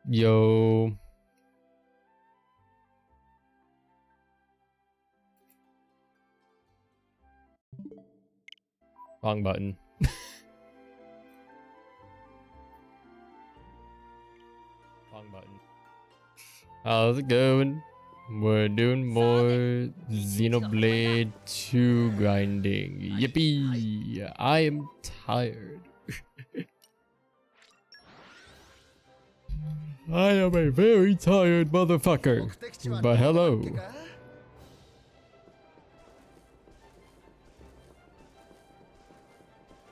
Yo. Wrong button. Wrong button. How's it going? We're doing more XENOBLADE 2 grinding. Yippee! I am tired. I am a very tired motherfucker. But hello.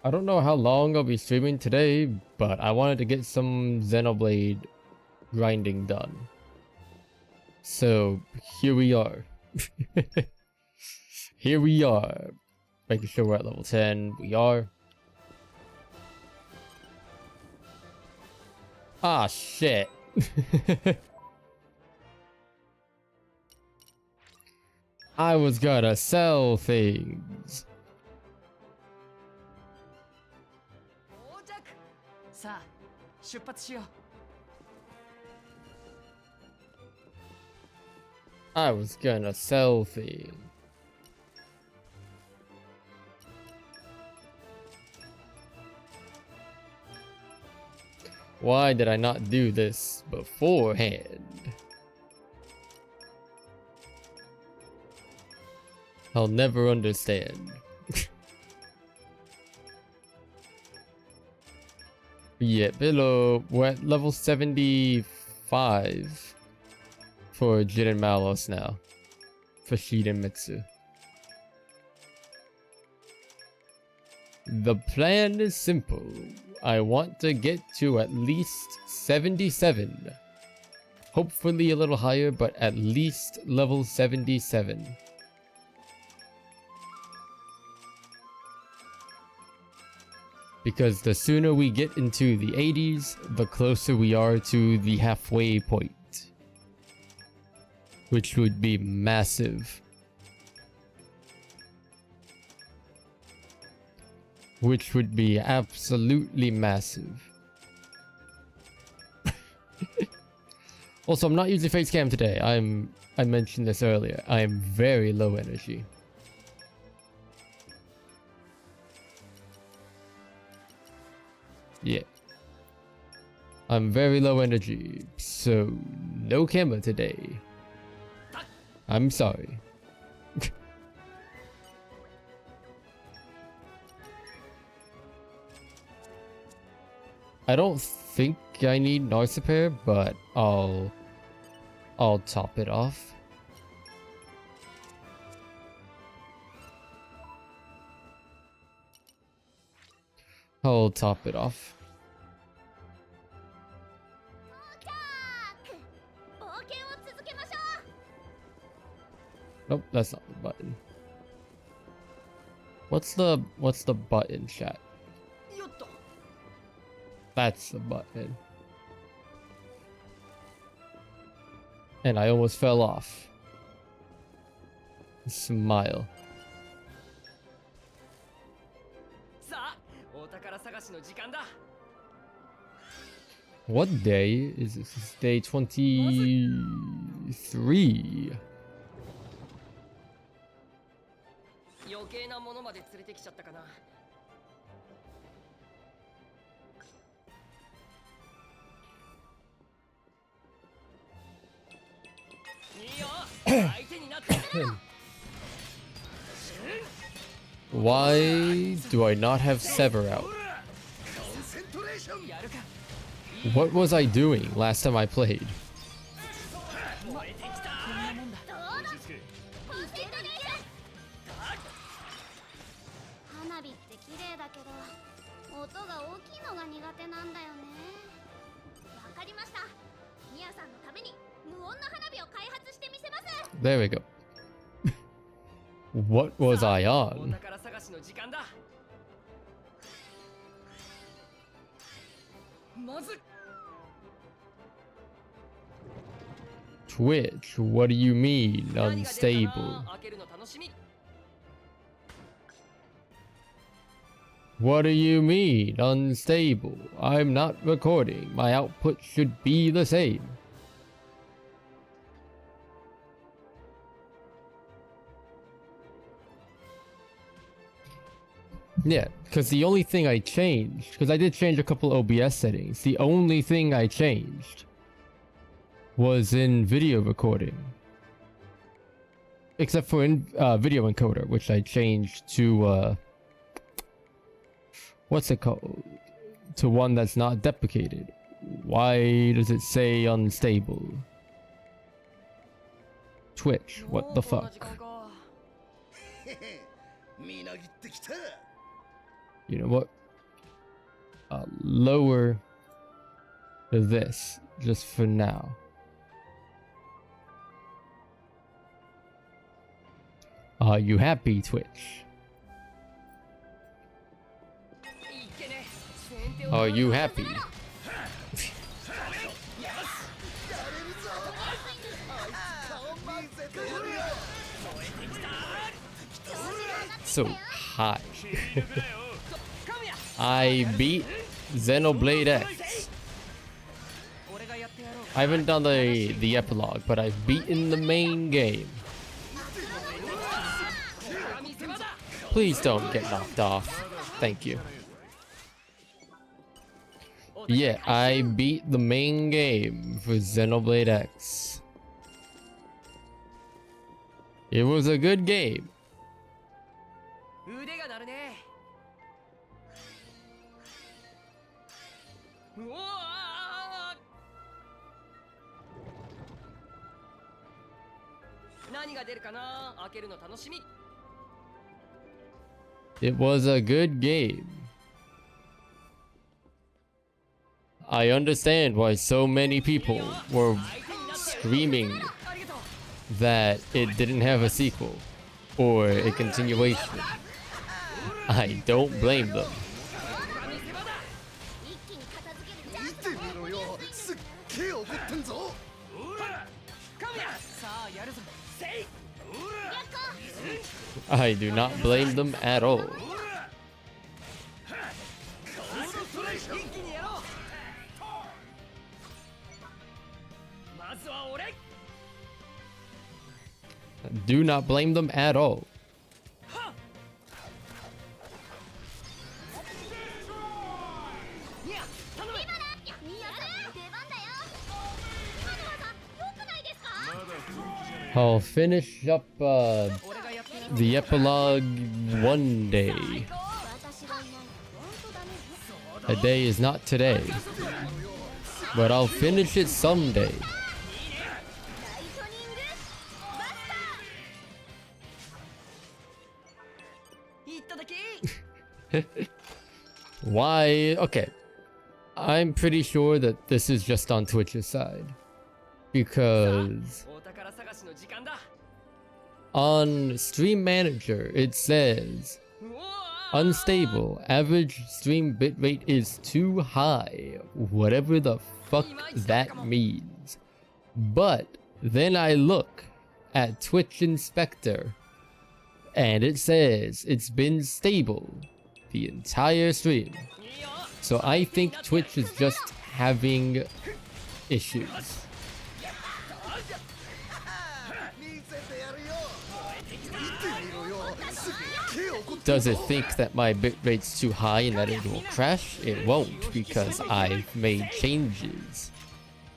I don't know how long I'll be streaming today, but I wanted to get some XENOBLADE grinding done. So here we are. Here we are. Making sure we're at level 10. We are. Ah, shit. I was gonna sell things. I was gonna sell things. Why did I not do this beforehand? I'll never understand. Yeah, below, we're at level 75 for Jin and Malos now. For Shid and Mitsu. The plan is simple. I want to get to at least 77. Hopefully a little higher, but at least level 77. Because the sooner we get into the 80s, the closer we are to the halfway point. Which would be massive. Which would be absolutely massive. Also, I'm not using face cam today. I mentioned this earlier. I am very low energy. Yeah. I'm very low energy, so no camera today. I'm sorry. I don't think I need noise repair, but I'll top it off. I'll top it off. Nope, that's not the button. What's the button, chat? That's the button. And I almost fell off. Smile. What day is this? It's day 23. Why do I not have Sever out? What was I doing last time I played? There we go. What was I on? Twitch, what do you mean unstable? What do you mean, unstable? I'm not recording. My output should be the same. Yeah, because the only thing I changed, because I did change a couple OBS settings, the only thing I changed was in video recording. Except for in video encoder, which I changed to, what's it called? To one that's not deprecated. Why does it say unstable? Twitch, what the fuck? You know what? Lower this just for now. Are you happy, Twitch? Are you happy? So high. I beat XENOBLADE X. I haven't done the epilogue, but I've beaten the main game. Please don't get knocked off. Thank you. Yeah, I beat the main game for XENOBLADE X. It was a good game. It was a good game. I understand why so many people were screaming that it didn't have a sequel or a continuation. I don't blame them. I do not blame them at all. Do not blame them at all. I'll finish up the epilogue one day. A day is not today, but I'll finish it someday. Why? Okay. I'm pretty sure that this is just on Twitch's side. Because on Stream Manager it says unstable, average stream bitrate is too high, whatever the fuck that means. But then I look at Twitch Inspector and it says it's been stable the entire stream. So I think Twitch is just having issues. Does it think that my bitrate's too high and that it will crash? It won't, because I've made changes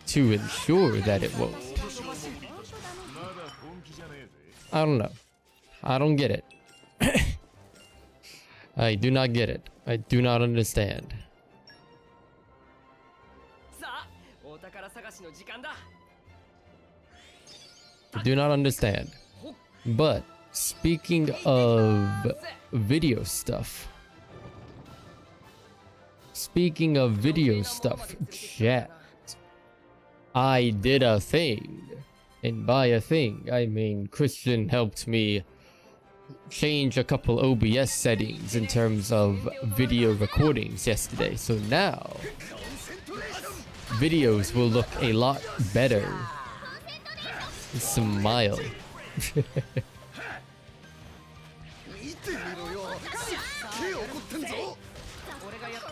to ensure that it won't. I don't know. I don't get it. I do not get it. I do not understand. I do not understand. But speaking of video stuff. Chat. I did a thing. And by a thing, I mean Christian helped me change a couple OBS settings in terms of video recordings yesterday. So now, videos will look a lot better. Smile.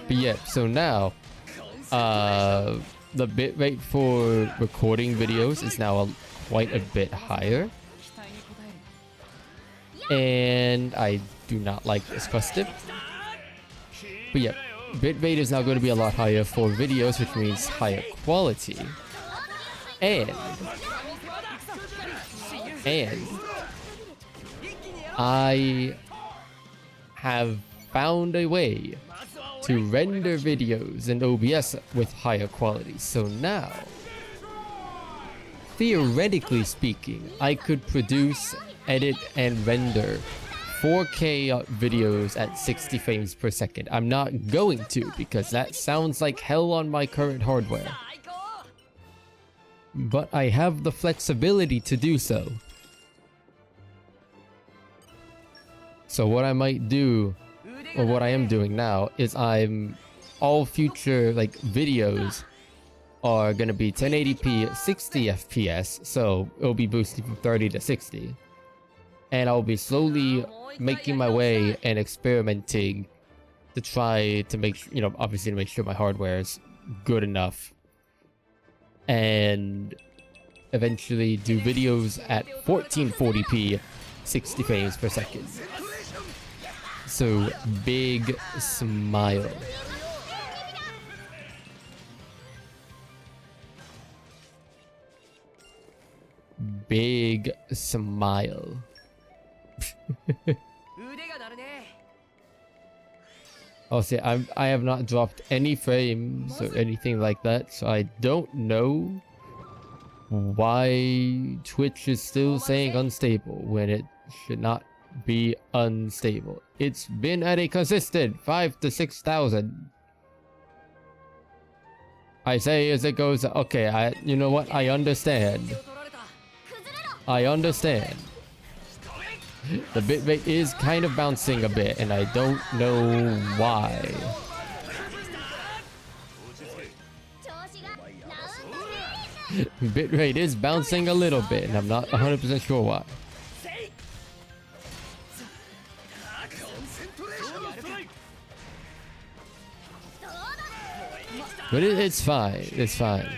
But yeah, so now the bitrate for recording videos is now quite a bit higher, and I do not like this custom. But yeah, bitrate is now going to be a lot higher for videos, which means higher quality. And I have found a way to render videos in OBS with higher quality. So now, theoretically speaking, I could produce, edit, and render 4K videos at 60 frames per second. I'm not going to, because that sounds like hell on my current hardware. But I have the flexibility to do so. So what I might do, or what I am doing now, is all future like videos are gonna be 1080p 60 FPS, so it'll be boosted from 30 to 60. And I'll be slowly making my way and experimenting to try to make, obviously to make sure my hardware is good enough. And eventually do videos at 1440p 60 frames per second. So big smile. Big smile. I'll say I have not dropped any frames or anything like that, so I don't know why Twitch is still saying unstable when it should not be unstable. It's been at a consistent 5,000 to 6,000. I say as it goes. Okay, you know what? I understand. I understand. The bitrate is kind of bouncing a bit, and I don't know why. Bitrate is bouncing a little bit, and I'm not 100% sure why. But it's fine. It's fine.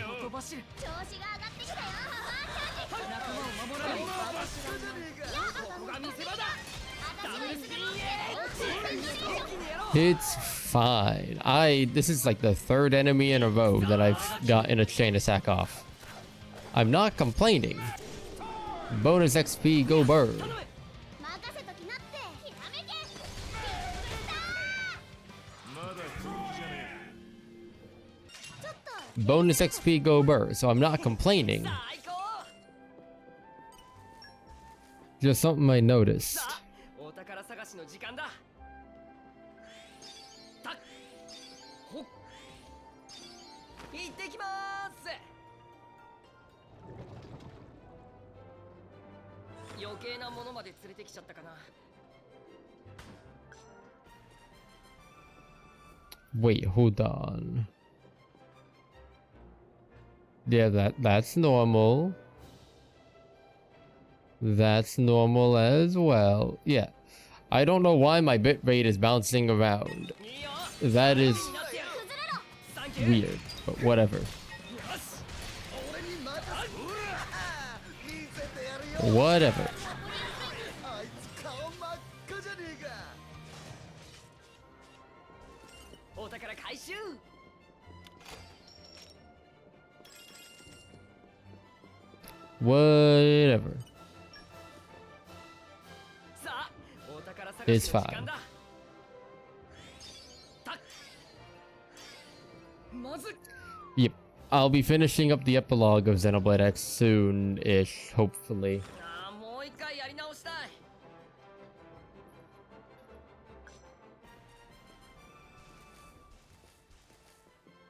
It's fine. This is like the third enemy in a row that I've gotten a chain attack off. I'm not complaining. Bonus XP, go bird. Bonus XP, go bird. So I'm not complaining. Just something I noticed. Wait, hold on. Yeah, that's normal. That's normal as well. Yeah. I don't know why my bitrate is bouncing around. That is weird, but whatever. Whatever. Whatever. It's fine. Yep. I'll be finishing up the epilogue of Xenoblade X soon-ish, hopefully.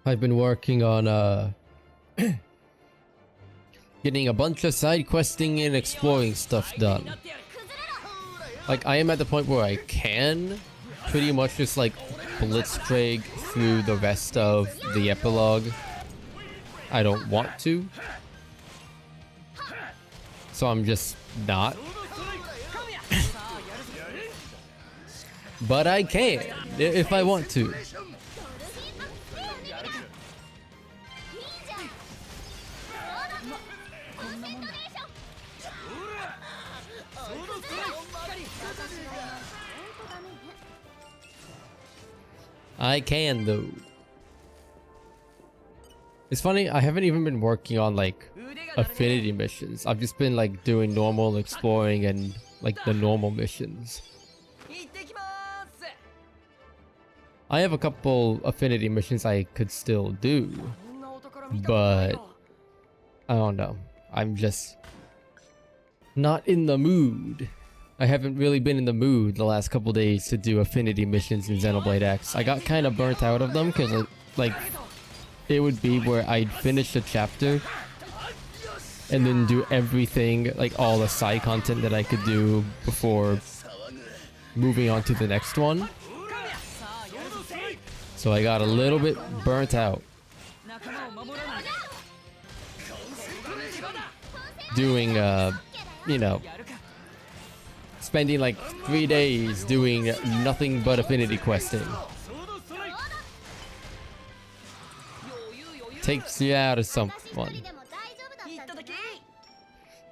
I've been working on getting a bunch of side questing and exploring stuff done. Like, I am at the point where I can pretty much just like blitzkrieg through the rest of the epilogue. I don't want to, so I'm just not. But I can if I want to. I can though. It's funny, I haven't even been working on like affinity missions. I've just been like doing normal exploring and like the normal missions. I have a couple affinity missions I could still do, but I don't know. I'm just not in the mood. I haven't really been in the mood the last couple days to do affinity missions in Xenoblade X. I got kind of burnt out of them because like it would be where I'd finish a chapter and then do everything, like all the side content that I could do before moving on to the next one. So I got a little bit burnt out doing, you know, spending like 3 days doing nothing but affinity questing. Takes you out of someone.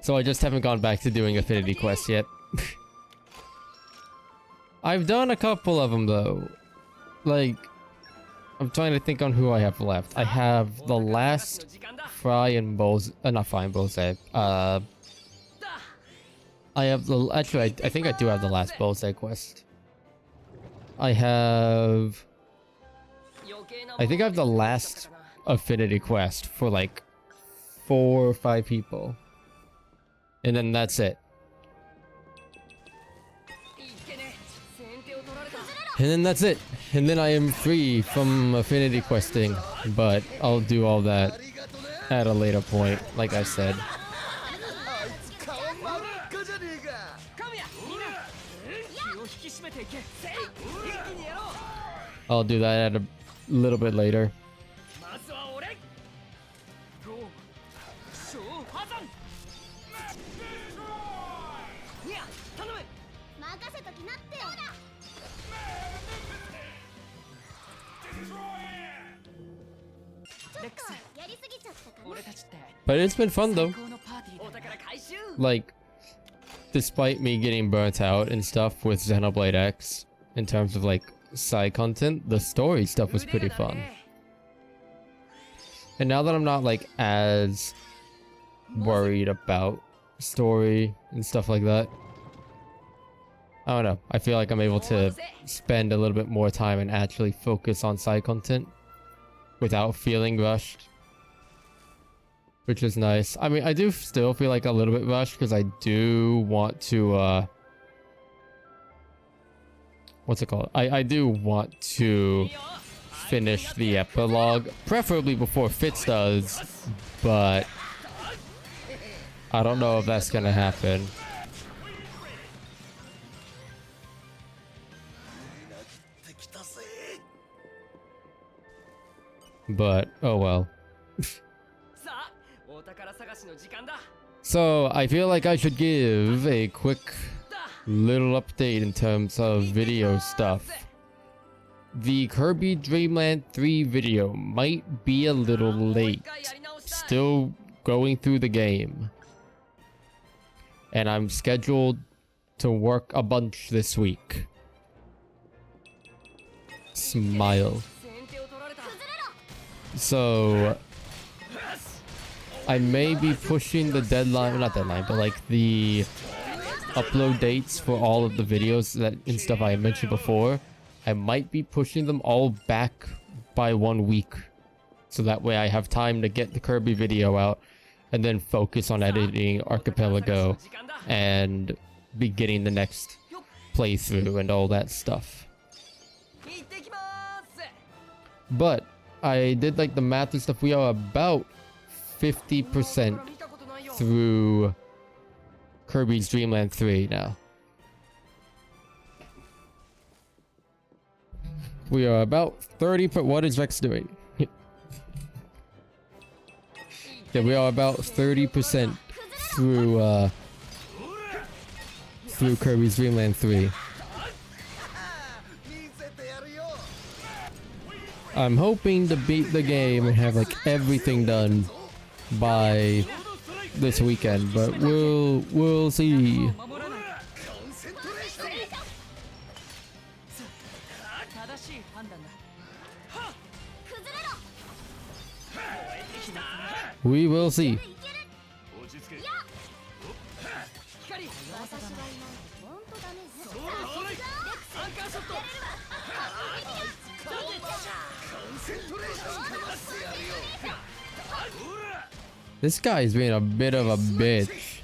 So I just haven't gone back to doing affinity quests yet. I've done a couple of them though. Like, I'm trying to think on who I have left. I have the last Fry and Bowls, not Fry and Bowls. I have the, actually I think I do have the last Bowls quest. I think I have the last affinity quest for like 4 or 5 people. And then that's it. And then that's it. And then I am free from affinity questing. But I'll do all that at a later point, like I said. I'll do that at a little bit later. But it's been fun though. Like, despite me getting burnt out and stuff with Xenoblade X, in terms of like side content, the story stuff was pretty fun. And now that I'm not like as worried about story and stuff like that, I don't know, I feel like I'm able to spend a little bit more time and actually focus on side content without feeling rushed, which is nice. I mean, I do still feel like a little bit rushed because I do want to what's it called? I do want to finish the epilogue, preferably before Fitz does, but I don't know if that's gonna happen. But oh well. So I feel like I should give a quick little update in terms of video stuff. The Kirby Dream Land 3 video might be a little late. Still going through the game. And I'm scheduled to work a bunch this week. Smile. So I may be pushing the deadline, not deadline, but like the upload dates for all of the videos that and stuff I mentioned before. I might be pushing them all back by 1 week, so that way I have time to get the Kirby video out and then focus on editing Archipelago and beginning the next playthrough and all that stuff. But I did like the math and stuff. We are about 50% through Kirby's Dream Land 3 now. We are about 30, but what is Rex doing? Yeah, we are about 30% through through Kirby's Dream Land 3. I'm hoping to beat the game and have like everything done by this weekend, but we'll see. We will see. This guy's being a bit of a bitch.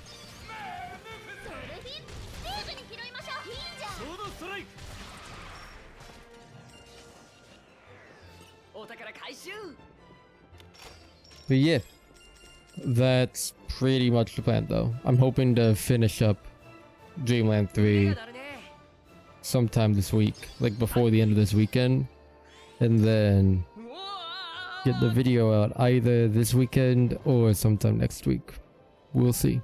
But yeah, that's pretty much the plan though. I'm hoping to finish up Dreamland 3 sometime this week, like before the end of this weekend, and then get the video out either this weekend or sometime next week. We'll see.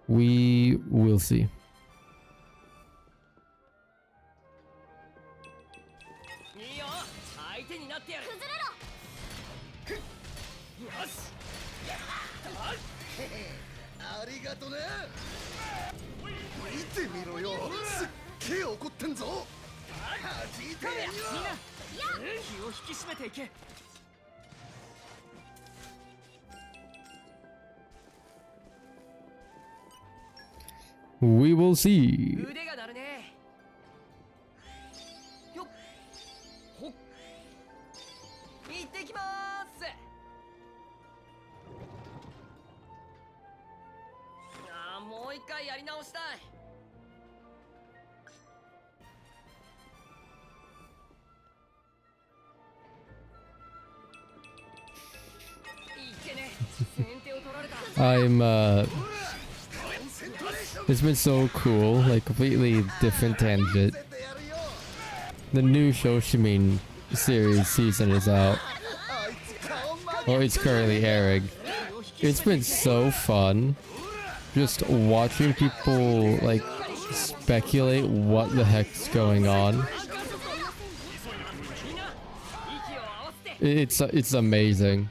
We will see. We will see. It's been so cool, like completely different tangent. The new Shoshimin series season is out. Or it's currently airing. It's been so fun just watching people like speculate what the heck's going on. It's amazing.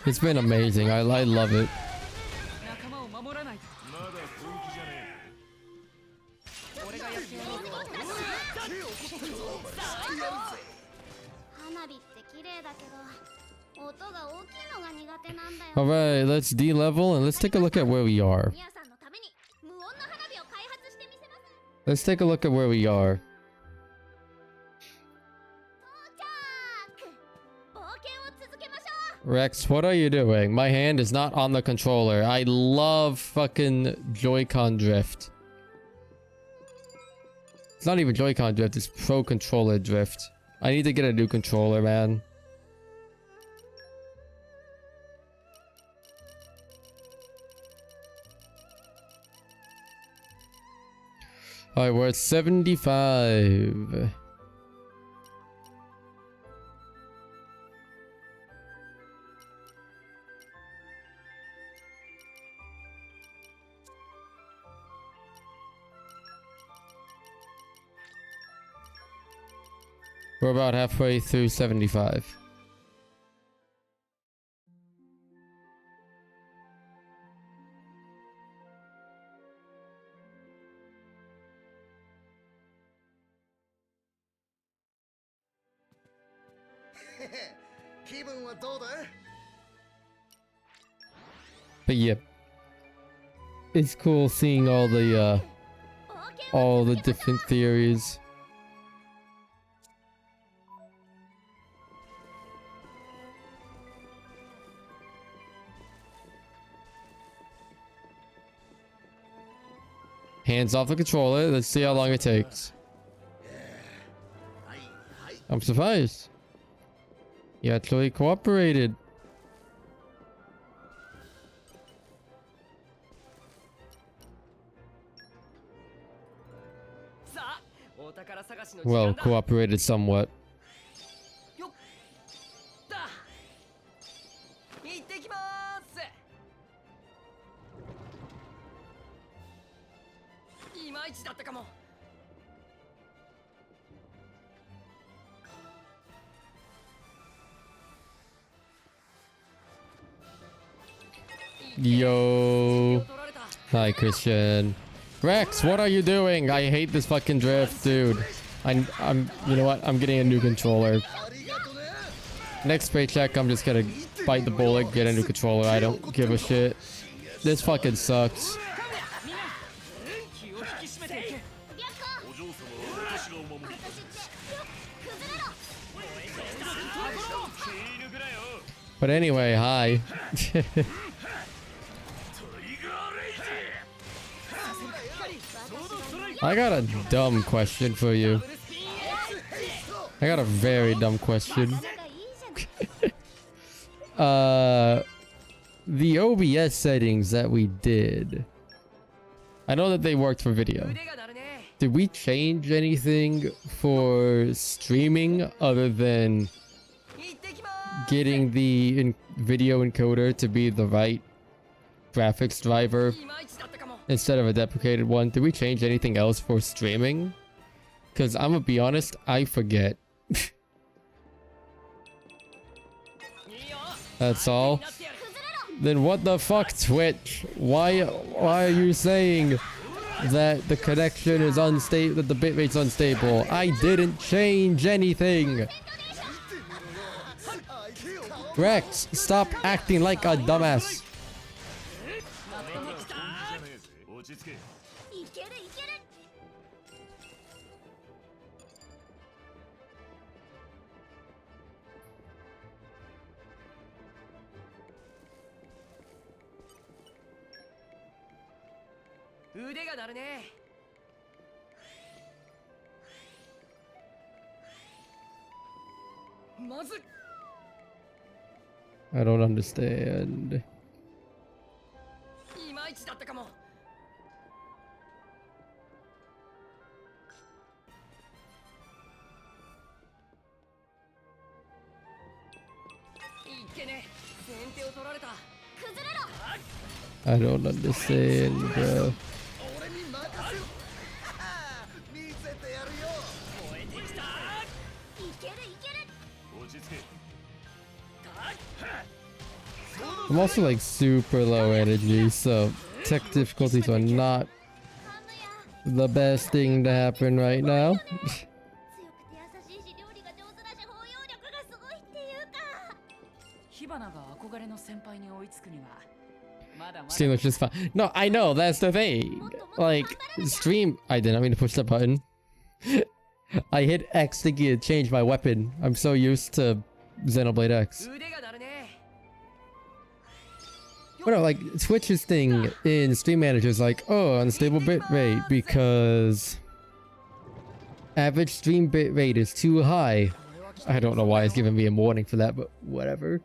It's been amazing. I love it. Alright, let's D-level and let's take a look at where we are. Let's take a look at where we are. Rex, what are you doing? My hand is not on the controller. I love fucking Joy-Con drift. It's not even Joy-Con drift, it's Pro Controller drift. I need to get a new controller, man. Alright, we're at 75. We're about halfway through 75. But yeah, it's cool seeing all the different theories. Hands off the controller. Let's see how long it takes. I'm surprised. You actually cooperated. Well, cooperated somewhat. Yo. Hi, Christian. Rex, what are you doing? I hate this fucking drift, dude. I'm you know what? I'm getting a new controller. Next paycheck, I'm just gonna bite the bullet, get a new controller. I don't give a shit. This fucking sucks. But anyway, hi. I got a dumb question for you. I got a very dumb question. The OBS settings that we did. I know that they worked for video. Did we change anything for streaming other than getting the video encoder to be the right graphics driver instead of a deprecated one? Did we change anything else for streaming? Because I'm gonna be honest, I forget. That's all. Then what the fuck, Twitch? Why are you saying that the connection is unstable, that the bitrate's unstable? I didn't change anything. Rex, stop acting like a dumbass. I don't understand. I don't understand, bro. I'm also like super low energy, so tech difficulties are not the best thing to happen right now. Stream looks just fine. No, I know, that's the thing. Like, stream... I didn't mean to push that button. I hit X thinking it changed my weapon. I'm so used to Xenoblade X. But no, like, Twitch's thing in Stream Manager is like, oh, unstable bitrate because average stream bitrate is too high. I don't know why it's giving me a warning for that, but whatever.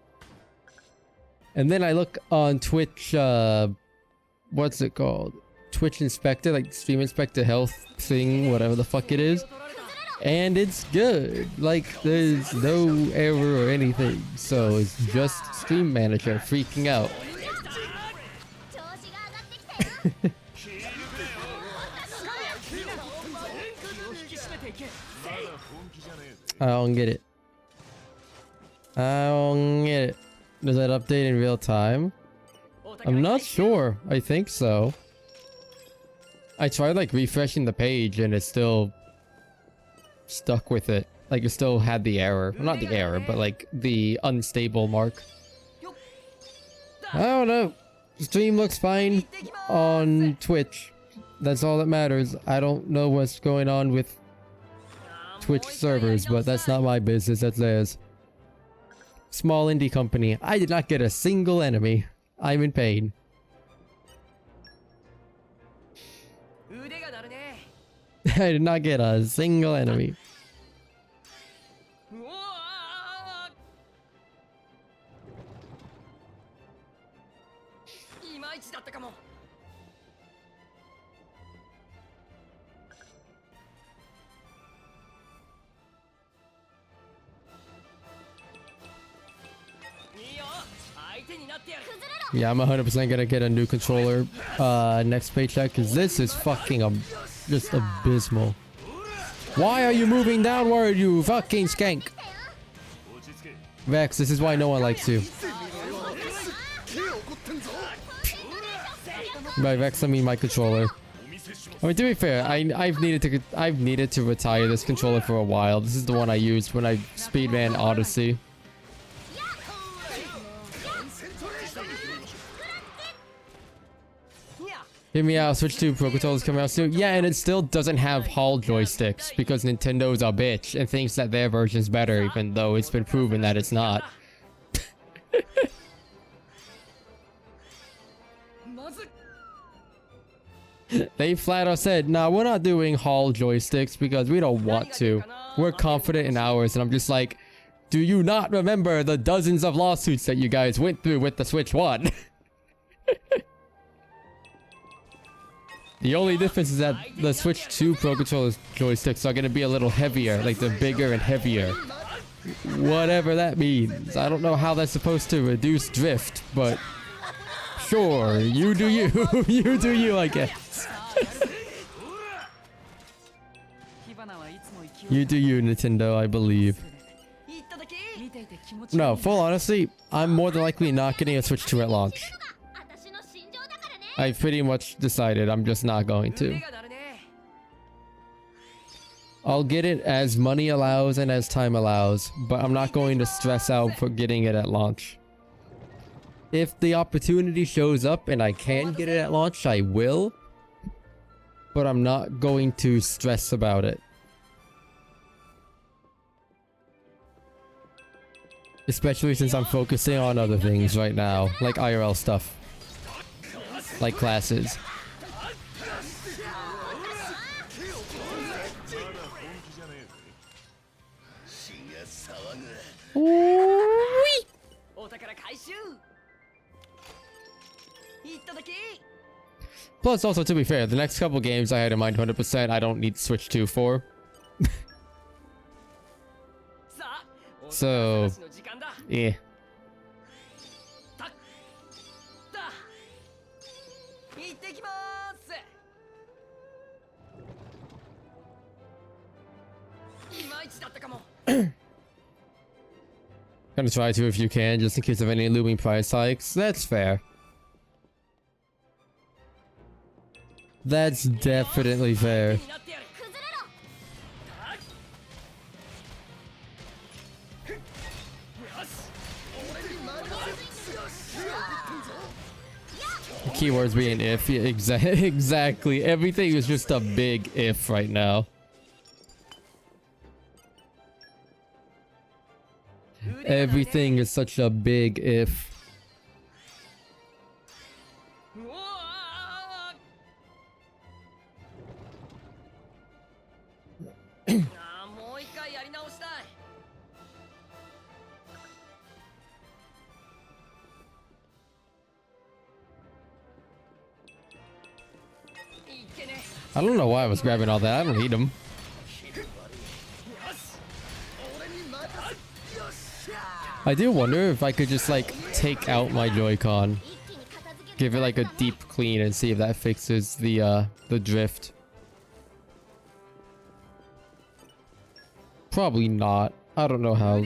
And then I look on Twitch, what's it called? Twitch Inspector, like Stream Inspector Health thing, whatever the fuck it is. And it's good. Like, there's no error or anything. So it's just Stream Manager freaking out. I don't get it. I don't get it. Does that update in real time? I'm not sure. I think so. I tried like refreshing the page and it still stuck with it. Like it still had the error. Well, not the error, but like the unstable mark. I don't know. Stream looks fine on Twitch. That's all that matters. I don't know what's going on with Twitch servers, but that's not my business. That's theirs. Small indie company. I did not get a single enemy. I'm in pain. I did not get a single enemy. Yeah, I'm 100% gonna get a new controller next paycheck because this is fucking just abysmal. Why are you moving downward, you fucking skank? Vex, this is why no one likes you. By Vex, I mean my controller. I mean, to be fair, I've needed to retire this controller for a while. This is the one I used when I speedran Odyssey. Hear me out, Switch 2 Pro Controller's coming out soon. Yeah, and it still doesn't have Hall joysticks because Nintendo's a bitch and thinks that their version's better, even though it's been proven that it's not. They flat out said, nah, we're not doing Hall joysticks because we don't want to. We're confident in ours. And I'm just like, do you not remember the dozens of lawsuits that you guys went through with the Switch 1? The only difference is that the Switch 2 Pro Controller joysticks are going to be a little heavier, like they're bigger and heavier. Whatever that means. I don't know how that's supposed to reduce drift, but sure, you do you. You do you, I guess. You do you, Nintendo, I believe. No, full honesty, I'm more than likely not getting a Switch 2 at launch. I've pretty much decided I'm just not going to. I'll get it as money allows and as time allows, but I'm not going to stress out for getting it at launch. If the opportunity shows up and I can get it at launch, I will. But I'm not going to stress about it. Especially since I'm focusing on other things right now, like IRL stuff. Like classes. Plus, also, to be fair, the next couple games I had in mind 100% I don't need Switch 2 for. So, yeah. Gonna try to if you can, just in case of any looming price hikes. That's fair. That's definitely fair. Keywords being if. Yeah, exactly. Everything is just a big if right now. Everything is such a big if. I don't know why I was grabbing all that. I don't need them. I do wonder if I could just like take out my Joy-Con, give it like a deep clean, and see if that fixes the drift. Probably not. I don't know how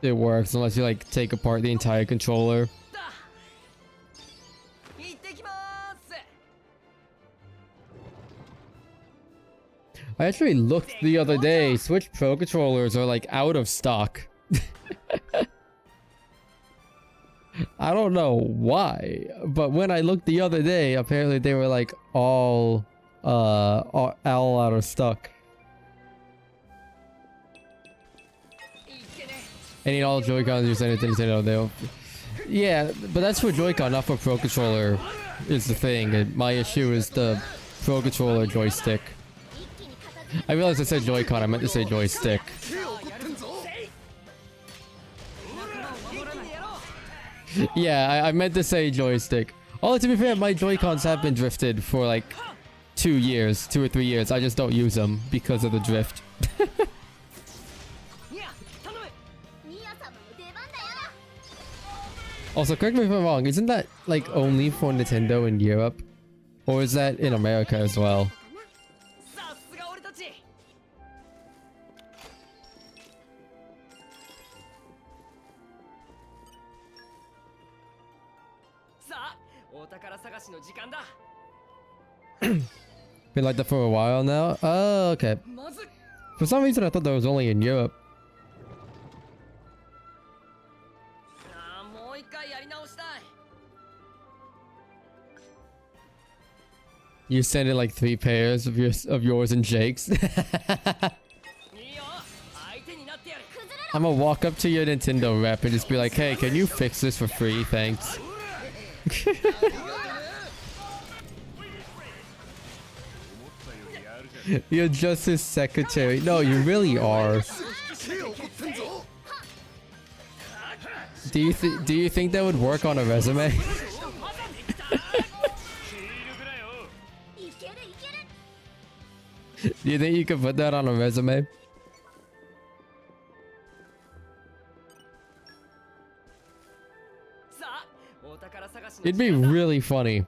it works unless you like take apart the entire controller. I actually looked the other day. Switch Pro controllers are like out of stock. I don't know why, but when I looked the other day, apparently they were like all out of stock. Any all Joy-Cons use anything to know they'll. Yeah, but that's for Joy-Con, not for Pro Controller. Is the thing. And my issue is the Pro Controller joystick. I realized I said Joy-Con. I meant to say joystick. Yeah, I meant to say joystick. Although to be fair, my Joy-Cons have been drifted for like 2 or 3 years. I just don't use them because of the drift. Also, correct me if I'm wrong, isn't that like only for Nintendo in Europe? Or is that in America as well? Been like that for a while now. Oh, okay. For some reason, I thought that was only in Europe. You send in like 3 pairs of yours and Jake's. I'm gonna walk up to your Nintendo rep and just be like, hey, can you fix this for free? Thanks. You're just his secretary. No, you really are. Do you think that would work on a resume? Do you think you could put that on a resume? It'd be really funny.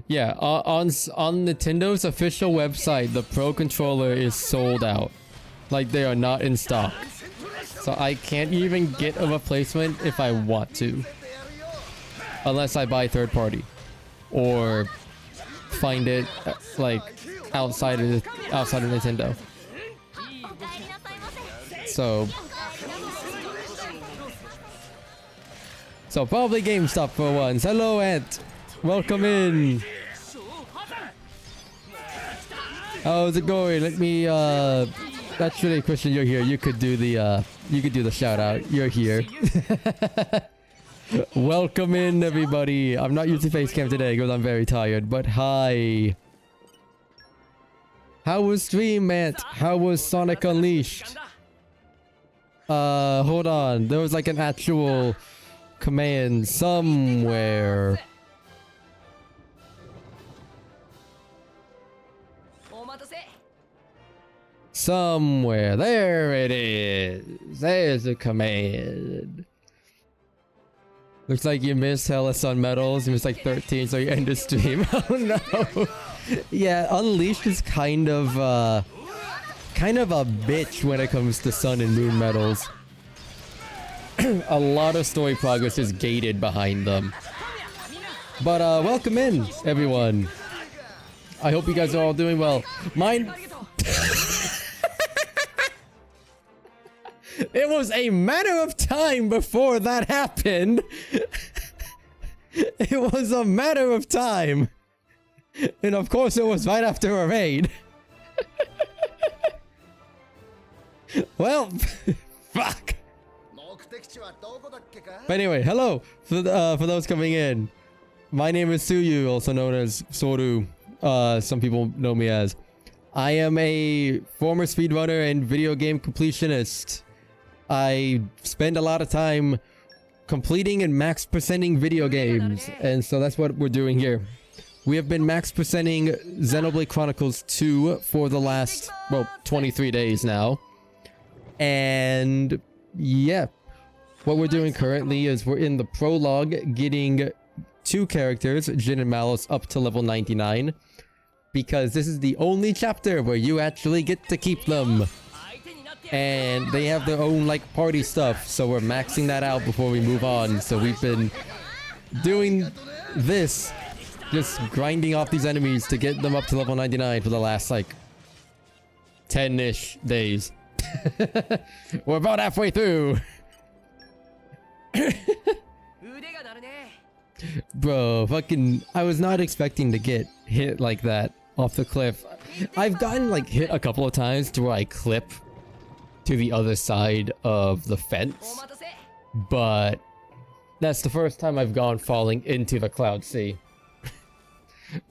Yeah, on Nintendo's official website, the Pro Controller is sold out. Like, they are not in stock. So I can't even get a replacement if I want to. Unless I buy third party. Or find it, like, outside of Nintendo. So probably GameStop for once. Hello, Ant. Welcome in. How's it going? Let me actually, Christian, you're here. You could do the shout out. You're here. Welcome in, everybody. I'm not using Facecam today because I'm very tired, but hi. How was stream, Matt? How was Sonic Unleashed? Hold on. There was like an actual command somewhere. Somewhere. There it is. There's a command. Looks like you missed Hella Sun Medals. You missed like 13, so you end the stream. Oh no. Yeah, Unleashed is kind of a bitch when it comes to Sun and Moon medals. A lot of story progress is gated behind them. But welcome in, everyone. I hope you guys are all doing well. Mine... It was a matter of time before that happened. It was a matter of time. And of course it was right after a raid. Well, fuck. But anyway, hello for those coming in. My name is Suyu, also known as Soru. Some people know me as. I am a former speedrunner and video game completionist. I spend a lot of time completing and max percenting video games, and so that's what we're doing here. We have been max percenting XENOBLADE Chronicles 2 for the last, well, 23 days now. And yeah, what we're doing currently is we're in the prologue getting 2 characters, Jin and Malice, up to level 99. Because this is the only chapter where you actually get to keep them. And they have their own, like, party stuff, so we're maxing that out before we move on. So we've been doing this, just grinding off these enemies to get them up to level 99 for the last, like, 10-ish days. We're about halfway through. Bro, fucking, I was not expecting to get hit like that off the cliff. I've gotten, like, hit a couple of times to where I clip to the other side of the fence, but that's the first time I've gone falling into the Cloud Sea.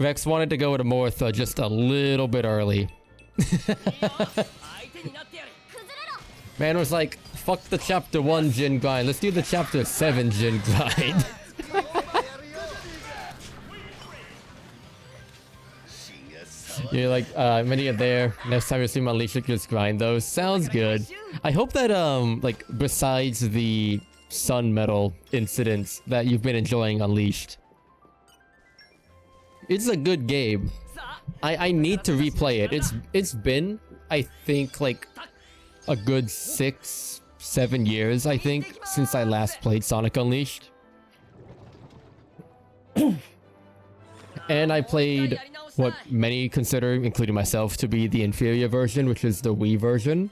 Rex wanted to go to Mortha just a little bit early. Man was like, fuck the chapter 1 Jin grind, let's do the chapter 7 Jin grind. You're like, many are there. Next time you see my leash, just grind those. Sounds good. I hope that, like, besides the sun metal incidents that you've been enjoying Unleashed. It's a good game. I need to replay it. It's been, I think, like a good 6-7 years, I think, since I last played Sonic Unleashed. And I played what many consider, including myself, to be the inferior version, which is the Wii version.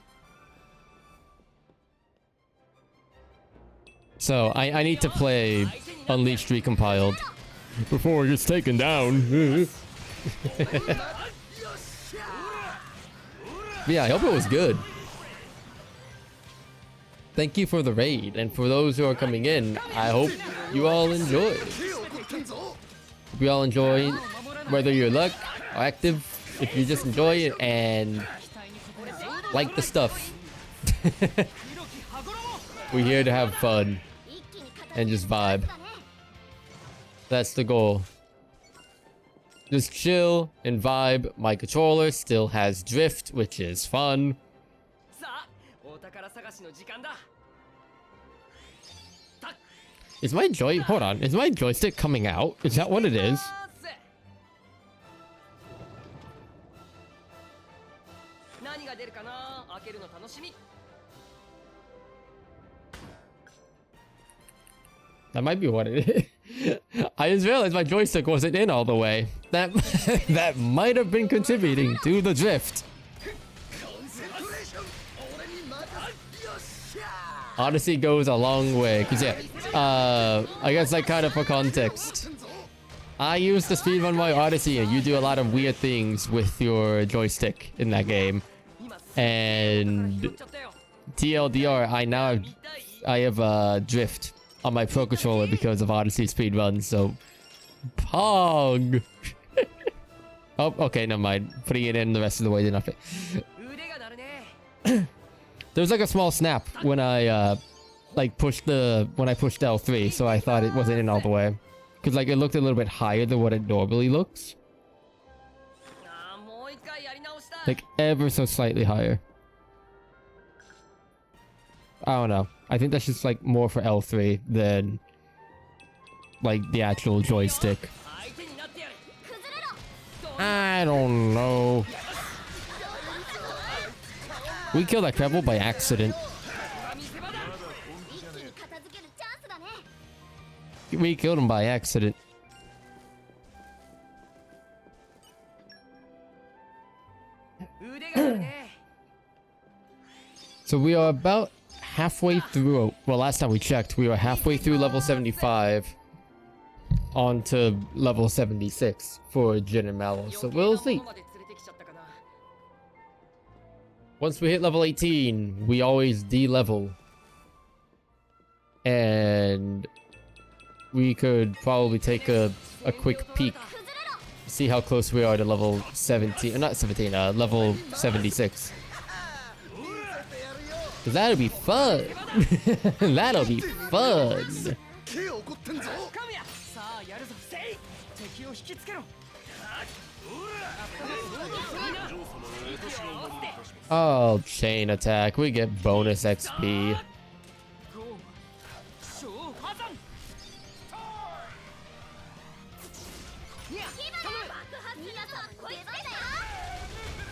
So I need to play Unleashed Recompiled before it gets taken down. Yeah, I hope it was good. Thank you for the raid, and for those who are coming in, I hope you all enjoy. Hope you all enjoy, whether you're luck or active, if you just enjoy it and like the stuff. We're here to have fun and just vibe. That's the goal. Just chill and vibe. My controller still has drift, which is fun. Is my hold on, is my joystick coming out? Is that what it is? That might be what it is. I just realized my joystick wasn't in all the way. That that might have been contributing to the drift. Odyssey goes a long way. Cause yeah, I guess like kind of for context, I used to speedrun my Odyssey, and you do a lot of weird things with your joystick in that game. And TLDR, I have drift on my Pro Controller because of Odyssey speedruns, so Pog. Oh, okay, never mind. Putting it in the rest of the way did nothing. There was like a small snap when I pushed L3, so I thought it wasn't in all the way, because like it looked a little bit higher than what it normally looks, like ever so slightly higher. I don't know. I think that's just like more for L3 than like the actual joystick. I don't know. We killed that Treble by accident. We killed him by accident. So we are about halfway through. Well, last time we checked, we were halfway through level 75 on to level 76 for Jin and Mallow. So we'll see. Once we hit level 18, we always de-level. And we could probably take a quick peek. See how close we are to level 17. Not 17, level 76. Cause that'll be fun. That'll be fun. Oh, chain attack. We get bonus XP.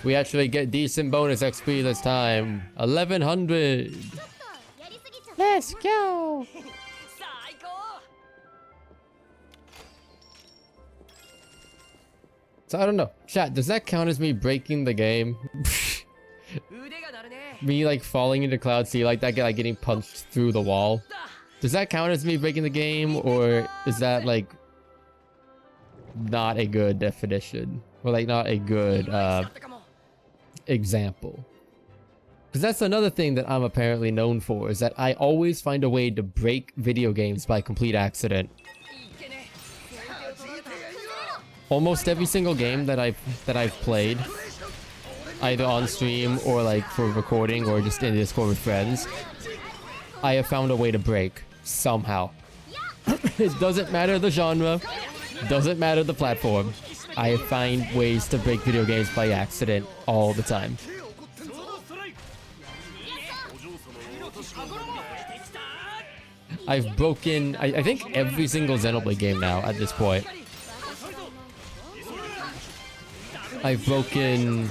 We actually get decent bonus XP this time. 1100. Let's go. So I don't know. Chat, does that count as me breaking the game? Me like falling into Cloud Sea like that, like getting punched through the wall. Does that count as me breaking the game, or is that like not a good definition, or like not a good example? Because that's another thing that I'm apparently known for, is that I always find a way to break video games by complete accident. Almost every single game that I've played, either on stream or like for recording or just in Discord with friends, I have found a way to break somehow. It doesn't matter the genre, doesn't matter the platform. I find ways to break video games by accident all the time. I've broken, I think every single Xenoblade game now at this point. I've broken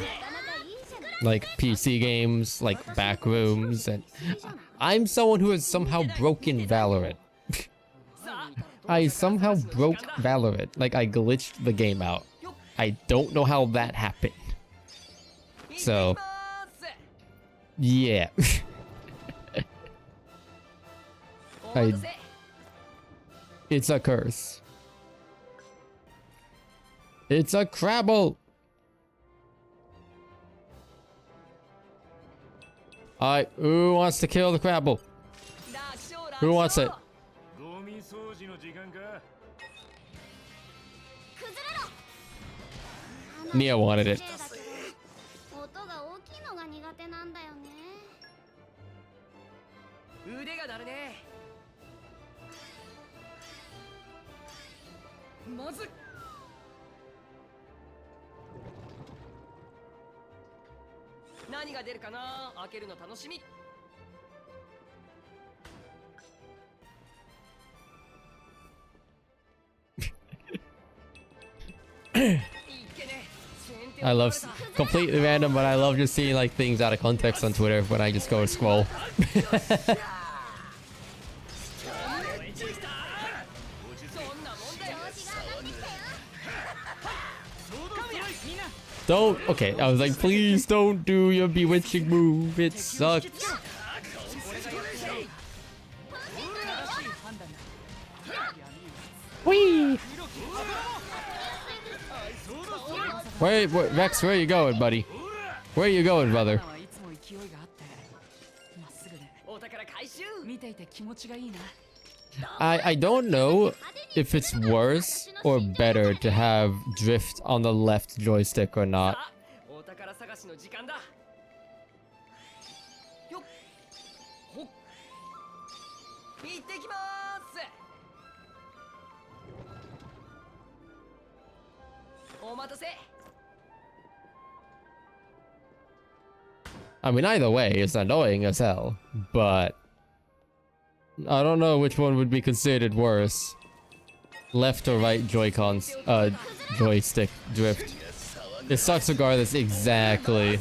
like PC games, like Backrooms, and I'm someone who has somehow broken Valorant. I somehow broke Valorant. Like, I glitched the game out. I don't know how that happened. So, yeah. It's a curse. It's a Crabble! Alright, who wants to kill the Crabble? Who wants it? Nia wanted it. I love completely random, but I love just seeing like things out of context on Twitter when I just go and scroll. Don't. Okay, I was like, please don't do your bewitching move. It sucks. Whee! Rex, where are you going, buddy? Where are you going, brother? I don't know if it's worse or better to have drift on the left joystick or not. I mean, either way, it's annoying as hell, but I don't know which one would be considered worse. Left or right Joy-Cons, joystick drift. It sucks regardless, exactly.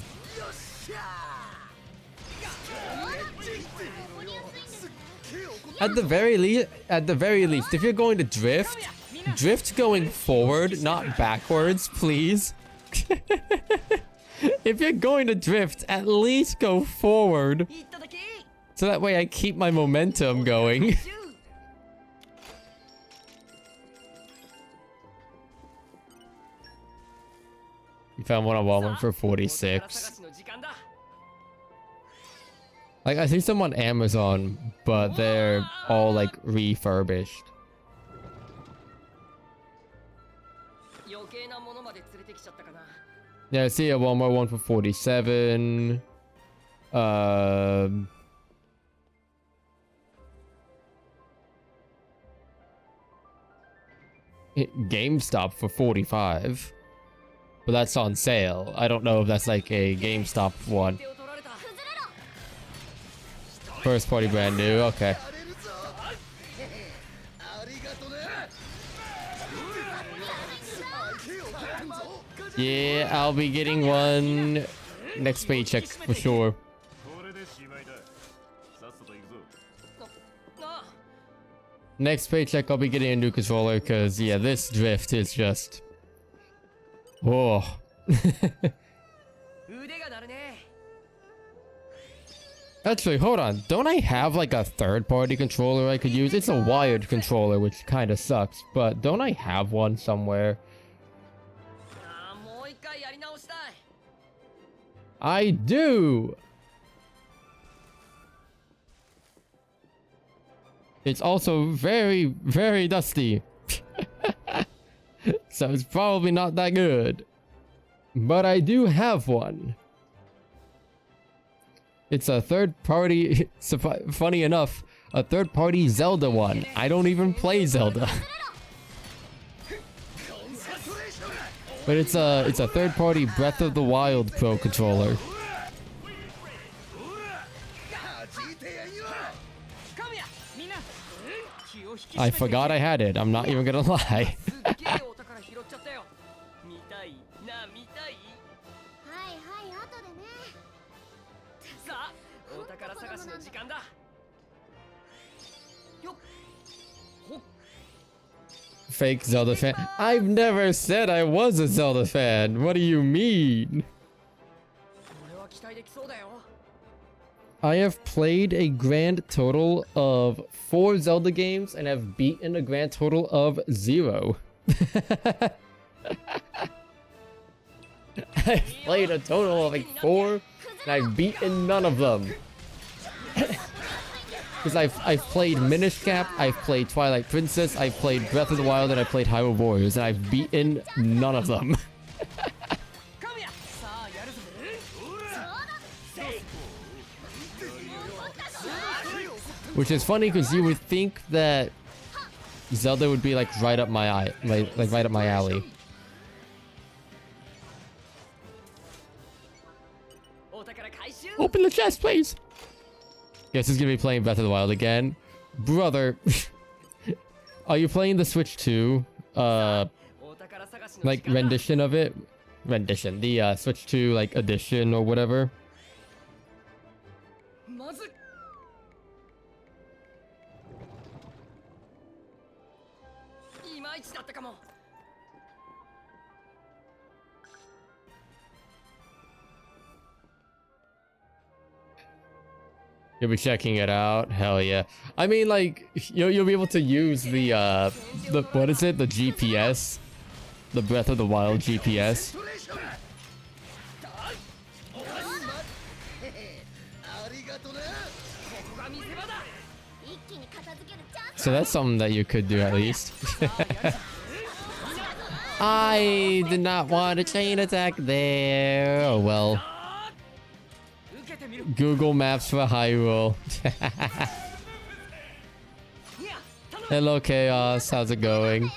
At the very least, if you're going to drift going forward, not backwards, please. If you're going to drift, at least go forward. So that way I keep my momentum going. You found one on Walmart for 46. Like, I see some on Amazon, but they're all like refurbished. Yeah, I see a Walmart one for 47. GameStop for 45. But that's on sale. I don't know if that's like a GameStop one. First party brand new, okay. Yeah, I'll be getting one next paycheck for sure. Next paycheck, I'll be getting a new controller because, yeah, this drift is just... Whoa. Actually, hold on. Don't I have like a third-party controller I could use? It's a wired controller, which kind of sucks, but don't I have one somewhere? I do! It's also very, very dusty. So it's probably not that good. But I do have one. It's a third-party, funny enough, a third-party Zelda one. I don't even play Zelda. But it's a third-party Breath of the Wild Pro controller. I forgot I had it. I'm not even gonna lie. Fake Zelda fan. I've never said I was a Zelda fan. What do you mean? I have played a grand total of 4 Zelda games and have beaten a grand total of 0. I've played a total of like 4 and I've beaten none of them. Because I've played Minish Cap, I've played Twilight Princess, I've played Breath of the Wild, and I played Hyrule Warriors, and I've beaten none of them. Which is funny because you would think that Zelda would be like right up my eye, like right up my alley. Open the chest, please. Guess he's gonna be playing Breath of the Wild again. Brother, are you playing the Switch 2? Like rendition of it? Rendition. The Switch 2 like edition or whatever. You'll be checking it out. Hell yeah. I mean, like, you'll be able to use the what is it? The GPS? The Breath of the Wild GPS. So that's something that you could do at least. I did not want a chain attack there. Oh well. Google Maps for Hyrule. Hello Chaos, how's it going?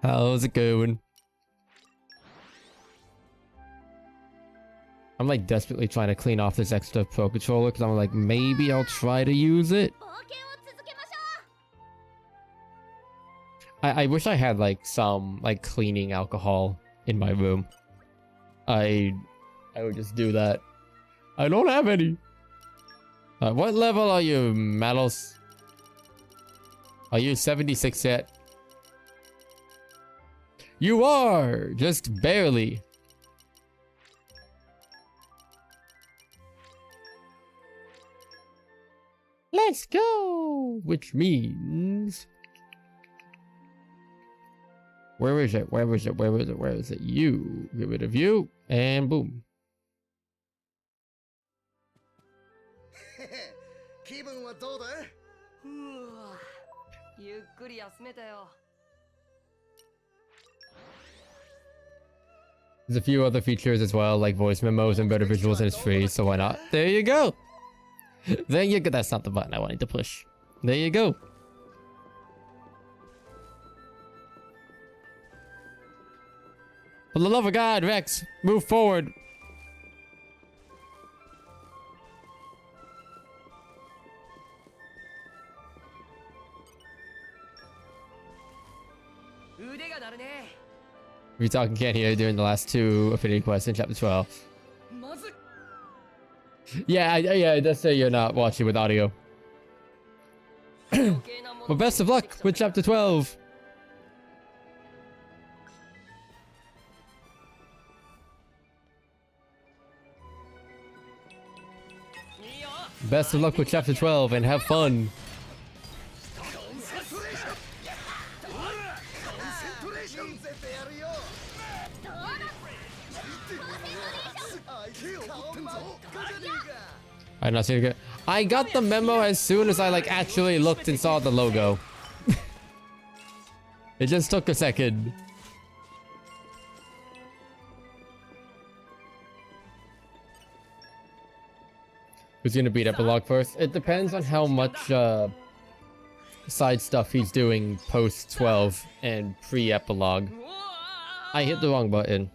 How's it going? I'm like desperately trying to clean off this extra Pro Controller because I'm like, maybe I'll try to use it. I wish I had like some like cleaning alcohol in my room. I would just do that. I don't have any. What level are you, Malos? Are you 76 yet? You are! Just barely. Let's go! Which means... Where is it? Where is it? Where is it? Where is it? You. Get rid of you. And boom. There's a few other features as well, like voice memos and better visuals, and it's free, so why not? There you go! There you go. That's not the button I wanted to push. There you go. For the love of God, Rex, move forward. We talking can't hear during the last 2 Affinity Quests in Chapter 12. Yeah, it does say you're not watching with audio. Well, best of luck with Chapter 12. Best of luck with Chapter 12 and have fun. I not seeing it. I got the memo as soon as I like actually looked and saw the logo. It just took a second. Who's gonna beat Epilogue first? It depends on how much side stuff he's doing post 12 and pre-epilogue. I hit the wrong button.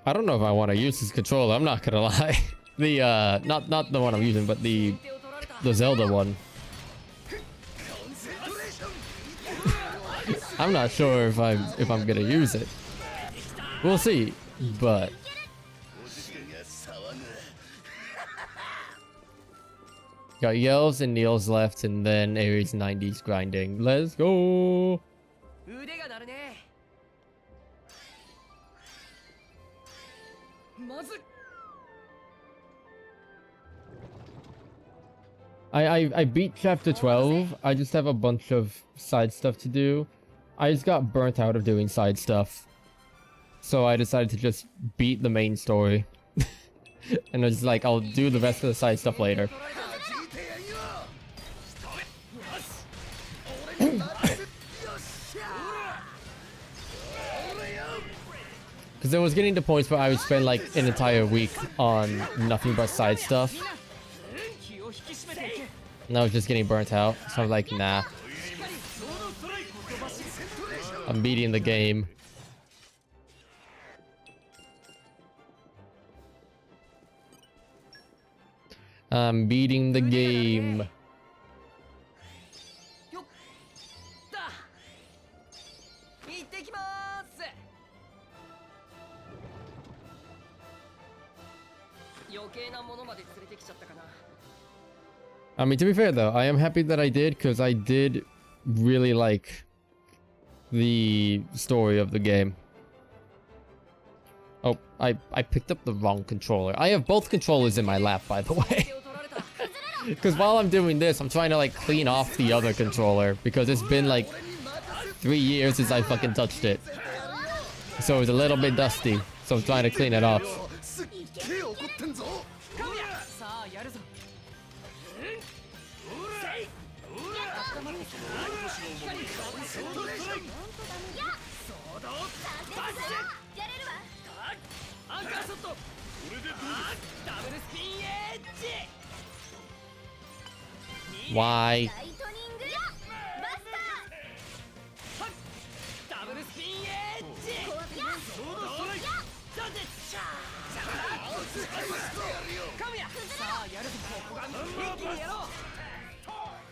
I don't know if I want to use this controller. I'm not gonna lie. The not the one I'm using, but the Zelda one. I'm not sure if I'm gonna use it. We'll see, but got Yells and Neils left, and then Aries 90s grinding. Let's go. I beat chapter 12. I just have a bunch of side stuff to do. I just got burnt out of doing side stuff. So I decided to just beat the main story. And I was like, I'll do the rest of the side stuff later. Because I was getting to points where I would spend like an entire week on nothing but side stuff. And I was just getting burnt out. So I was like, nah. I'm beating the game. I'm beating the game. I mean, to be fair though, I am happy that I did, because I did really like the story of the game. Oh, I picked up the wrong controller. I have both controllers in my lap, by the way. Because while I'm doing this, I'm trying to like clean off the other controller, because it's been like 3 years since I fucking touched it. So it's a little bit dusty. So I'm trying to clean it off. Why?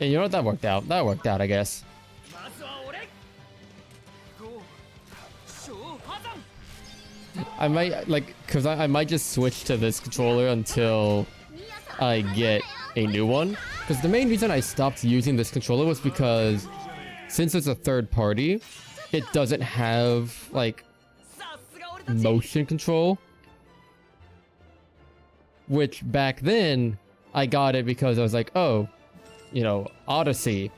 Yeah, you know what? That worked out. That worked out, I guess. I might, like, because I might just switch to this controller until I get a new one. Because the main reason I stopped using this controller was because since it's a third party, it doesn't have, like, motion control. Which back then, I got it because I was like, oh, you know, Odyssey,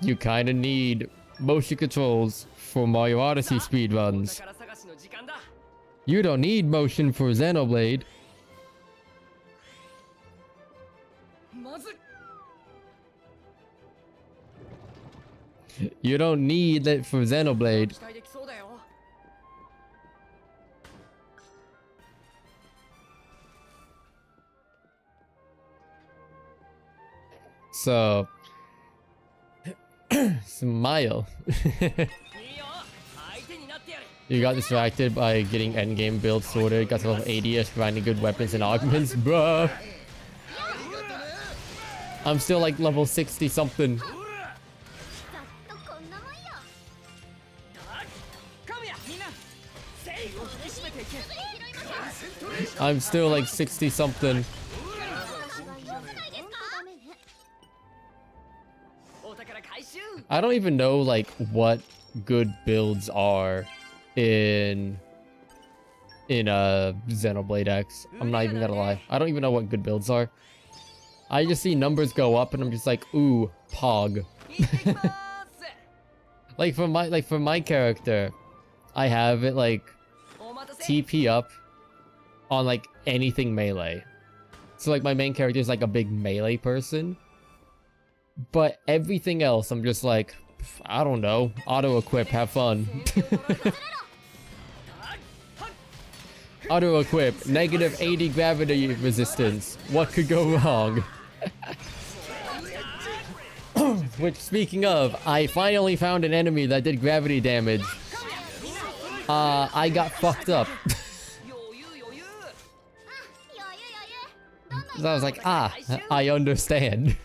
you kind of need motion controls for Mario Odyssey speedruns. You don't need motion for Xenoblade. You don't need it for Xenoblade. So, smile. You got distracted by getting endgame build sorted, got to level 80ish, grinding good weapons and augments, bruh. I'm still like level 60 something. I'm still like 60 something. I don't even know like what good builds are in Xenoblade X. I'm not even gonna lie. I don't even know what good builds are. I just see numbers go up and I'm just like, ooh, pog. Like for my character, I have it like TP up on like anything melee. So like my main character is like a big melee person. But everything else, I'm just like, I don't know. Auto-equip, have fun. Auto-equip, negative 80 gravity resistance. What could go wrong? Which, speaking of, I finally found an enemy that did gravity damage. I got fucked up. So I was like, ah, I understand.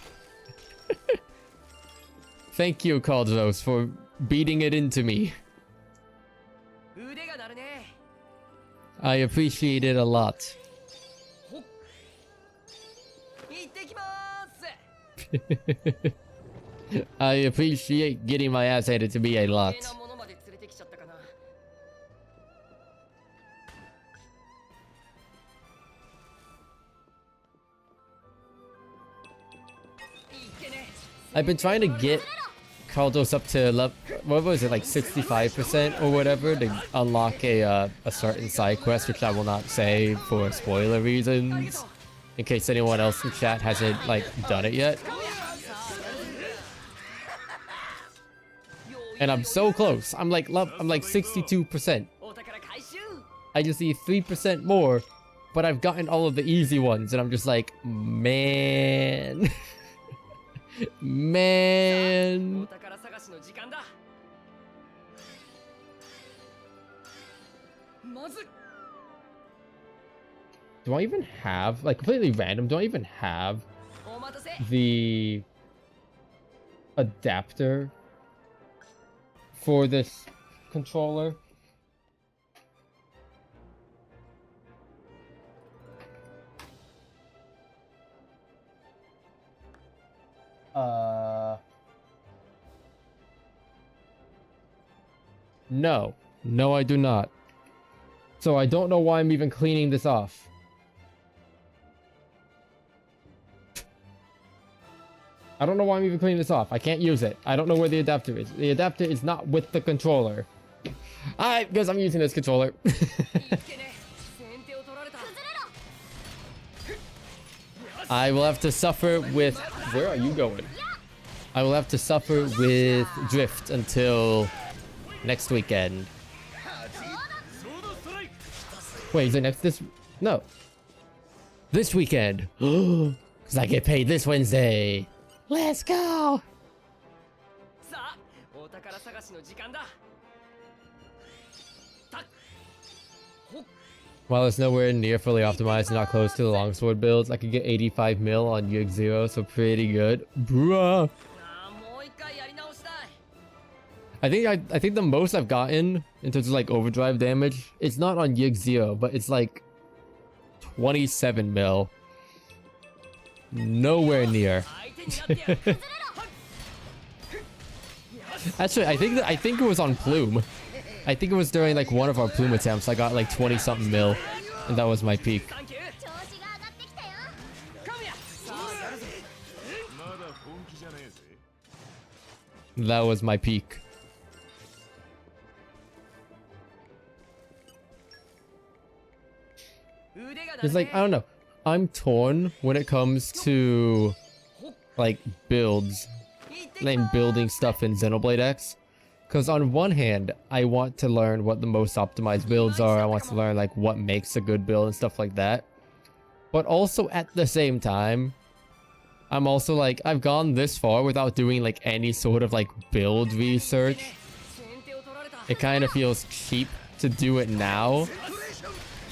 Thank you, Caldros, for beating it into me. I appreciate it a lot. I appreciate getting my ass handed to me a lot. I've been trying to get Kaldos up to what was it, like 65% or whatever, to unlock a certain side quest, which I will not say for spoiler reasons, in case anyone else in chat hasn't like done it yet. And I'm so close. I'm like 62%. I just need 3% more, but I've gotten all of the easy ones, and I'm just like, man. Man. Do I even have, like, completely random, do I even have the adapter for this controller? No. No, I do not. So I don't know why I'm even cleaning this off. I don't know why I'm even cleaning this off. I can't use it. I don't know where the adapter is. The adapter is not with the controller. Because I'm using this controller. I will have to suffer with... Where are you going? I will have to suffer with drift until next weekend. Wait, is it this? No. This weekend. Because I get paid this Wednesday. Let's go! While it's nowhere near fully optimized and not close to the longsword builds, I could get 85 mil on UX0, so pretty good. Bruh! I think the most I've gotten in terms of like overdrive damage, it's not on UX0, but it's like 27 mil. Nowhere near. Actually, I think it was on Plume. I think it was during like one of our Plume attempts. I got like 20 something mil, and that was my peak. That was my peak. It's like, I don't know. I'm torn when it comes to like builds and building stuff in Xenoblade X. Because on one hand, I want to learn what the most optimized builds are. I want to learn like what makes a good build and stuff like that. But also at the same time, I'm also like, I've gone this far without doing like any sort of like build research. It kind of feels cheap to do it now.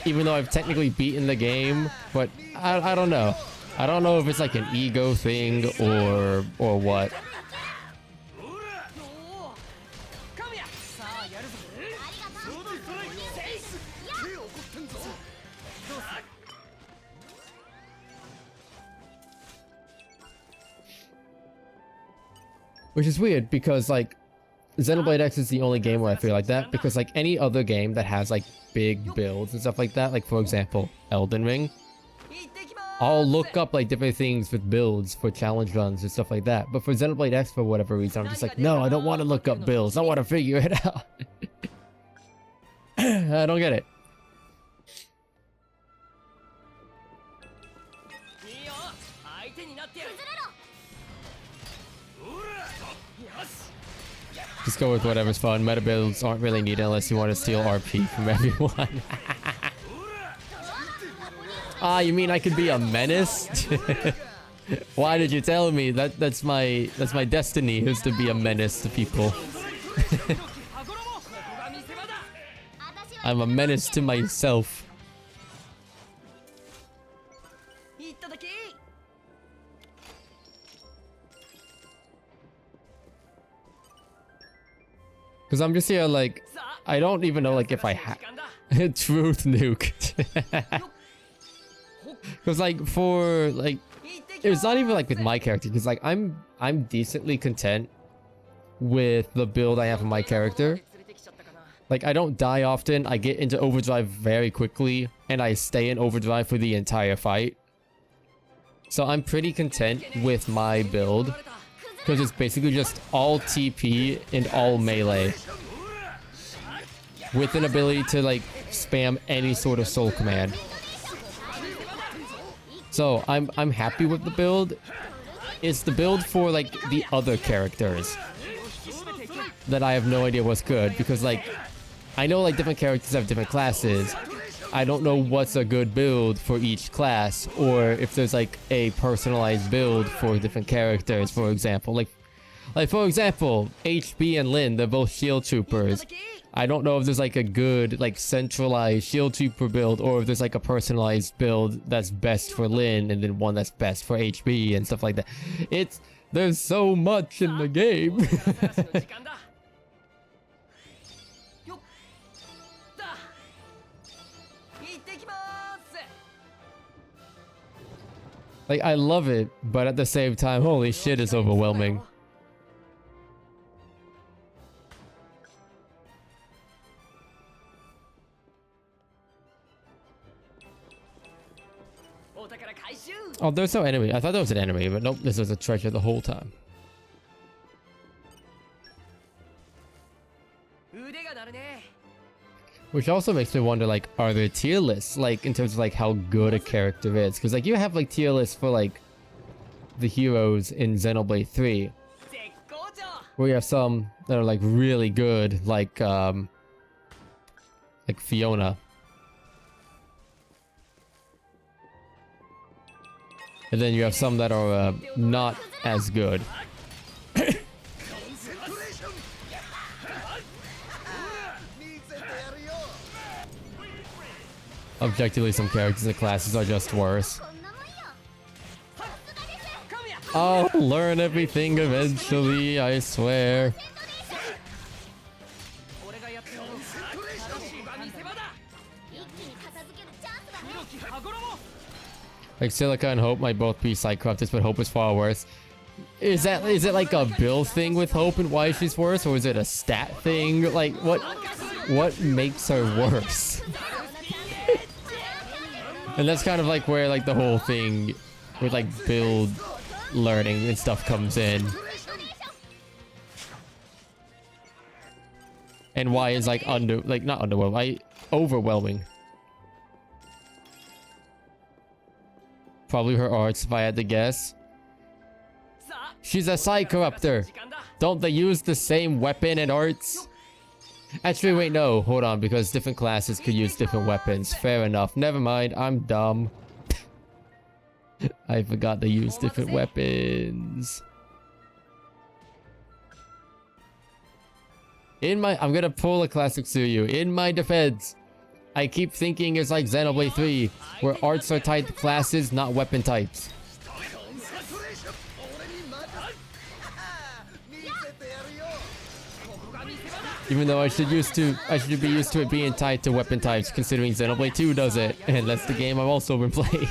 Even though I've technically beaten the game, but I don't know. I don't know if it's like an ego thing or what. Which is weird because like Xenoblade X is the only game where I feel like that, because like any other game that has like big builds and stuff like that, like for example Elden Ring, I'll look up like different things with builds for challenge runs and stuff like that. But for Xenoblade X, for whatever reason, I'm just like, no, I don't want to look up builds. I want to figure it out. I don't get it. Just go with whatever's fun. Meta builds aren't really needed unless you want to steal RP from everyone. Ah, you mean I could be a menace? Why did you tell me? That's my destiny, is to be a menace to people. I'm a menace to myself. Because I'm just here like, I don't even know like if I have truth nuke. Because like for like, it's not even like with my character, because like I'm decently content with the build I have in my character. Like I don't die often, I get into overdrive very quickly, and I stay in overdrive for the entire fight. So I'm pretty content with my build, because it's basically just all TP and all melee, with an ability to like spam any sort of soul command. So I'm happy with the build. It's the build for like the other characters that I have no idea what's good, because like I know like different characters have different classes. I don't know what's a good build for each class, or if there's like a personalized build for different characters. For example, like for example, HB and Lin, they're both shield troopers. I don't know if there's like a good like centralized shield trooper build, or if there's like a personalized build that's best for Lin and then one that's best for HB and stuff like that. There's so much in the game. Like I love it, but at the same time, holy shit, it's overwhelming. Oh, there's no enemy. I thought there was an enemy, but nope, this was a treasure the whole time. Which also makes me wonder, like, are there tier lists, like, in terms of, like, how good a character is? Because, like, you have, like, tier lists for, like, the heroes in XENOBLADE 3. Where you have some that are, like, really good, like Fiona. And then you have some that are not as good. Objectively, some characters and classes are just worse. I'll learn everything eventually, I swear. Like Silica and Hope might both be side corruptors, but Hope is far worse. Is it like a build thing with Hope and why she's worse, or is it a stat thing? Like what makes her worse? And that's kind of like where like the whole thing with like build learning and stuff comes in. And why is like not underwhelming, overwhelming. Probably her arts, if I had to guess. She's a side corruptor. Don't they use the same weapon and arts? Actually, wait, no. Hold on, because different classes could use different weapons. Fair enough. Never mind. I'm dumb. I forgot they use different weapons. I'm gonna pull a classic Tsuyu. In my defense, I keep thinking it's like XENOBLADE 3, where arts are tied to classes, not weapon types. Even though I should be used to it being tied to weapon types, considering XENOBLADE 2 does it, and that's the game I've also been playing.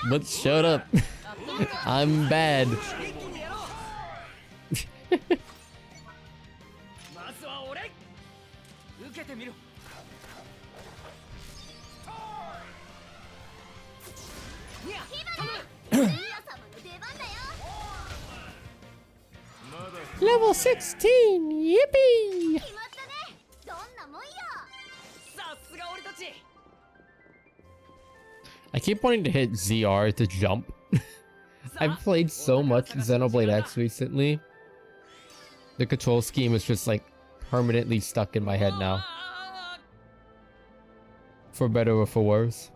But shut up. I'm bad. Level 16, yippee! I keep wanting to hit ZR to jump. I've played so much Xenoblade X recently. The control scheme is just like permanently stuck in my head now. For better or for worse.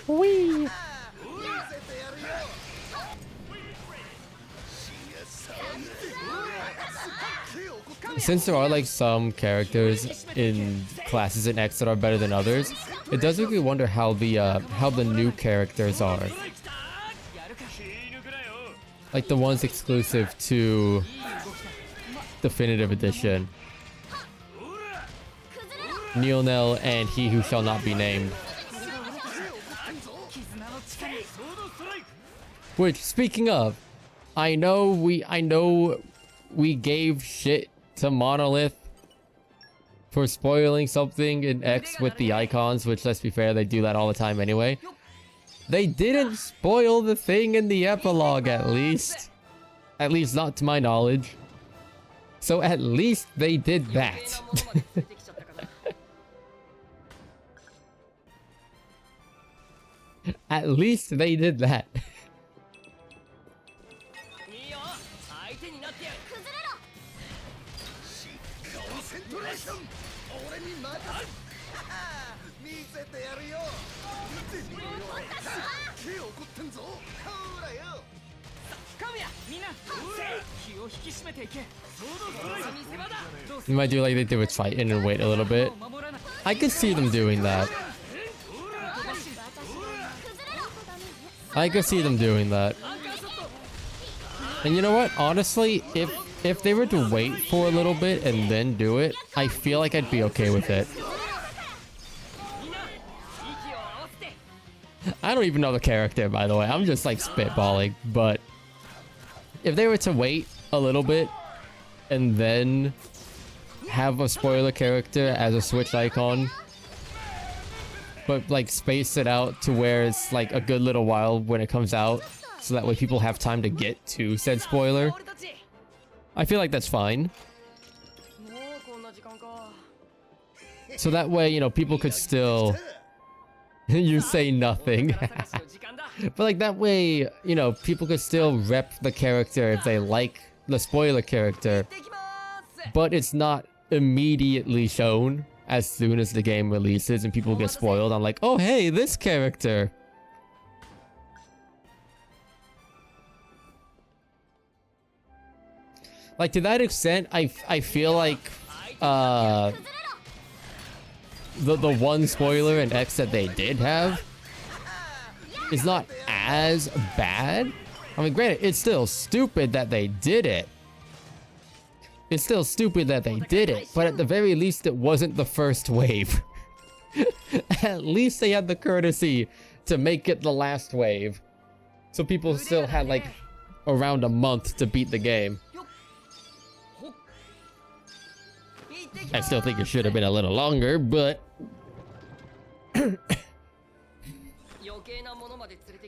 Whee! Since there are like some characters in classes in X that are better than others, it does make me wonder how the new characters are. Like the ones exclusive to Definitive Edition. Neilnell and He Who Shall Not Be Named. Which, speaking of, I know we gave shit to Monolith for spoiling something in X with the icons, which, let's be fair, they do that all the time anyway. They didn't spoil the thing in the epilogue, at least. At least not to my knowledge. So at least they did that. At least they did that. You might do like they did with Triton and wait a little bit. I could see them doing that. I could see them doing that. And you know what? Honestly, if they were to wait for a little bit and then do it, I feel like I'd be okay with it. I don't even know the character, by the way. I'm just like spitballing, but if they were to wait a little bit and then have a spoiler character as a Switch icon, but like space it out to where it's like a good little while when it comes out, so that way people have time to get to said spoiler, I feel like that's fine. So that way, you know, people could still... You say nothing. But like that way, you know, people could still rep the character if they like the spoiler character, but it's not immediately shown as soon as the game releases and people get spoiled on like, oh hey, this character. Like to that extent, I feel like the one spoiler in X that they did have is not as bad. I mean, granted, it's still stupid that they did it. It's still stupid that they did it, but at the very least, it wasn't the first wave. At least they had the courtesy to make it the last wave. So people still had like around a month to beat the game. I still think it should have been a little longer, but...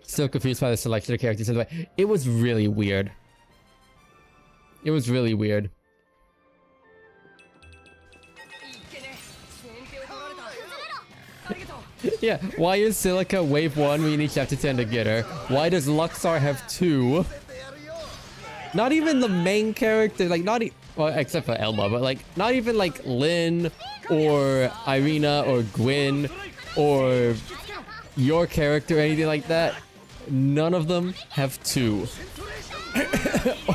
Still confused by the selection of characters. It was really weird. It was really weird. Yeah, why is Silica wave 1 when you need chapter 10 to get her? Why does Luxar have 2? Not even the main character, like not well, except for Elma, but like not even like Lynn or Irina or Gwyn or your character or anything like that. None of them have 2.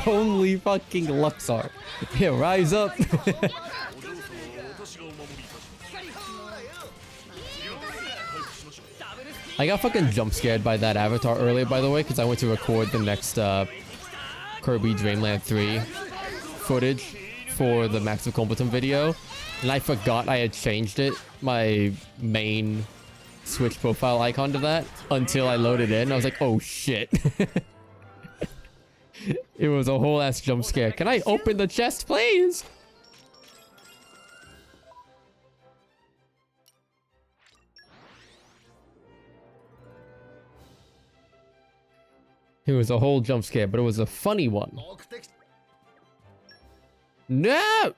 Only fucking Luxar. Yeah, rise up. I got fucking jump scared by that avatar earlier, by the way, because I went to record the next Kirby Dream Land 3 footage for the Max of Combatum video, and I forgot I had changed it, my main Switch profile icon to that, until I loaded in. I was like, oh shit. It was a whole ass jump scare. Can I open the chest, please? It was a whole jump scare, but it was a funny one. No!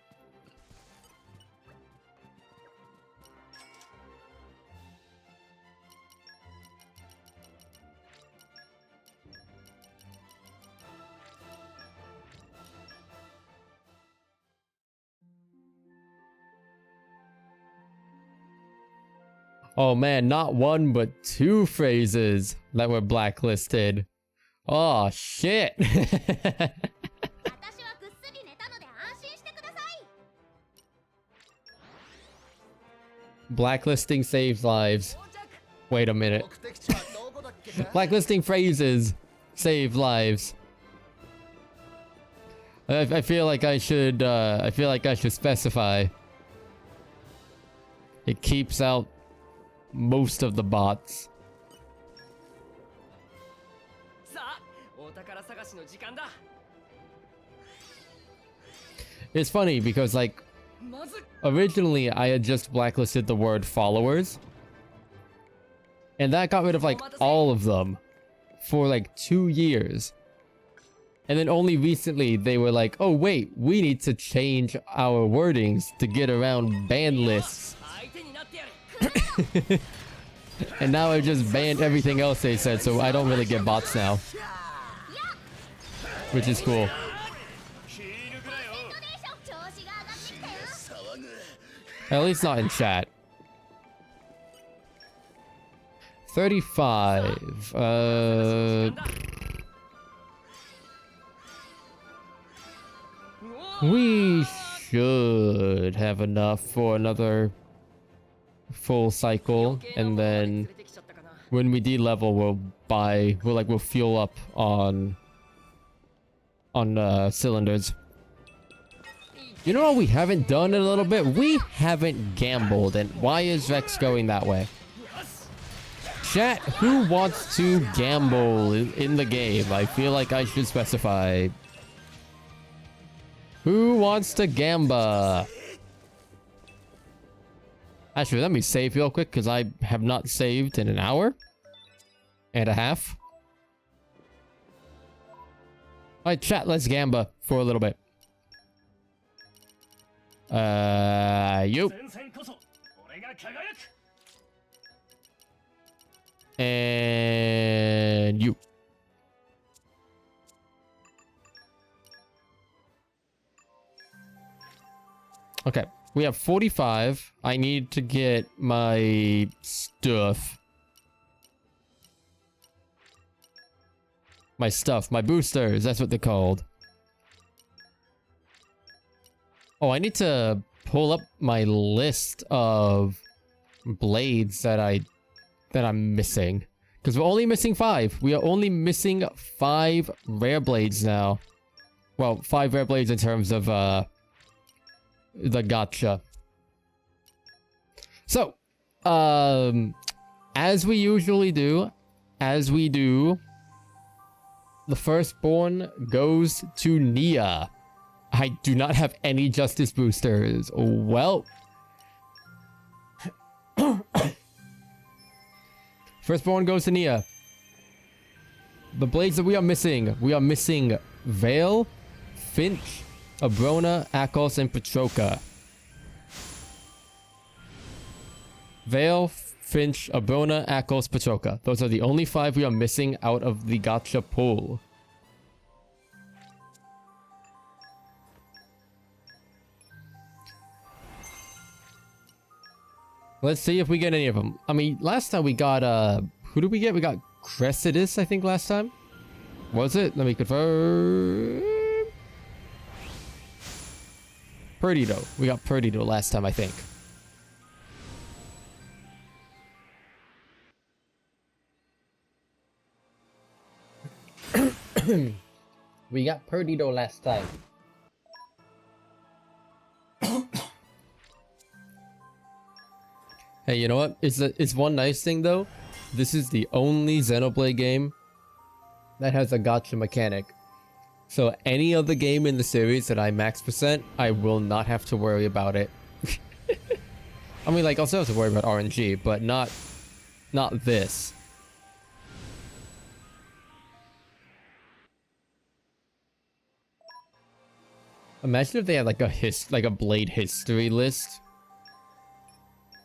Oh man, not one but two phrases that were blacklisted. Oh shit. Blacklisting saves lives. Wait a minute. Blacklisting phrases save lives. I feel like I should specify. It keeps out most of the bots. It's funny because like originally I had just blacklisted the word followers, and that got rid of like all of them for like 2 years. And then only recently they were like, oh wait, we need to change our wordings to get around ban lists. And now I just banned everything else they said, so I don't really get bots now. Which is cool. At least not in chat. 35. We should have enough for another full cycle, and then when we de-level, we'll fuel up on cylinders. You know what we haven't done in a little bit? We haven't gambled, and why is Rex going that way? Chat, who wants to gamble in the game? I feel like I should specify. Who wants to gamba? Actually, let me save real quick, because I have not saved in an hour and a half. Alright, chat, let's gamba for a little bit. You. And you. Okay, we have 45. I need to get my stuff. My stuff, my boosters, that's what they're called. Oh, I need to pull up my list of blades that I'm missing. Because we're only missing 5. We are only missing 5 rare blades now. Well, 5 rare blades in terms of the gacha. So, as we usually do, the firstborn goes to Nia. I do not have any justice boosters. Well. Firstborn goes to Nia. The blades that we are missing Vale, Finch, Abrona, Akos, and Petroka. Vale, Finch, Abrona, Akos, Petroka. Those are the only 5 we are missing out of the gacha pool. Let's see if we get any of them. I mean, last time we got, who did we get? We got Crescidus, I think, last time. Was it? Let me confirm. Perdido. We got Perdido last time, I think. We got Perdido last time. Hey, you know what? It's one nice thing though. This is the only Xenoblade game that has a gacha mechanic. So any other game in the series that I max %, I will not have to worry about it. I mean, like, I'll still have to worry about RNG, but not this. Imagine if they had like a blade history list.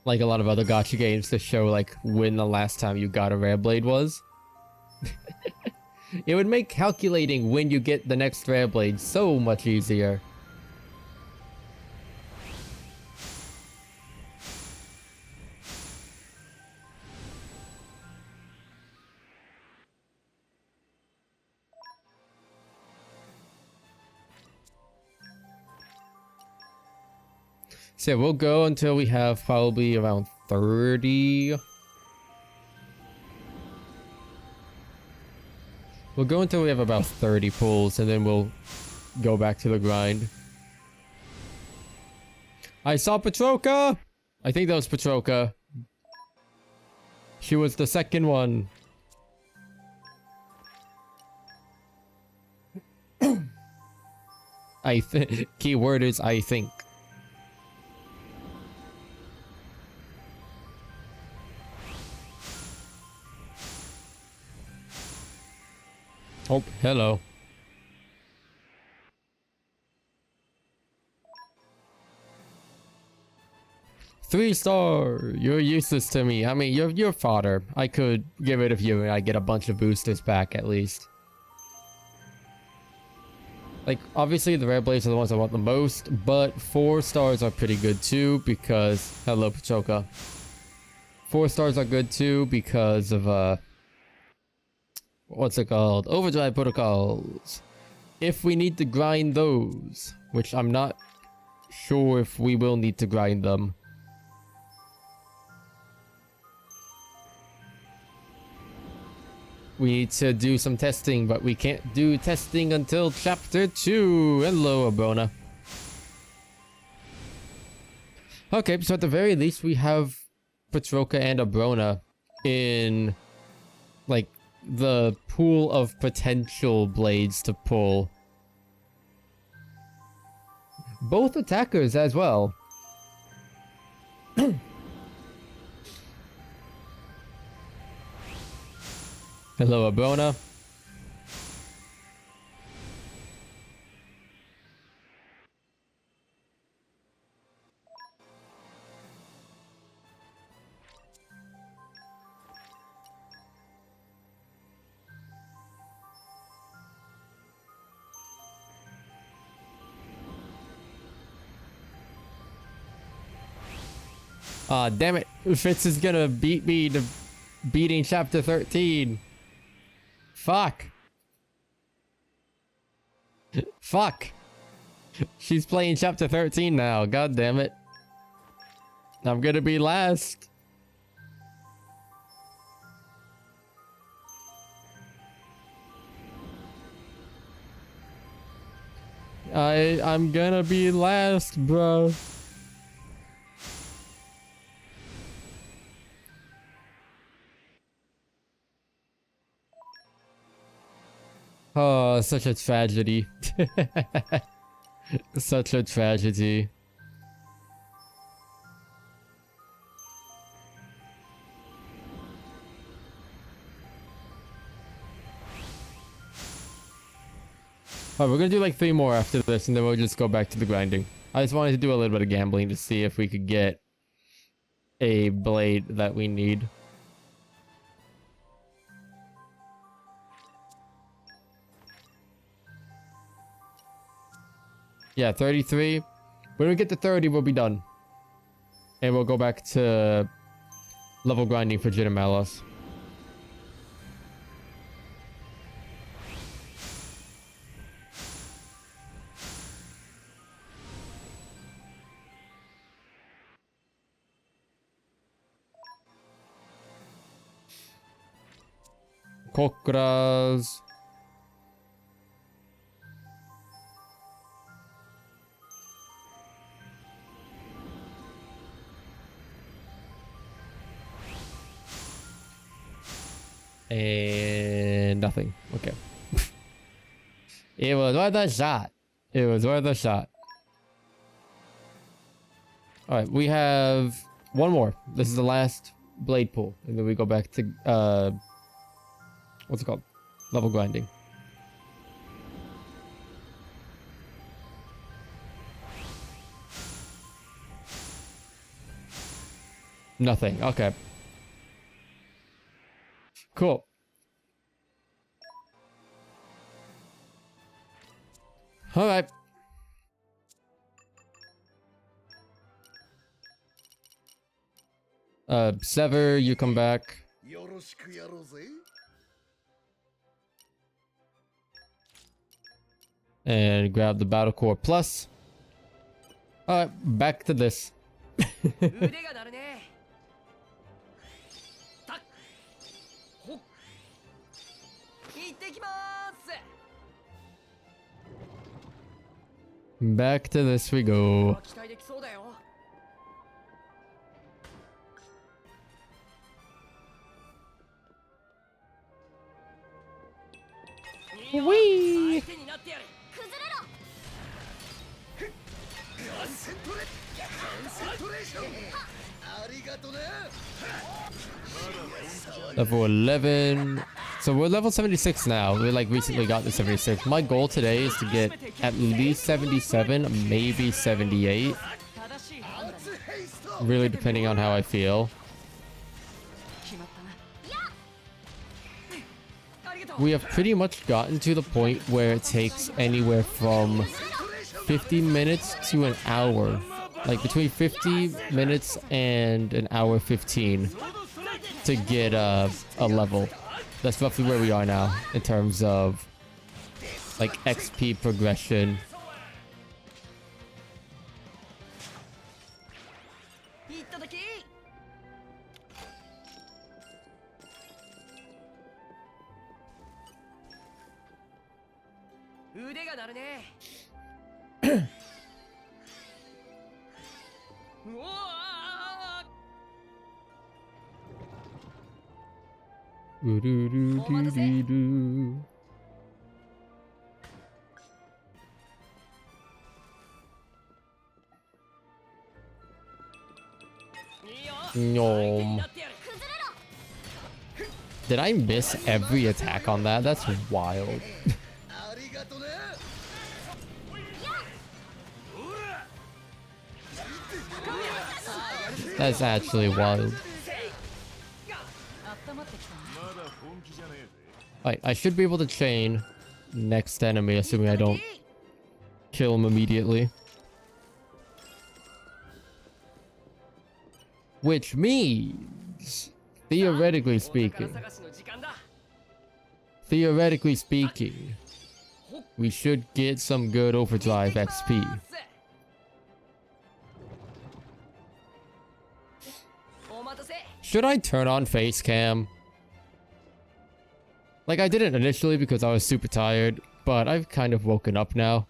Like a lot of other gacha games to show like when the last time you got a rare blade was. It would make calculating when you get the next rare blade so much easier. So yeah, we'll go until we have probably around 30. We'll go until we have about 30 pulls, and then we'll go back to the grind. I saw Petroka! I think that was Petroka. She was the second one. Keyword is I think. Oh, hello. Three star! You're useless to me. I mean, you're fodder. I could get rid of you and I get a bunch of boosters back at least. Like, obviously the rare blades are the ones I want the most, but 4 stars are pretty good too because... Hello, Pachoka. 4 stars are good too because of, what's it called? Overdrive protocols. If we need to grind those, which I'm not sure if we will need to grind them. We need to do some testing, but we can't do testing until chapter 2. Hello, Abrona. Okay, so at the very least we have Petroka and Abrona in, like, the pool of potential blades to pull. Both attackers as well. Hello, Abrona. Aw, damn it. Fitz is gonna beat me to beating chapter 13. Fuck. Fuck. She's playing chapter 13 now. God damn it. I'm gonna be last. I'm gonna be last, bro. Oh, such a tragedy. Such a tragedy. Alright, we're gonna do like 3 more after this and then we'll just go back to the grinding. I just wanted to do a little bit of gambling to see if we could get a blade that we need. Yeah, 33. When we get to 30, we'll be done. And we'll go back to level grinding for Jinamalos. Kokras. And nothing. Okay. It was worth a shot. It was worth a shot. Alright, we have 1 more. This is the last blade pull. And then we go back to, what's it called? Level grinding. Nothing. Okay. Cool. All right. Sever, you come back. And grab the Battle Core Plus. Alright, back to this. Back to this we go. Whee! Level 11. So we're level 76 now. We like recently got to 76. My goal today is to get at least 77, maybe 78. Really depending on how I feel. We have pretty much gotten to the point where it takes anywhere from 50 minutes to an hour. Like between 50 minutes and an hour 15 to get a level. That's roughly where we are now in terms of like XP progression. Nom. Did I miss every attack on that? That's wild. That's actually wild. Alright, I should be able to chain next enemy, assuming I don't kill him immediately. Which means, theoretically speaking, we should get some good overdrive XP. Should I turn on face cam? Like, I didn't initially because I was super tired, but I've kind of woken up now.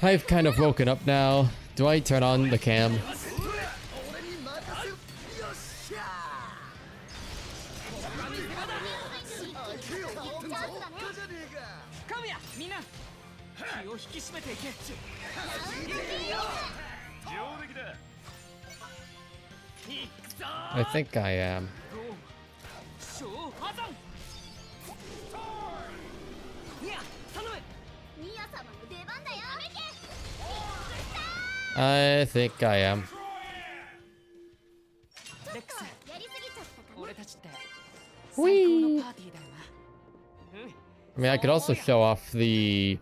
I've kind of woken up now. Do I turn on the cam? I think I am. I think I am. Whee! I mean, I could also show off the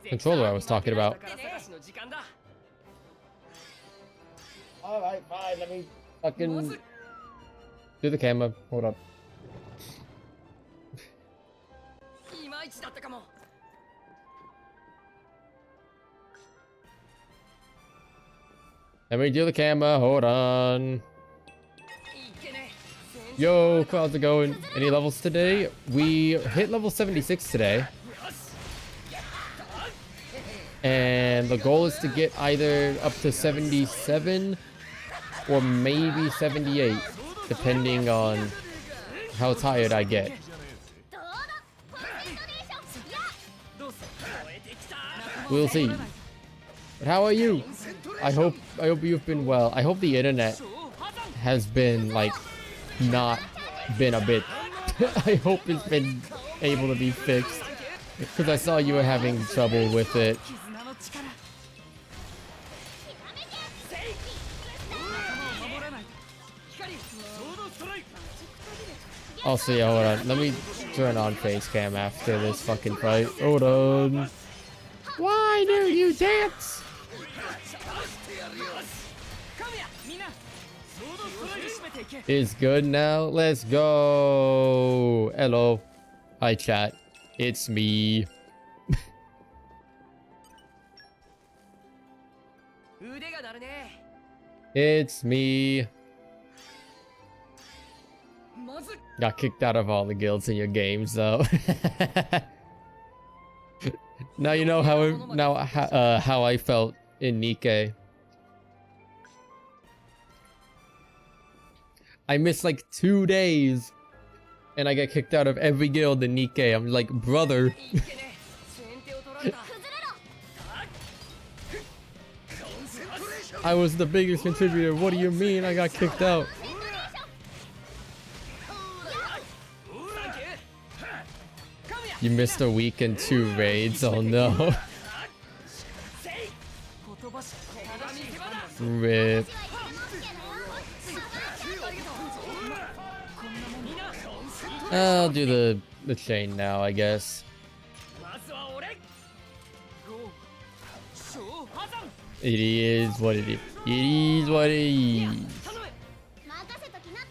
controller I was talking about. Alright, fine, let me fucking do the camera. Hold up. Let me do the camera, hold on. Yo, how's it going? Any levels today? We hit level 76 today. And the goal is to get either up to 77 or maybe 78, depending on how tired I get. We'll see. But how are you? I hope you've been well. I hope the internet has been like not been a bit. I hope it's been able to be fixed, because I saw you were having trouble with it. Also, yeah, hold on. Let me turn on face cam after this fucking fight. Hold on. Why do you dance? It's good now. Let's go. Hello. Hi, chat. It's me. It's me. Got kicked out of all the guilds in your games, though. Now you know how I felt in Nikkei. I missed like 2 days, and I got kicked out of every guild in Nikkei. I'm like, brother. I was the biggest contributor. What do you mean I got kicked out? You missed a week and 2 raids. Oh no. Rip. I'll do the chain now, I guess. It is what it is. It is what it is.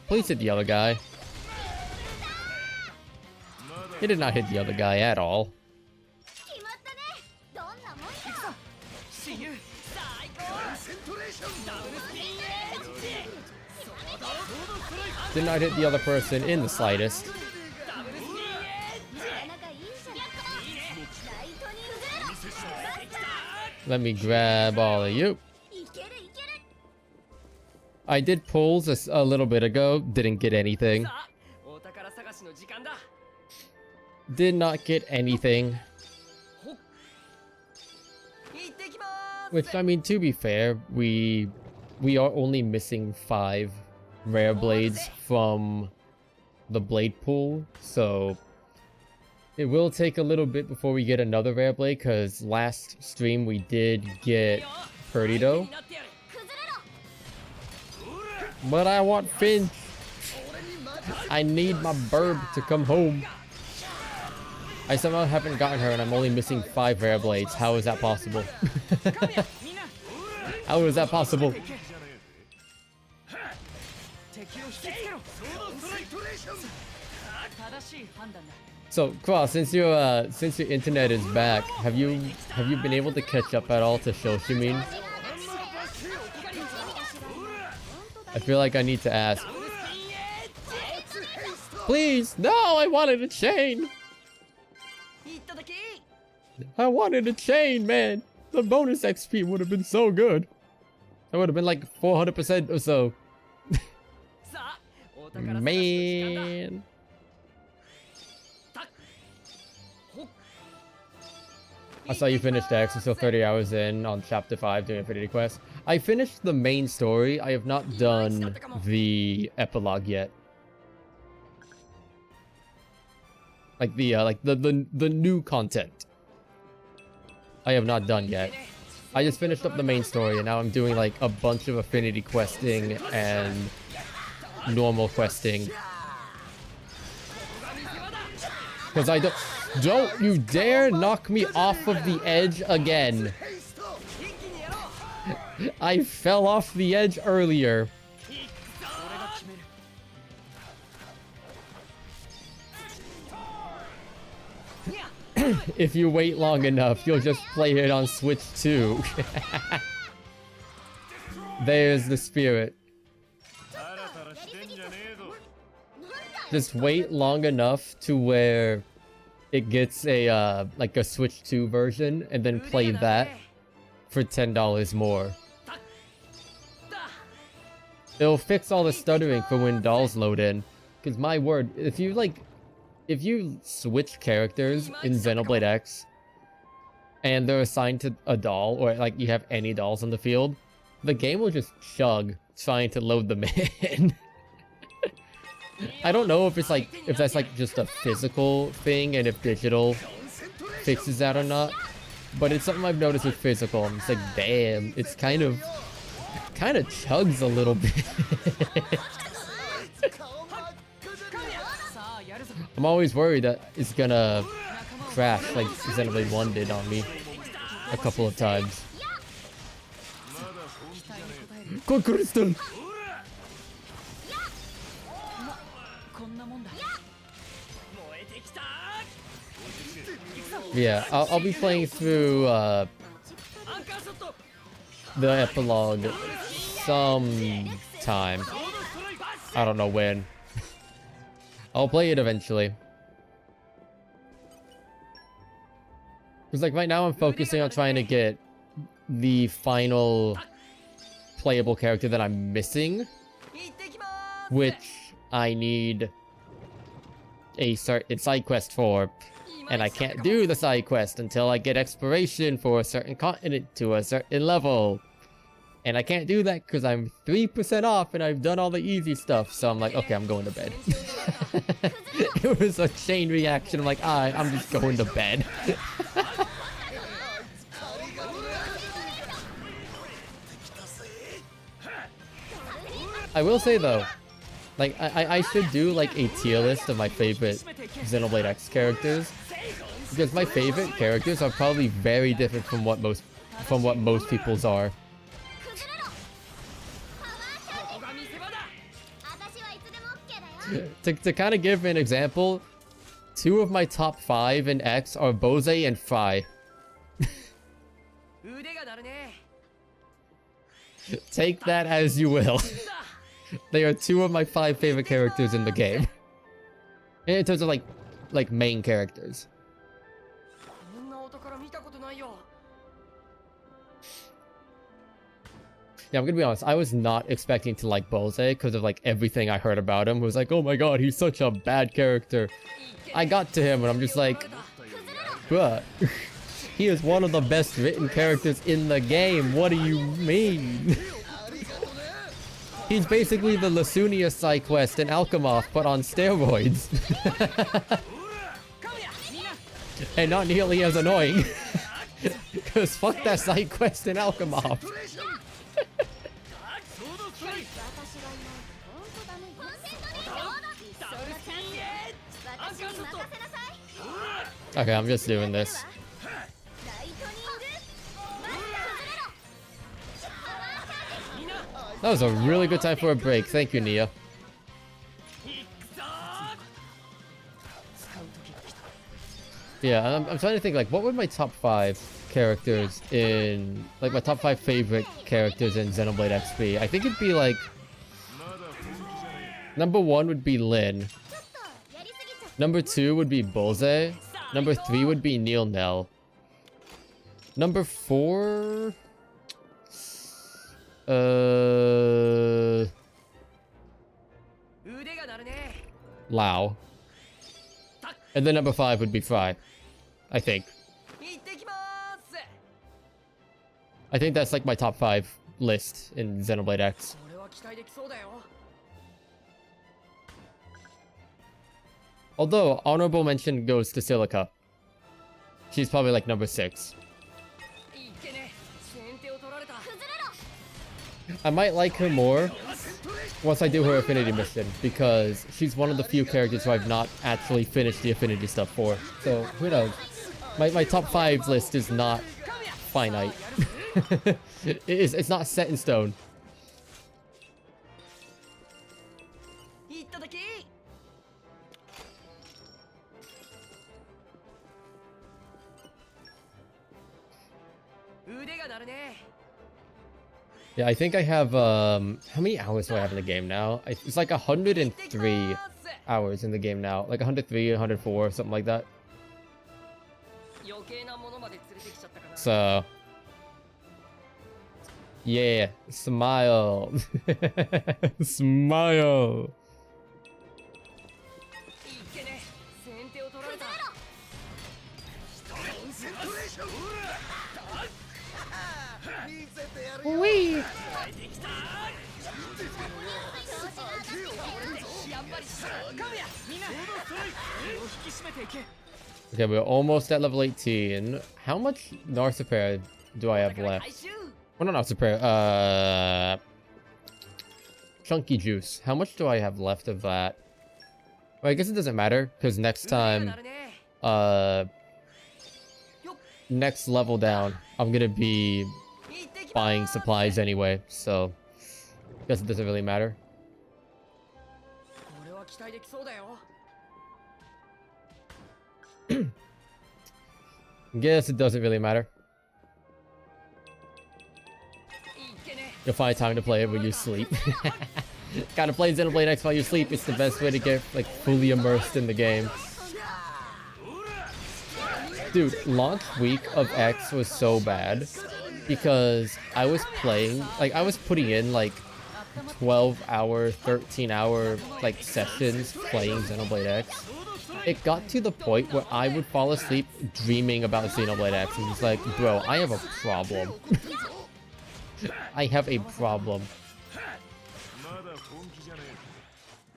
Please hit the other guy. He did not hit the other guy at all. Did not hit the other person in the slightest. Let me grab all of you. I did pulls a little bit ago. Didn't get anything. Did not get anything. Which, I mean, to be fair, we are only missing 5 rare blades from the blade pool, so it will take a little bit before we get another rare blade, because last stream we did get Perdido. But I want Finch. I need my burb to come home. I somehow haven't gotten her and I'm only missing 5 rare blades. How is that possible? How is that possible? So, Cross, since your internet is back, have you been able to catch up at all to Shoshimin? I feel like I need to ask. Please, no, I wanted a chain. I wanted a chain, man. The bonus XP would have been so good. That would have been like 400% or so. Man. I saw you finished X. I'm still 30 hours in on chapter 5 doing Infinity Quest. I finished the main story. I have not done the epilogue yet. Like the new content. I have not done yet. I just finished up the main story and now I'm doing like a bunch of affinity questing and normal questing. Because I don't you dare knock me off of the edge again. I fell off the edge earlier. If you wait long enough, you'll just play it on Switch 2. There's the spirit. Just wait long enough to where it gets a like a Switch 2 version and then play that for $10 more. It'll fix all the stuttering for when dolls load in. Because my word, if you switch characters in Xenoblade X and they're assigned to a doll, or like you have any dolls on the field, the game will just chug trying to load them in. I don't know if it's like that's like just a physical thing and if digital fixes that or not, but it's something I've noticed with physical. I'm just like, damn, it's kind of chugs a little bit. I'm always worried that it's gonna crash like Xenoblade 1 did on me a couple of times. Good crystal! Yeah, I'll be playing through the epilogue sometime. I don't know when. I'll play it eventually. Because like right now I'm focusing on trying to get the final playable character that I'm missing, which I need a certain side quest for, and I can't do the side quest until I get exploration for a certain continent to a certain level. And I can't do that because I'm 3% off and I've done all the easy stuff. So I'm like, okay, I'm going to bed. It was a chain reaction. I'm like, I'm just going to bed. I will say though, like I should do like a tier list of my favorite Xenoblade X characters, because my favorite characters are probably very different from what most people's are. To kind of give an example, 2 of my top 5 in X are Bose and Fry. Take that as you will. They are 2 of my 5 favorite characters in the game. In terms of like main characters. Yeah, I'm gonna be honest, I was not expecting to like Bose because of like everything I heard about him. It was like, oh my god, he's such a bad character. I got to him and I'm just like, bruh, he is one of the best written characters in the game. What do you mean? He's basically the Lasunia side quest in Alchemoth, but on steroids. And not nearly as annoying. Because fuck that side quest in Alchemoth. Okay, I'm just doing this. That was a really good time for a break. Thank you, Nia. Yeah, I'm trying to think, like, what would my top 5 characters in... Like, my top 5 favorite characters in Xenoblade X be? I think it'd be, like... Number 1 would be Lyn. Number 2 would be Bose. Number 3 would be Neil Nell. Number 4... Lao. And then number 5 would be Fry. I think. I think that's like my top 5 list in Xenoblade X. Although, honorable mention goes to Silica. She's probably like number 6. I might like her more once I do her Affinity mission, because she's one of the few characters who I've not actually finished the Affinity stuff for. So, who knows? My top 5 list is not finite. It's not set in stone. Yeah, I think I have, how many hours do I have in the game now? It's like 103 hours in the game now. Like 103, 104, something like that. So... yeah, smile. Smile. Wee. Okay, we're almost at level 18. How much Narcipair do I have left? Well, not Narcipair, Chunky Juice. How much do I have left of that? Well, I guess it doesn't matter, because next time, next level down, I'm gonna be buying supplies anyway, so I guess it doesn't really matter. Guess it doesn't really matter. You'll find time to play it when you sleep. Gotta play Xenoblade X while you sleep. It's the best way to get like fully immersed in the game. Dude, launch week of X was so bad because I was playing, like I was putting in like 12-hour, 13-hour like sessions playing Xenoblade X. It got to the point where I would fall asleep dreaming about Xenoblade X, and it's like, bro, I have a problem. I have a problem.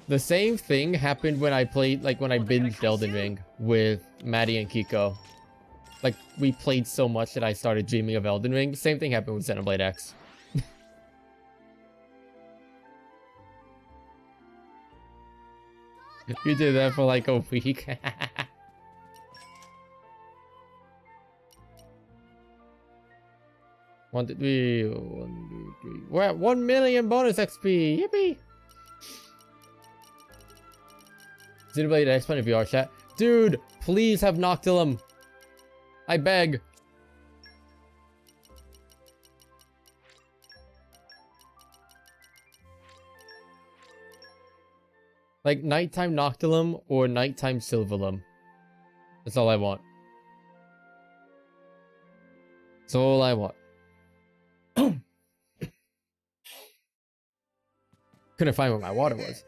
The same thing happened when I played, like when I binged Elden Ring with Maddie and Kiko. Like, we played so much that I started dreaming of Elden Ring. Same thing happened with Xenoblade X. You did that for like a week. 1, 2, 3, 1, 2, 3. We're at 1 million bonus XP. Yippee! Xenoblade X in VR chat. Dude, please have Noctilum. I beg. Like nighttime Noctilum or nighttime Silverlum. That's all I want. That's all I want. Couldn't find where my water was.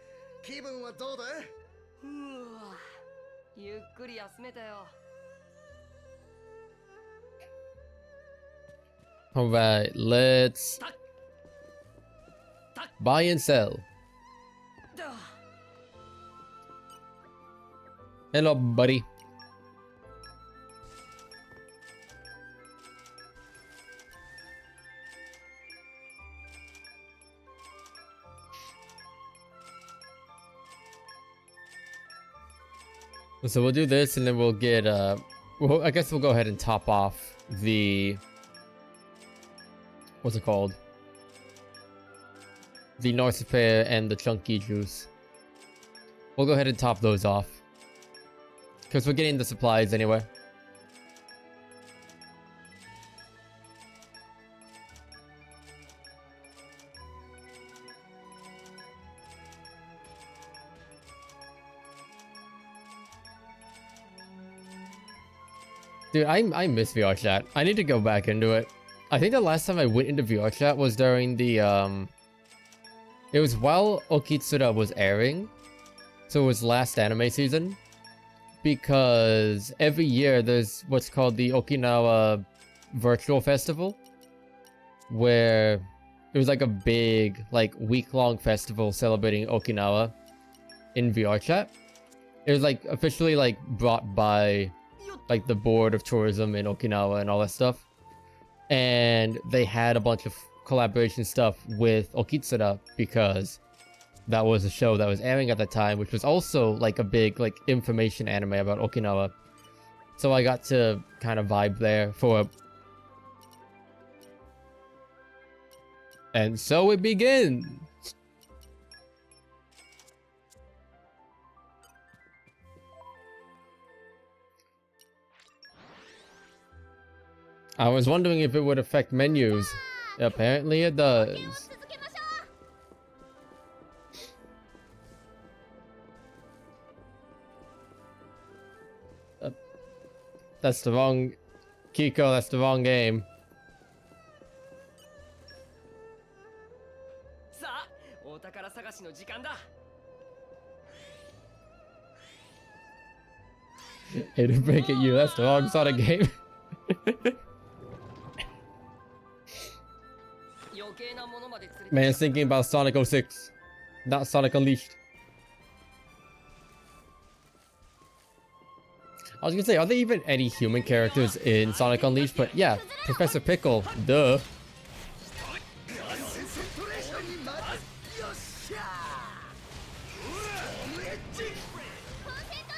Alright, let's buy and sell. Hello, buddy. So we'll do this and then we'll get well, I guess we'll go ahead and top off the, what's it called? The Northpair and the Chunky Juice. We'll go ahead and top those off. Because we're getting the supplies anyway. Dude, I miss VR chat. I need to go back into it. I think the last time I went into VR chat was during the, it was while Okitsura was airing. So it was last anime season. Because every year there's what's called the Okinawa Virtual Festival. Where it was like a big, like, week-long festival celebrating Okinawa in VR chat. It was like officially like brought by like the board of tourism in Okinawa and all that stuff, and they had a bunch of collaboration stuff with Okitsura because that was a show that was airing at the time, which was also like a big like information anime about Okinawa. So I got to kind of vibe there for and so it begins. I was wondering if it would affect menus. Apparently it does. That's the wrong... Kiko, that's the wrong game. Hey, to break it you, that's the wrong sort of game. Man's thinking about Sonic 06, not Sonic Unleashed. I was gonna say, are there even any human characters in Sonic Unleashed? But yeah, Professor Pickle, duh.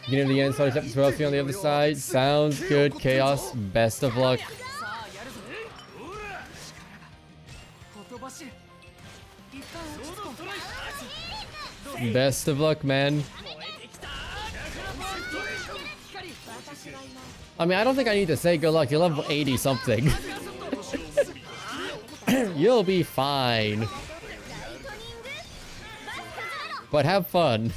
Beginning of the end, started chapter 12 on the other side. Sounds good. Chaos. Best of luck. Best of luck, man. I mean, I don't think I need to say good luck. You're level 80 something. You'll be fine. But have fun.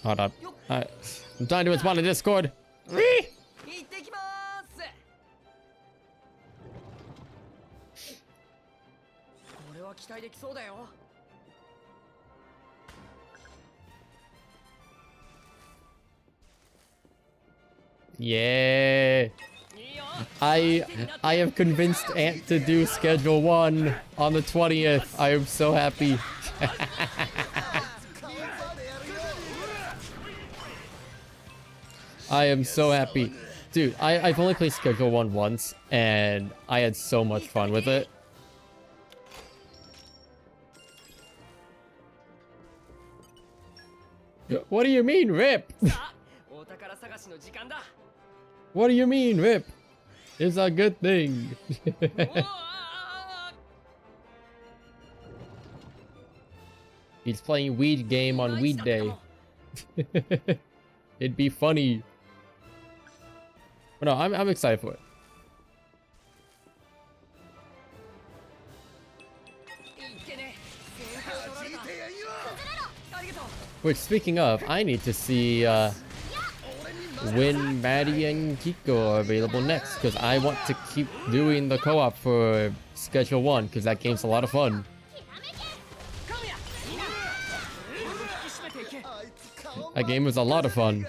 Hold up. I'm trying to respond to Discord. Yeah. I have convinced Ant to do schedule 1 on the 20th. I am so happy. I am so happy. Dude, I've only played schedule 1 once and I had so much fun with it. What do you mean, Rip? What do you mean, Rip? It's a good thing. He's playing weed game on weed day. It'd be funny. But no, I'm excited for it. Which, speaking of, I need to see when Maddie and Kiko are available next, because I want to keep doing the co-op for Schedule 1, because that game's a lot of fun. That game was a lot of fun.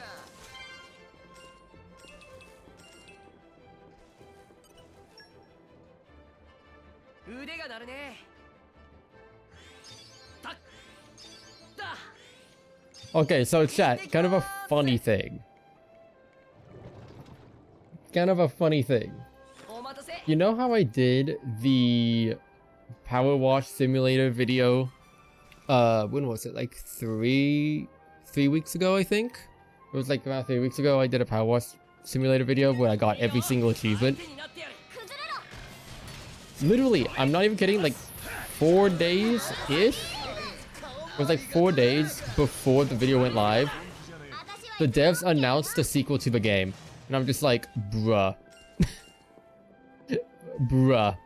Okay, so chat, kind of a funny thing. Kind of a funny thing. You know how I did the Power Wash Simulator video? When was it? Like three weeks ago, I think? It was like about 3 weeks ago I did a Power Wash Simulator video where I got every single achievement. Literally, I'm not even kidding, like 4 days-ish? It was like 4 days before the video went live. The devs announced the sequel to the game. And I'm just like, bruh. Bruh.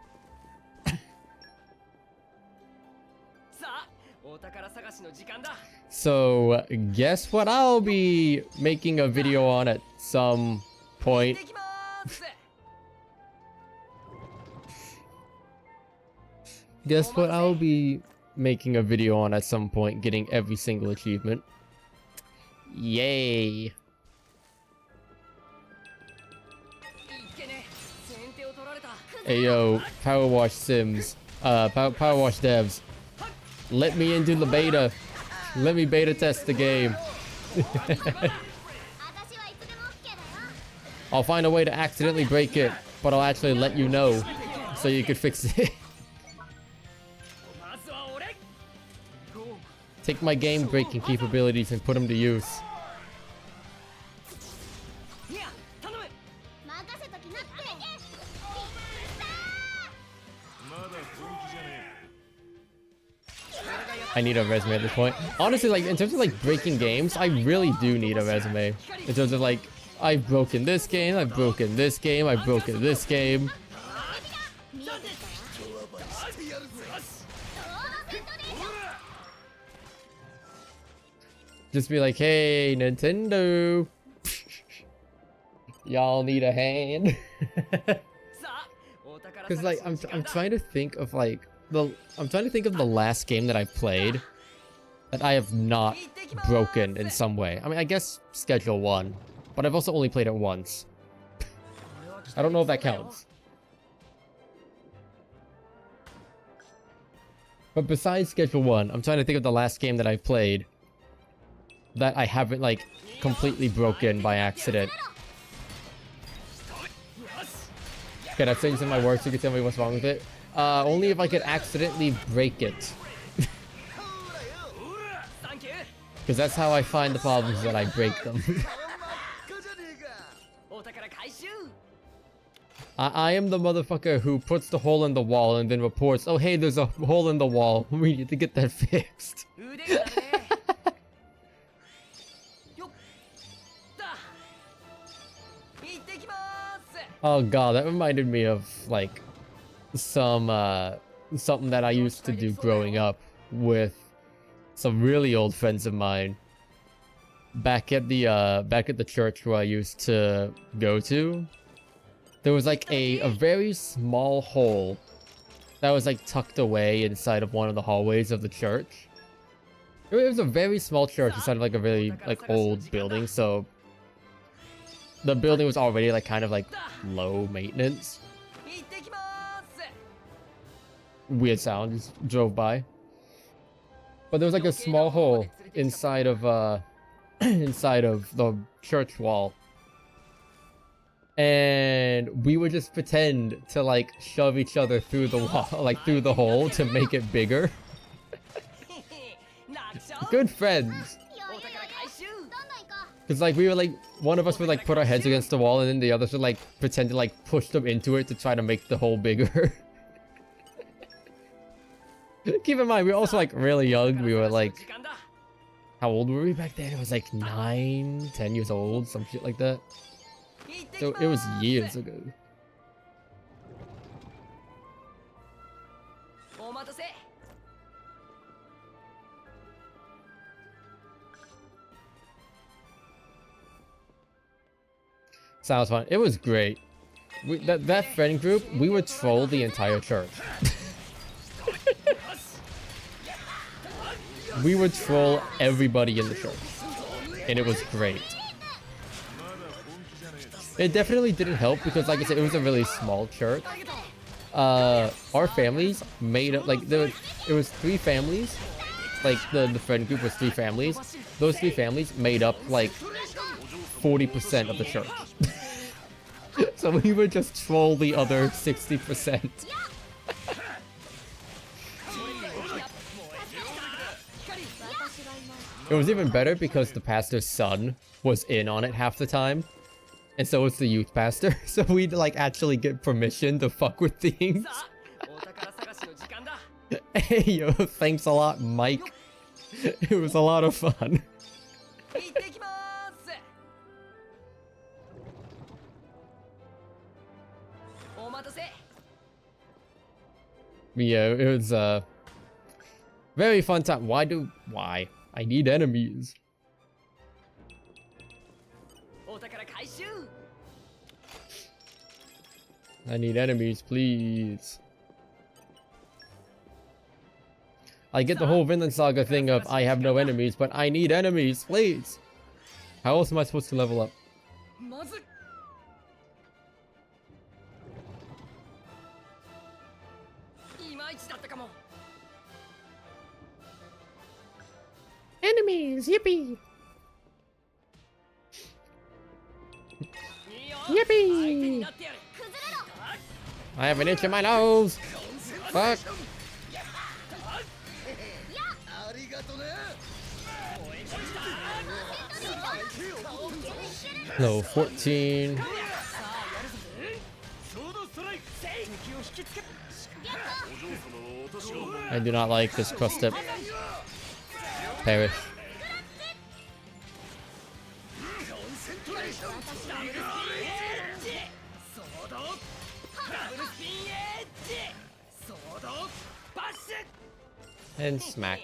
So, guess what I'll be making a video on at some point. Guess what I'll be making a video on at some point, getting every single achievement. Yay. Ayo, Power Wash Sims, Power Wash devs, let me into the beta. Let me beta test the game. I'll find a way to accidentally break it, but I'll actually let you know so you can fix it. Take my game breaking capabilities and put them to use. I need a resume at this point. Honestly, like, in terms of, like, breaking games, I really do need a resume. In terms of, like, I've broken this game, I've broken this game, I've broken this game. Just be like, hey, Nintendo. Y'all need a hand. Because, like, I'm trying to think of, like, I'm trying to think of the last game that I've played that I have not broken in some way. I mean, I guess Schedule 1, but I've also only played it once. I don't know if that counts. But besides Schedule 1, I'm trying to think of the last game that I played that I haven't, like, completely broken by accident. Can I say in my words so you can tell me what's wrong with it? Only if I could accidentally break it. Because that's how I find the problems, that I break them. I am the motherfucker who puts the hole in the wall and then reports, oh hey, there's a hole in the wall. We need to get that fixed. Oh god, that reminded me of like something that I used to do growing up with some really old friends of mine. Back at the church where I used to go to, there was like a very small hole that was like tucked away inside of one of the hallways of the church. It was a very small church inside of like a really like old building, so the building was already like kind of like low maintenance. Weird sound just drove by. But there was like a small hole inside of inside of the church wall. And we would just pretend to like shove each other through the wall, like through the hole to make it bigger. Good friends. Because like we were like, one of us would like put our heads against the wall and then the others would like pretend to like push them into it to try to make the hole bigger. Keep in mind, we were also like really young. We were like, how old were we back then? It was like 9, 10 years old, some shit like that. So it was years ago. Sounds fun. It was great. That friend group, we would troll the entire church. We would troll everybody in the church. And it was great. It definitely didn't help because, like I said, it was a really small church. Our families made up, like, it was 3 families. Like, the friend group was 3 families. Those 3 families made up, like, 40% of the church. So we would just troll the other 60%. It was even better because the pastor's son was in on it half the time. And so was the youth pastor. So we'd like actually get permission to fuck with things. Hey yo, thanks a lot, Mike. It was a lot of fun. Yeah, it was a very fun time. Why? I need enemies. I need enemies, please. I get the whole Vinland Saga thing of I have no enemies, but I need enemies, please. How else am I supposed to level up? Enemies, yippee! Yippee! I have an itch in my nose! Fuck! No, 14. I do not like this cross step. Perish. And smack.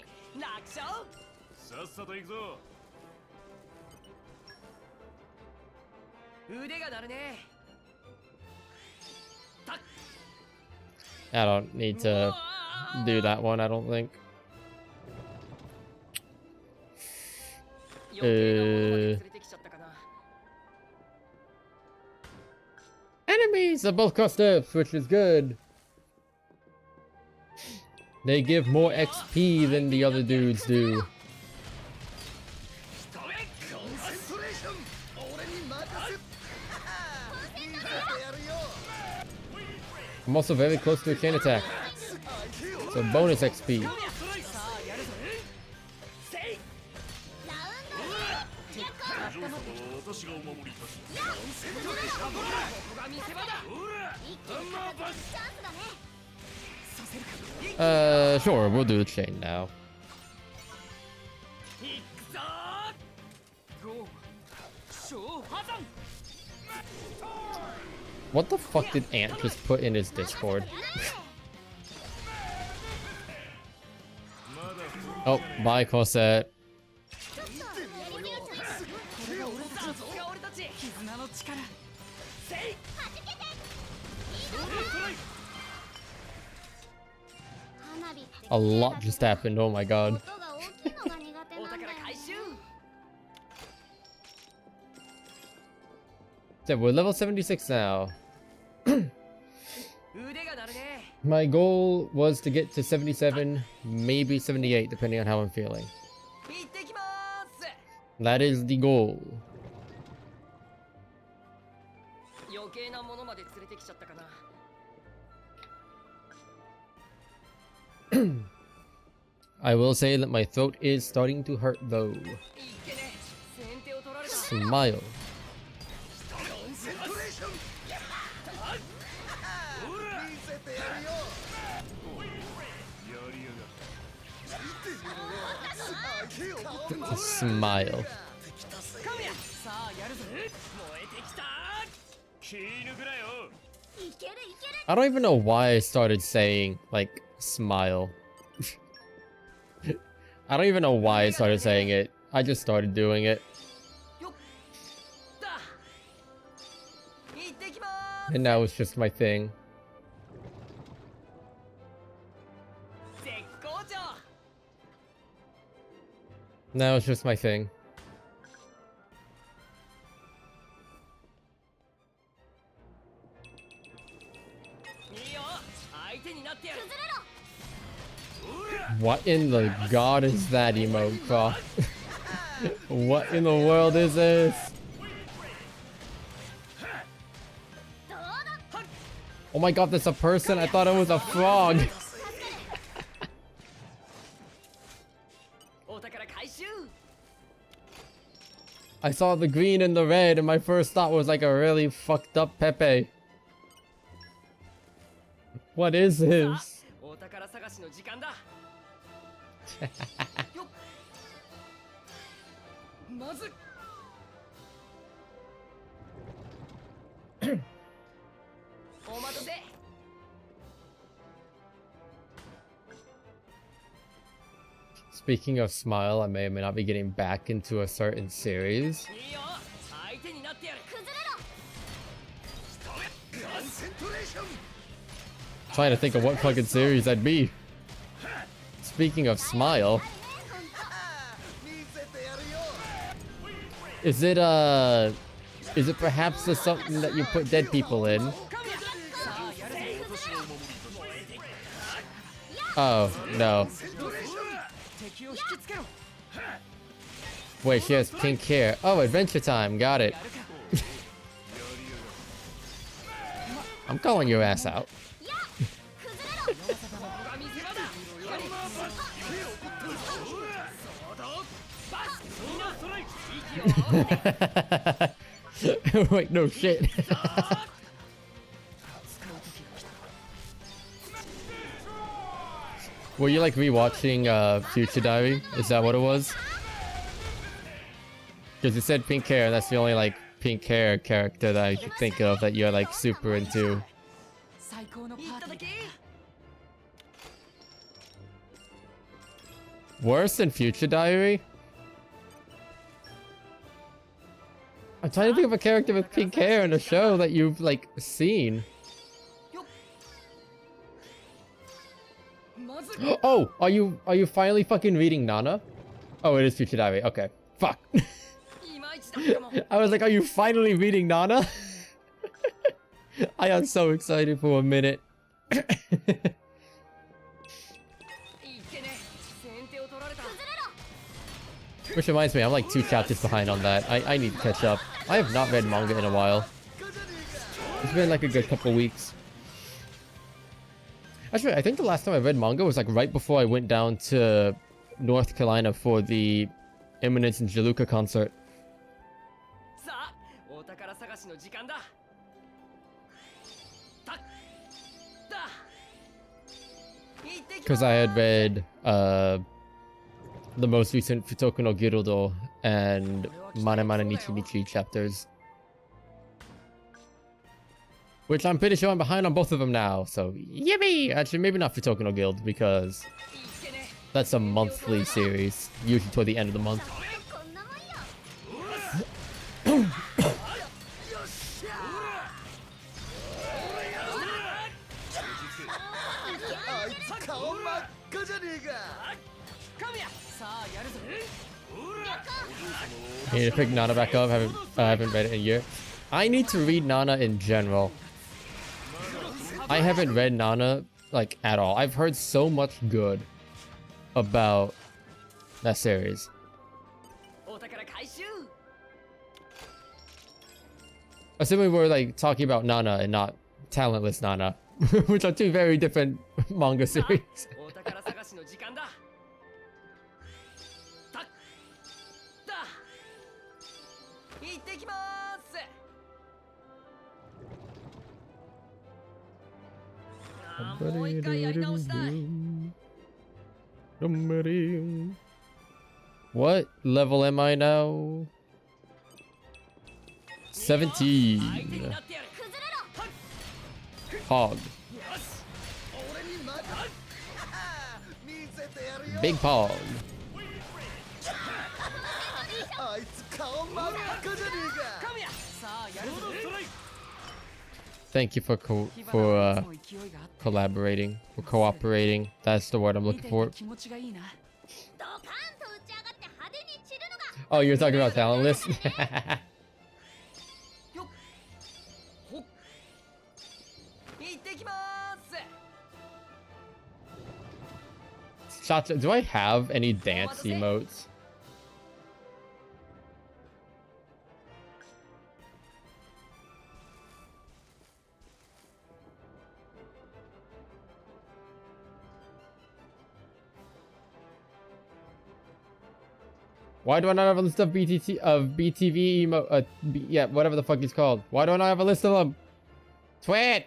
I don't need to do that one, I don't think. Enemies are both crossed up, which is good. They give more XP than the other dudes do. I'm also very close to a chain attack. So bonus XP. Sure, we'll do the chain now. What the fuck did Ant just put in his Discord? Oh, bye, Cosette. A lot just happened, oh my god. So we're level 76 now. My goal was to get to 77, maybe 78, depending on how I'm feeling. That is the goal. I will say that my throat is starting to hurt though. Smile. Smile. I don't even know why I started saying, like, smile. I don't even know why I started saying it. I just started doing it. And now it's just my thing. Now it's just my thing. What in the god is that emote, bro? What in the world is this? Oh my god, that's a person? I thought it was a frog. I saw the green and the red and my first thought was like a really fucked up Pepe. What is this? Speaking of smile, I may or may not be getting back into a certain series. Trying to think of what fucking series that'd be. Speaking of smile, is it perhaps the something that you put dead people in? Oh no. Wait, she has pink hair. Oh, Adventure Time, got it. I'm calling your ass out. Wait, no shit. Were you like rewatching Future Diary? Is that what it was? Because you said pink hair, and that's the only like pink hair character that I could think of that you're like super into. Worse than Future Diary? I'm trying to think of a character with pink hair in a show that you've like seen. Oh, are you finally fucking reading Nana? Oh, it is Future Diary. Okay. Fuck. I was like, are you finally reading Nana? I am so excited for a minute. Which reminds me, I'm like 2 chapters behind on that. I need to catch up. I have not read manga in a while. It's been like a good couple weeks. Actually, I think the last time I read manga was like right before I went down to North Carolina for the Eminence and Jaluka concert. Because I had read the most recent Futoku no Girodo and Mana Mana Nichi Nichi chapters. Which I'm pretty sure I'm behind on both of them now, so yippee! Actually, maybe not Futoku no Guild, because that's a monthly series, usually toward the end of the month. I need to pick Nana back up. I haven't read it in a year. I need to read Nana in general. I haven't read Nana like at all. I've heard so much good about that series. Assuming we're like talking about Nana and not Talentless Nana, which are 2 very different manga series. What level am I now? 17. Pog. Big Pog. Thank you for collaborating, for cooperating. That's the word I'm looking for. Oh, you're talking about Talentless? Shacha, do I have any dance emotes? Why do I not have a list of BTV emo yeah, whatever the fuck it's called. Why don't I have a list of them? Twitch!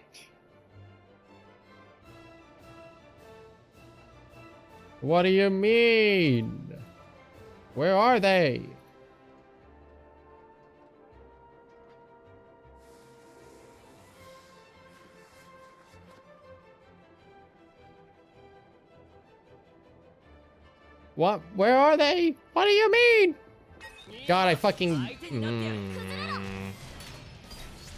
What do you mean? Where are they? What? Where are they? What do you mean? God, I fucking...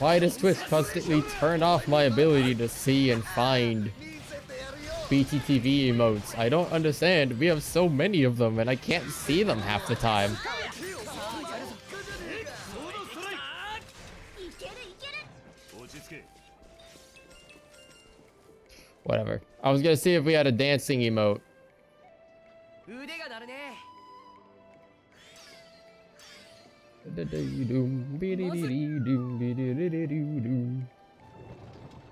Why does Twitch constantly turn off my ability to see and find BTTV emotes? I don't understand. We have so many of them and I can't see them half the time. Whatever. I was gonna see if we had a dancing emote. There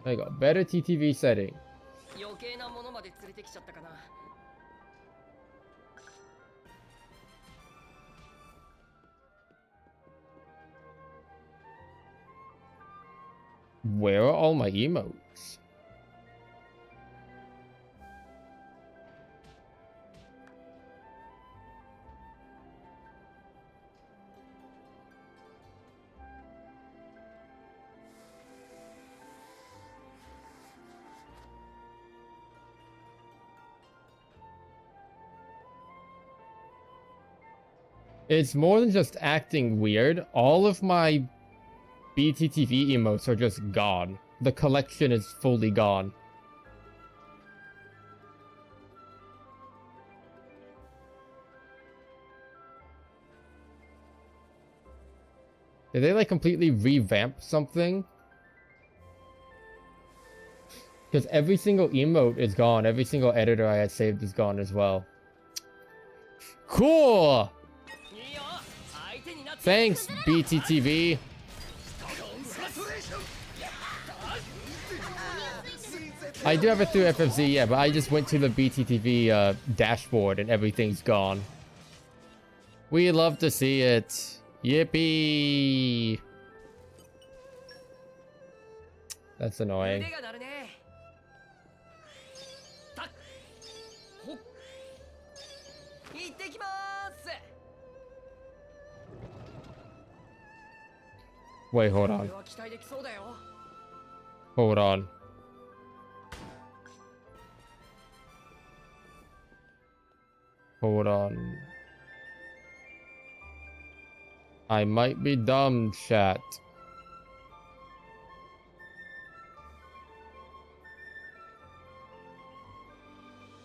you go. Better TTV setting. Where are all my emotes? It's more than just acting weird. All of my BTTV emotes are just gone. The collection is fully gone. Did they like completely revamp something? Because every single emote is gone. Every single editor I had saved is gone as well. Cool! Thanks, BTTV. I do have it through FFZ, yeah, but I just went to the BTTV dashboard and everything's gone. We love to see it. Yippee! That's annoying. Wait, hold on. Hold on. Hold on. I might be dumb, chat.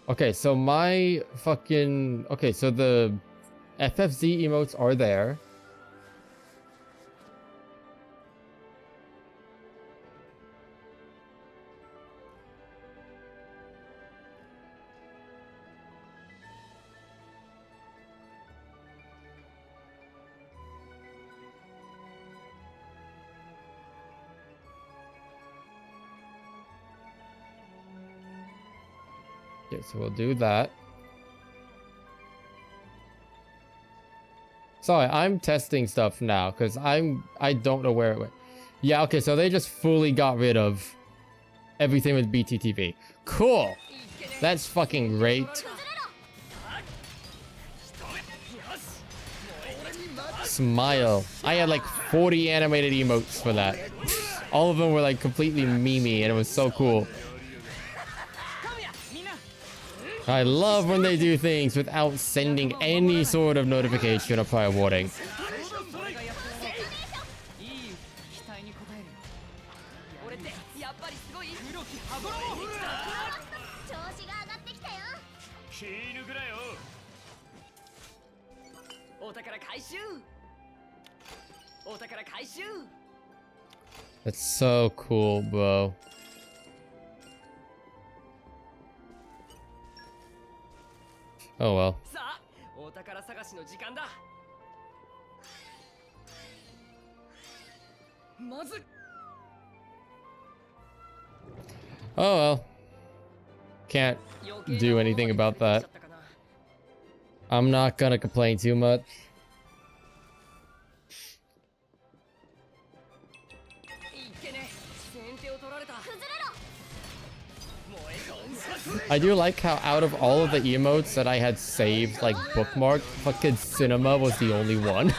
Okay, so my fucking... Okay, so the FFZ emotes are there. Okay, so we'll do that. Sorry, I'm testing stuff now because I don't know where it went. Yeah, okay, so they just fully got rid of everything with BTTV. Cool. That's fucking great. Smile. I had like 40 animated emotes for that. All of them were like completely memey and it was so cool. I love when they do things without sending any sort of notification or prior warning. That's so cool, bro. Oh well. Oh well. Can't do anything about that. I'm not gonna complain too much. I do like how out of all of the emotes that I had saved, like bookmarked, fucking Cinema was the only one.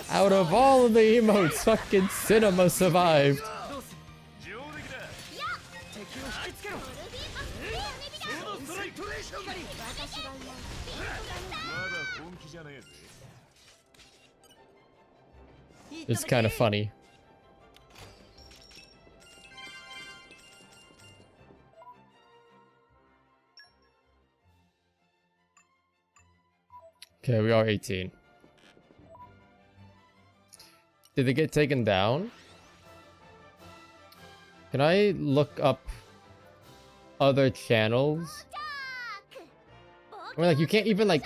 Out of all of the emotes, fucking Cinema survived. It's kind of funny. Okay, we are 18. Did they get taken down? Can I look up other channels? I mean, like, you can't even, like,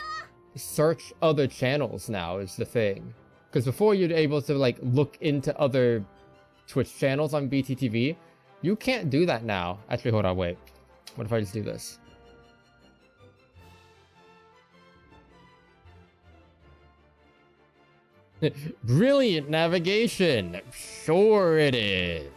search other channels now is the thing. Because before you're able to, like, look into other Twitch channels on BTTV. You can't do that now. Actually, hold on, wait. What if I just do this? Brilliant navigation. Sure it is.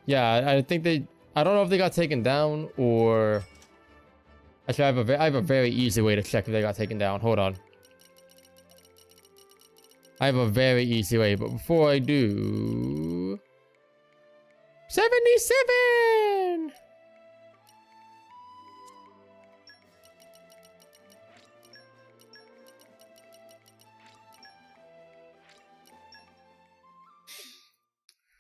Yeah, I think I don't know if they got taken down or... Actually, I have a very easy way to check if they got taken down. Hold on. I have a very easy way, but before I do... 77!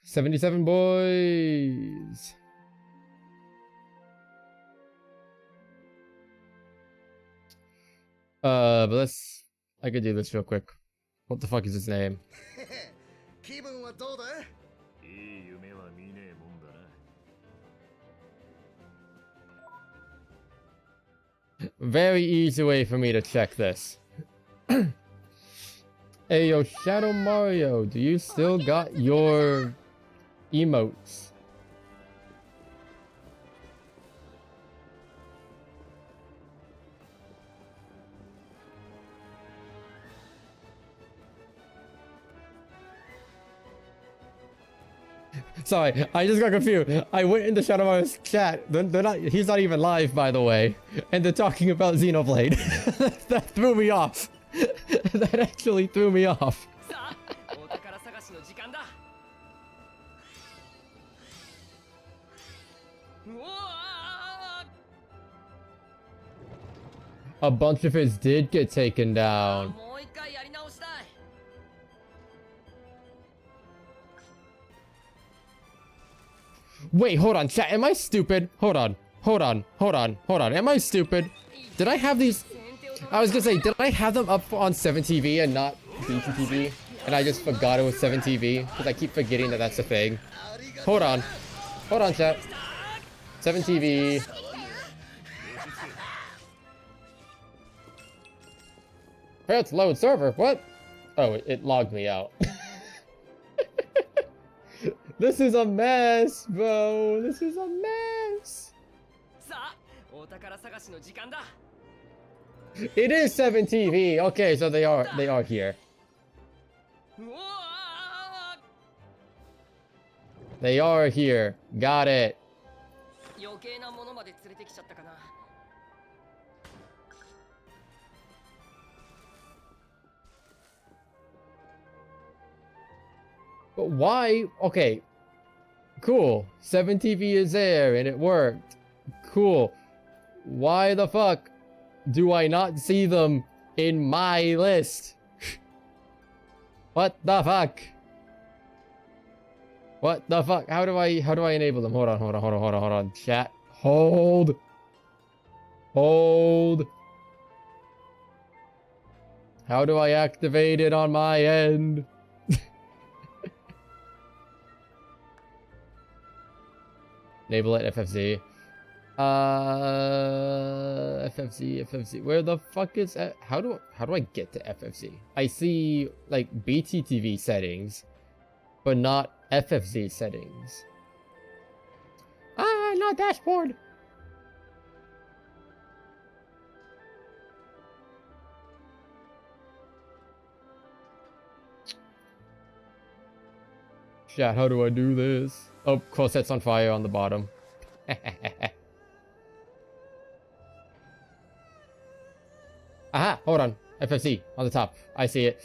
$77 boys. But I could do this real quick. What the fuck is his name? Very easy way for me to check this. Hey yo, Shadow Mario, do you still got your emotes? Sorry, I just got confused. I went into Shadow Mario's chat. He's not even live, by the way. And they're talking about Xenoblade. That threw me off. That actually threw me off. A bunch of his did get taken down. Wait, hold on, chat. Am I stupid? Hold on. Am I stupid? Did I have these? I was gonna say, did I have them up on 7TV and not BTTV? And I just forgot it was 7TV? Because I keep forgetting that that's a thing. Hold on, chat. 7TV. Failed to load server. What? Oh, it logged me out. This is a mess, bro. This is a mess. It is 7TV. Okay, so they are here. They are here. Got it. But why? Okay. Cool. 7TV is there and it worked. Cool. Why the fuck do I not see them in my list? What the fuck? What the fuck? How do I enable them? Hold on. Chat. Hold. How do I activate it on my end? Enable it, FFZ. FFZ. Where the fuck is it? How do I get to FFZ? I see like BTTV settings, but not FFZ settings. Ah, not dashboard. Chat, how do I do this? Oh, corset's on fire on the bottom. Aha, hold on. FFC on the top. I see it.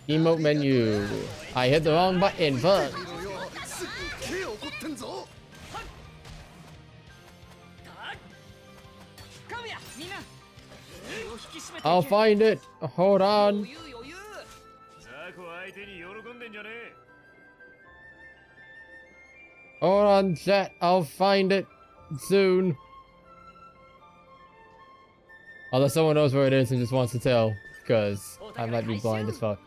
Emote menu. I hit the wrong button. Fuck. I'll find it. Hold on. Hold on, chat. I'll find it soon. Unless someone knows where it is and just wants to tell, because I might be blind as fuck.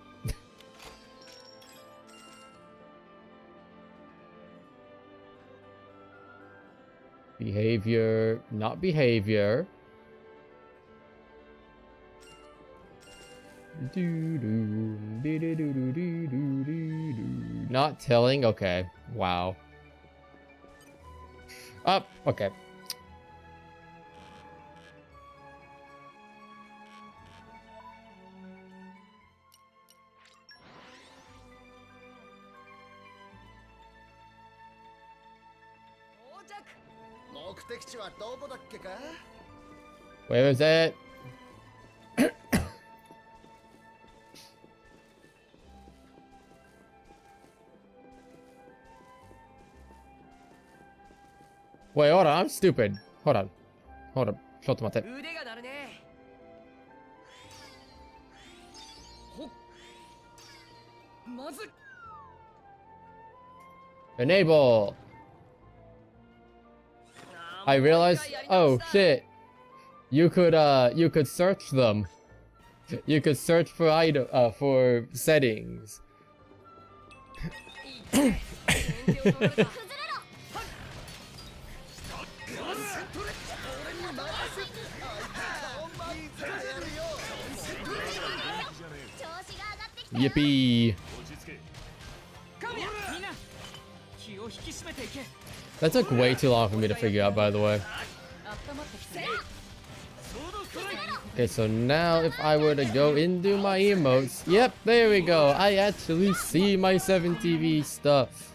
Behavior, not behavior. Not telling? Okay. Wow. Up. Okay. Where is it? Wait, hold on, I'm stupid. Hold on. Shut up. Enable. I realized, oh shit, you could search them. You could search for item, for settings. Yippee. That took way too long for me to figure out, by the way. Okay, so now if I were to go into my emotes, yep, there we go. I actually see my 7TV stuff.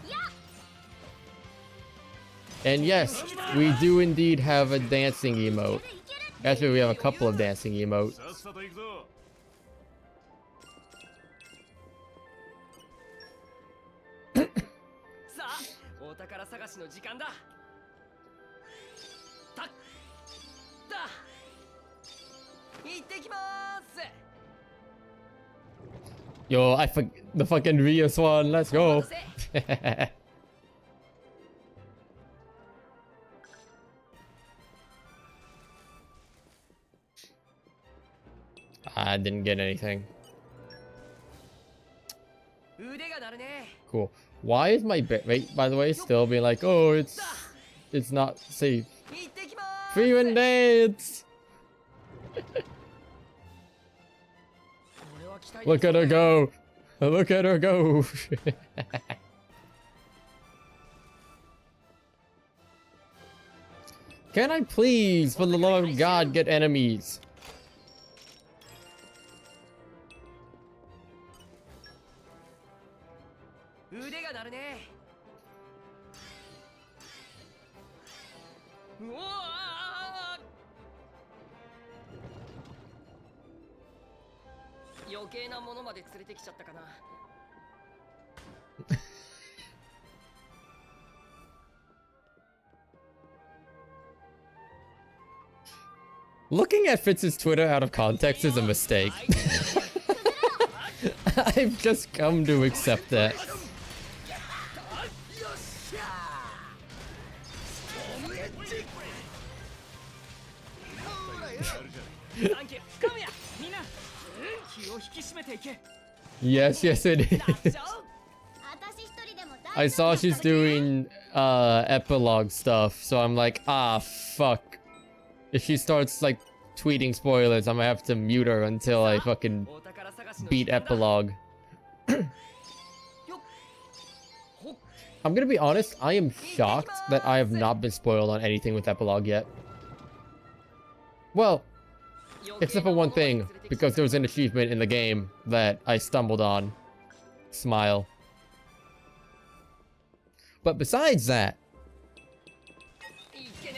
And yes, we do indeed have a dancing emote. Actually, we have a couple of dancing emotes. Yo, I forgot the fucking Rios one. Let's go. I didn't get anything. Cool. Why is my bitrate, by the way, still being like, oh, it's not safe? Free and dance. Look at her go. Look at her go. Can I please, for the love of God, get enemies? Looking at Fitz's Twitter out of context is a mistake. I've just come to accept that. Yes, yes it is. I saw she's doing epilogue stuff, so I'm like, ah, fuck. If she starts like tweeting spoilers, I'm gonna have to mute her until I fucking beat epilogue. I'm gonna be honest, I am shocked that I have not been spoiled on anything with epilogue yet. Well, except for one thing, because there was an achievement in the game that I stumbled on. Smile. But besides that,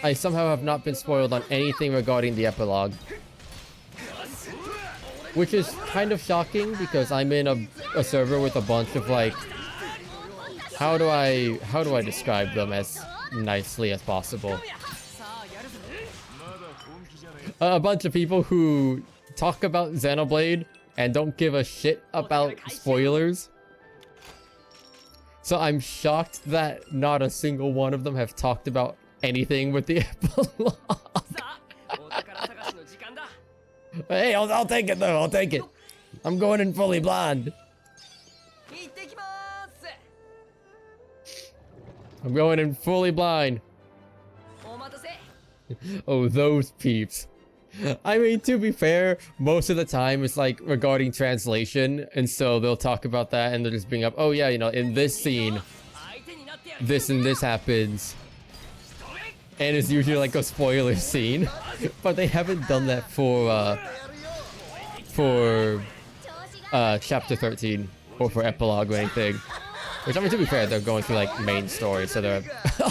I somehow have not been spoiled on anything regarding the epilogue. Which is kind of shocking because I'm in a server with a bunch of like... How do I describe them as nicely as possible? A bunch of people who talk about Xenoblade and don't give a shit about spoilers. So I'm shocked that not a single one of them have talked about anything with the epilogue. Hey, I'll take it though, I'll take it. I'm going in fully blind. I'm going in fully blind. Oh, those peeps. I mean, to be fair, most of the time it's like regarding translation, and so they'll talk about that and they'll just bring up, oh yeah, you know, in this scene, this and this happens. And it's usually like a spoiler scene, but they haven't done that for chapter 13 or for epilogue or anything. Which, I mean, to be fair, they're going through like main story, so they're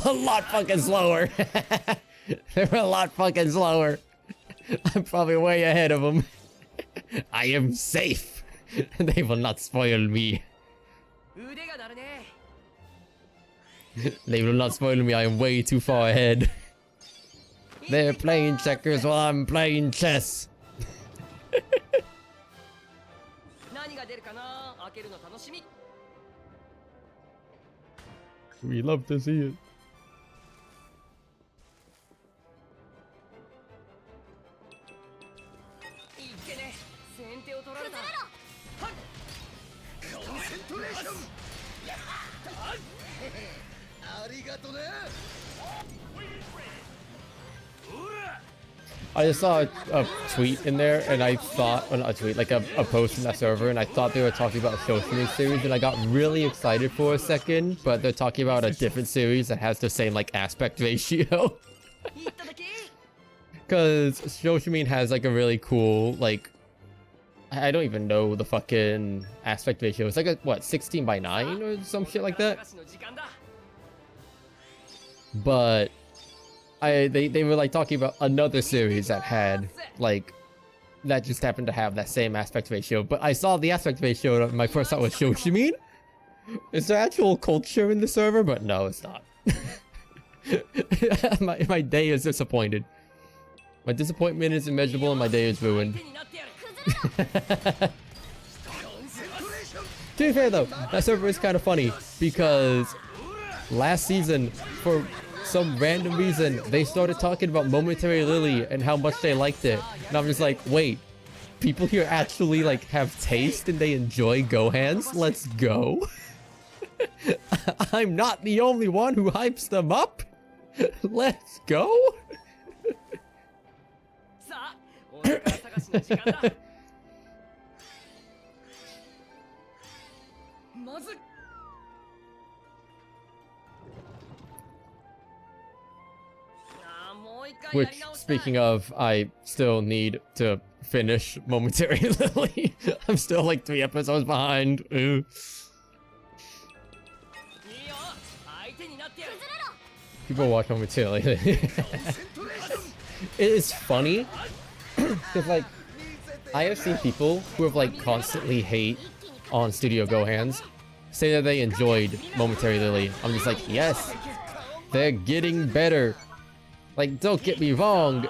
a lot fucking slower. They're a lot fucking slower. I'm probably way ahead of them. I am safe. They will not spoil me. They will not spoil me. I am way too far ahead. They're playing checkers while I'm playing chess. We love to see it. I just saw a tweet in there, and I thought, well, not a tweet, like a post in that server, and I thought they were talking about a Shoshimi series, and I got really excited for a second, but they're talking about a different series that has the same, like, aspect ratio. Because Shoshimi has, like, a really cool, like, I don't even know the fucking aspect ratio. It's like a, what, 16:9 or some shit like that? But they were like talking about another series that had like that just happened to have that same aspect ratio. But I saw the aspect ratio and my first thought was Shoshimi. Is there actual culture in the server? But no, it's not. my day is disappointed. My disappointment is immeasurable and my day is ruined. To be fair though, that server is kind of funny because last season, for some random reason, they started talking about Momentary Lily and how much they liked it. And I'm just like, wait, people here actually like have taste and they enjoy Gohans? Let's go. I'm not the only one who hypes them up. Let's go. Which, speaking of, I still need to finish Momentary Lily. I'm still like 3 episodes behind. Ooh. People watch Momentary Lily. It is funny because like I have seen people who have like constantly hate on Studio Gohans say that they enjoyed Momentary Lily. I'm just like, yes, they're getting better. Like, don't get me wrong,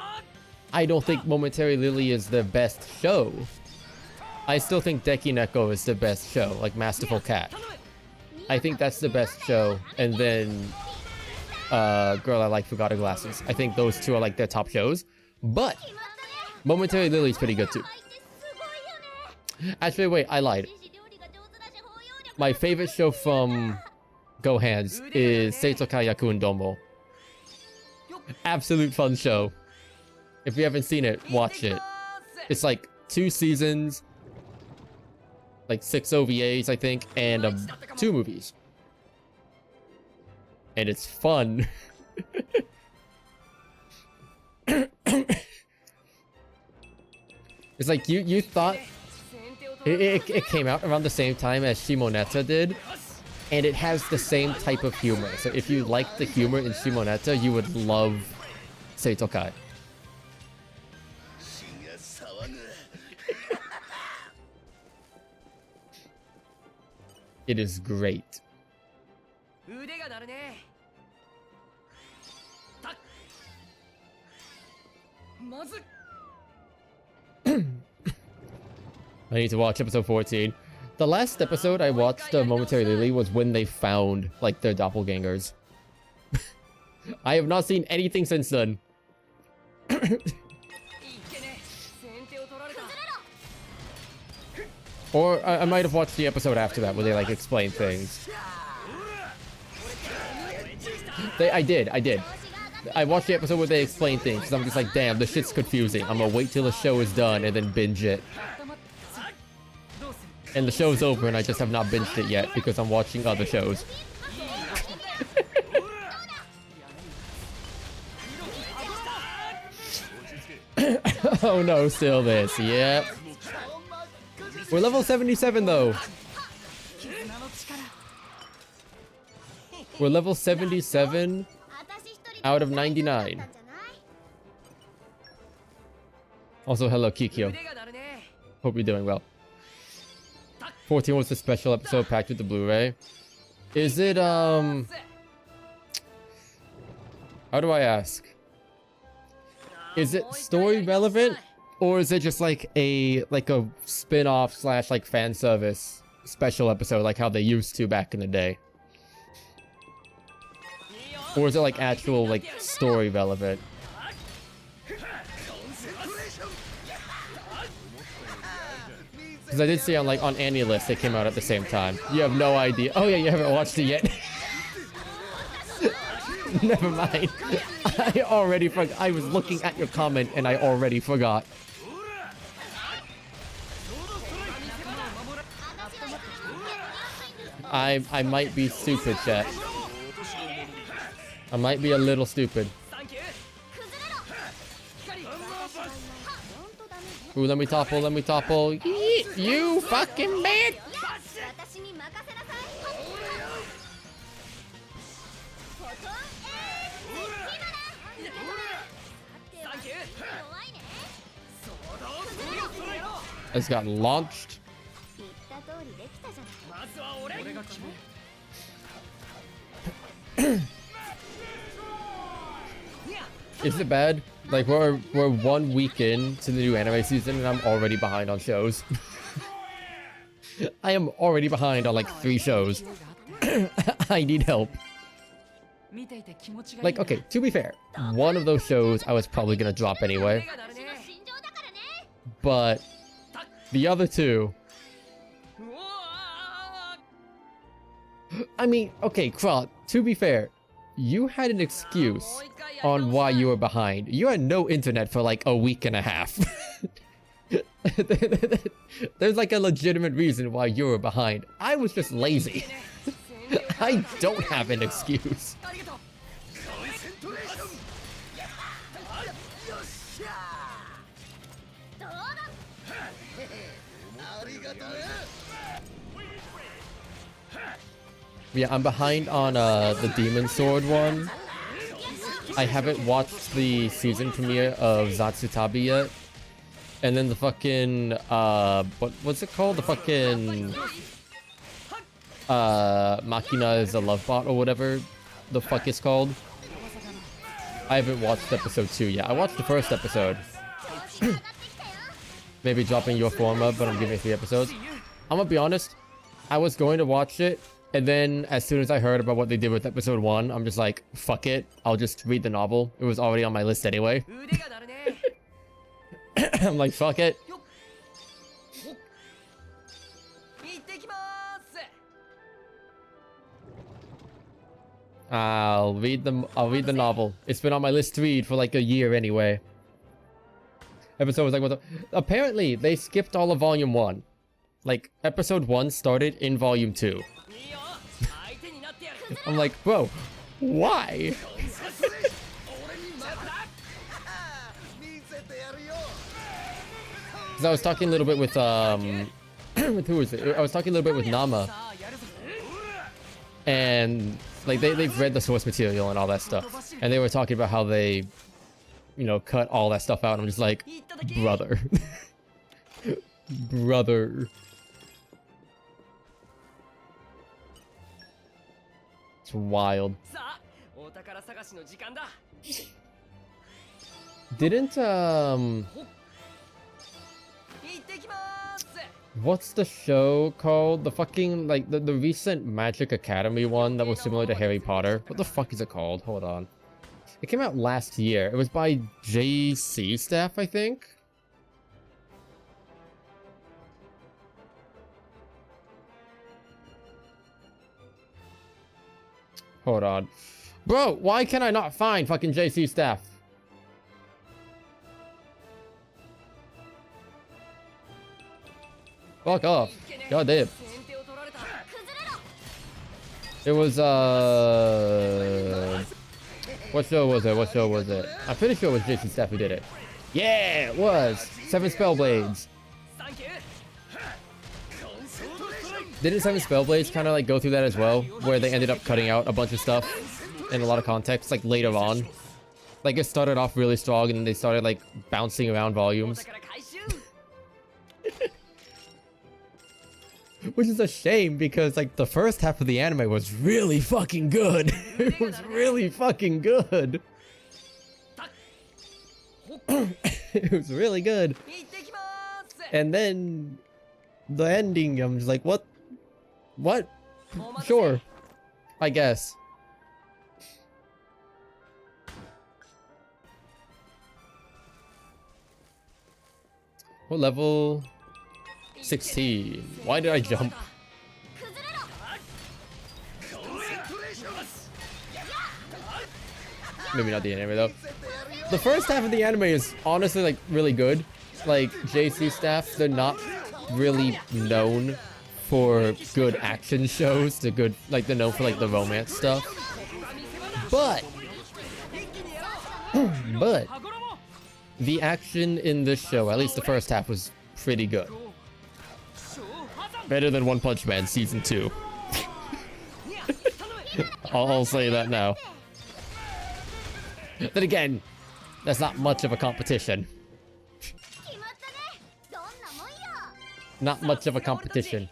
I don't think Momentary Lily is the best show. I still think Deki Neko is the best show, like Masterful Cat. I think that's the best show, and then Girl I Like Forgot Her Glasses. I think those two are like their top shows, but Momentary Lily is pretty good too. Actually, wait, I lied. My favorite show from Gohans is Seitokai Yakun Domo. Absolute fun show. If you haven't seen it, watch it. It's like 2 seasons, like 6 OVAs, I think, and 2 movies. And it's fun. It's like you thought it came out around the same time as Shimoneta did. And it has the same type of humor. So if you like the humor in Shimoneta, you would love Seitokai. It is great. I need to watch episode 14. The last episode I watched of Momentary Lily was when they found, like, their doppelgangers. I have not seen anything since then. Or I might have watched the episode after that where they, like, explain things. I did. I watched the episode where they explain things, because I'm just like, damn, this shit's confusing. I'm gonna wait till the show is done and then binge it. And the show's over and I just have not binged it yet because I'm watching other shows. Oh no, still this. Yep. We're level 77 though. We're level 77 out of 99. Also, hello Kikyo. Hope you're doing well. 14 was the special episode packed with the Blu-ray. Is it, how do I ask? Is it story relevant? Or is it just like a spin-off slash like fan service special episode like how they used to back in the day? Or is it like actual like story relevant? Because I did see on like on AniList they came out at the same time. You have no idea. Oh yeah, you haven't watched it yet. Never mind. I already forgot. I was looking at your comment and I already forgot. I might be stupid, chat. I might be a little stupid. Ooh, let me topple, let me topple. Yeet, you fucking bitch! It's got launched. Is it bad? Like we're 1 week in to the new anime season and I'm already behind on shows. I am already behind on like 3 shows. I need help. Like, okay, to be fair, one of those shows I was probably gonna drop anyway. But the other 2... I mean, okay, Krat, to be fair, you had an excuse on why you were behind. You had no internet for like a week and a half. There's like a legitimate reason why you were behind. I was just lazy. I don't have an excuse. Yeah, I'm behind on the Demon Sword one. I haven't watched the season premiere of Zatsutabi yet. And then the fucking, what's it called? The fucking, Machina is a love bot or whatever the fuck it's called. I haven't watched episode 2 yet. I watched the first episode. Maybe dropping your forma, but I'm giving 3 episodes. I'm gonna be honest, I was going to watch it, and then as soon as I heard about what they did with episode 1, I'm just like, fuck it, I'll just read the novel. It was already on my list anyway. I'm like, fuck it. I'll read the novel. It's been on my list to read for like a year anyway. Episode was like, what the... Apparently, they skipped all of volume 1. Like, episode 1 started in volume 2. I'm like, bro, why? Because I was talking a little bit with, with who is it? I was talking a little bit with Nama. And, like, they've read the source material and all that stuff. And they were talking about how they, you know, cut all that stuff out. And I'm just like, brother. Brother. It's wild. Didn't, what's the show called? The fucking, like, the recent Magic Academy one that was similar to Harry Potter. What the fuck is it called? Hold on. It came out last year. It was by JC Staff, I think. Hold on. Bro, why can I not find fucking JC Staff? Fuck off. God damn. It was, what show was it? What show was it? I'm pretty sure it was JC Staff who did it. Yeah, it was! 7 Spellblades. Didn't 7 Spellblades kind of like go through that as well? Where they ended up cutting out a bunch of stuff and a lot of context, like later on. Like it started off really strong and they started like bouncing around volumes. Which is a shame because like the first half of the anime was really fucking good. It was really fucking good. It was really good. And then the ending, I'm just like, what? What? Sure. I guess. What level? 16. Why did I jump? Maybe not the anime though. The first half of the anime is honestly like really good. Like JC staff, they're not really known for good action shows. They're good, like they're known for like the romance stuff. But the action in this show, at least the first half, was pretty good. Better than One Punch Man season 2. I'll say that now. Then again, that's not much of a competition. Not much of a competition.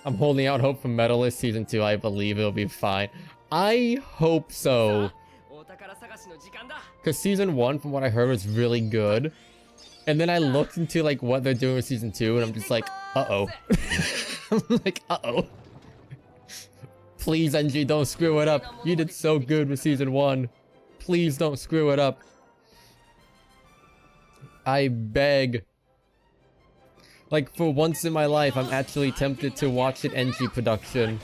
I'm holding out hope for Medalist season 2. I believe it'll be fine. I hope so. Because season 1, from what I heard, was really good. And then I looked into like what they're doing with season 2, and I'm just like, uh-oh. I'm like, uh-oh. Please, NG, don't screw it up. You did so good with season 1. Please don't screw it up. I beg. Like, for once in my life, I'm actually tempted to watch an NG production.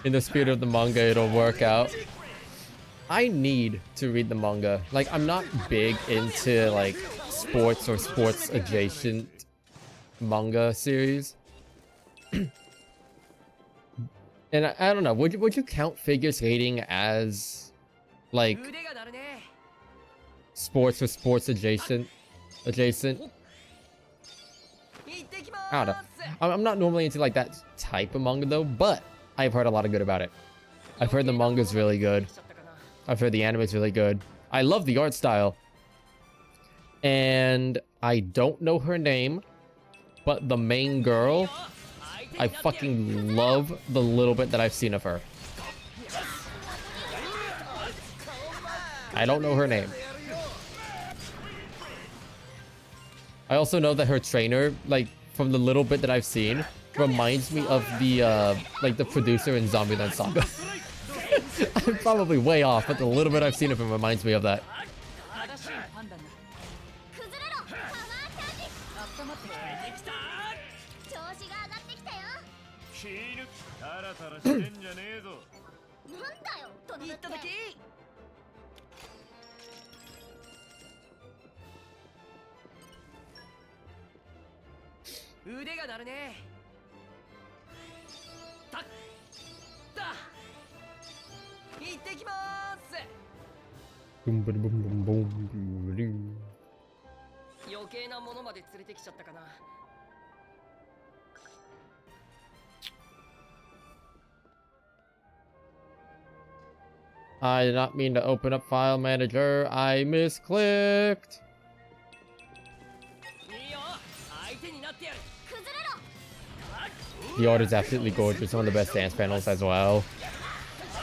In the spirit of the manga, it'll work out. I need to read the manga. Like, I'm not big into, like, sports or sports adjacent manga series. And I don't know, would you count figure skating as, like, sports or sports adjacent? I don't know. I'm not normally into, like, that type of manga, though, but I've heard a lot of good about it. I've heard the manga's really good. I've heard the anime's really good. I love the art style. And I don't know her name, but the main girl, I fucking love the little bit that I've seen of her. I don't know her name. I also know that her trainer, like, from the little bit that I've seen, reminds me of the, like, the producer in Zombieland Saga. I'm probably way off, but the little bit I've seen of him reminds me of that. Boom, boom, boom, boom, boom, boom. I did not mean to open up file manager. I misclicked. The art is absolutely gorgeous. One of the best dance panels as well.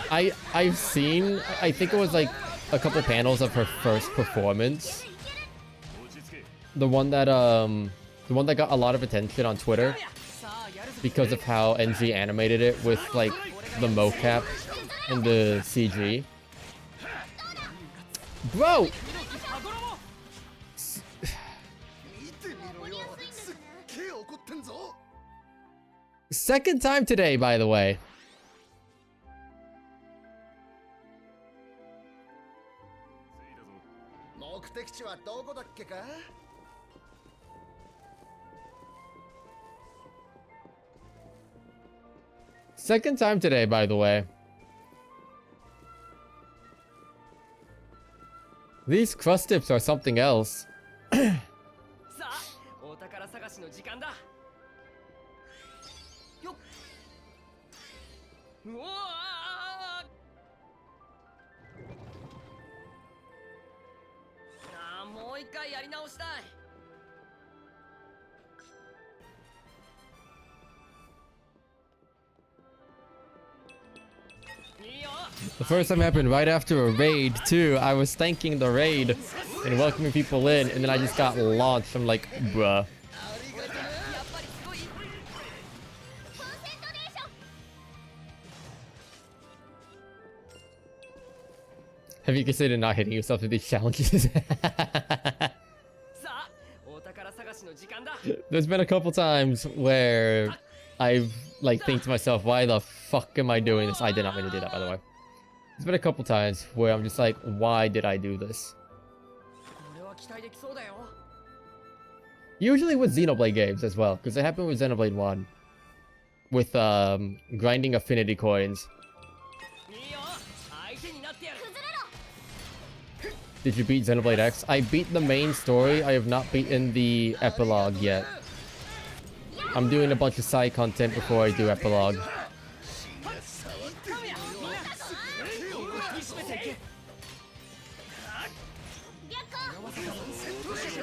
I've seen, I think it was like a couple panels of her first performance. The one that got a lot of attention on Twitter because of how NG animated it with like the mocap and the CG. Bro! Second time today, by the way. Second time today, by the way. These crust tips are something else. The first time happened right after a raid too. I was thanking the raid and welcoming people in, and then I just got launched. I'm like, bruh. Have you considered not hitting yourself with these challenges? There's been a couple times where I've like think to myself, why the fuck am I doing this? I did not mean to do that, by the way. There's been a couple times where I'm just like, why did I do this? Usually with Xenoblade games as well, because it happened with Xenoblade 1. With grinding affinity coins. Did you beat Xenoblade X? I beat the main story. I have not beaten the epilogue yet. I'm doing a bunch of side content before I do epilogue.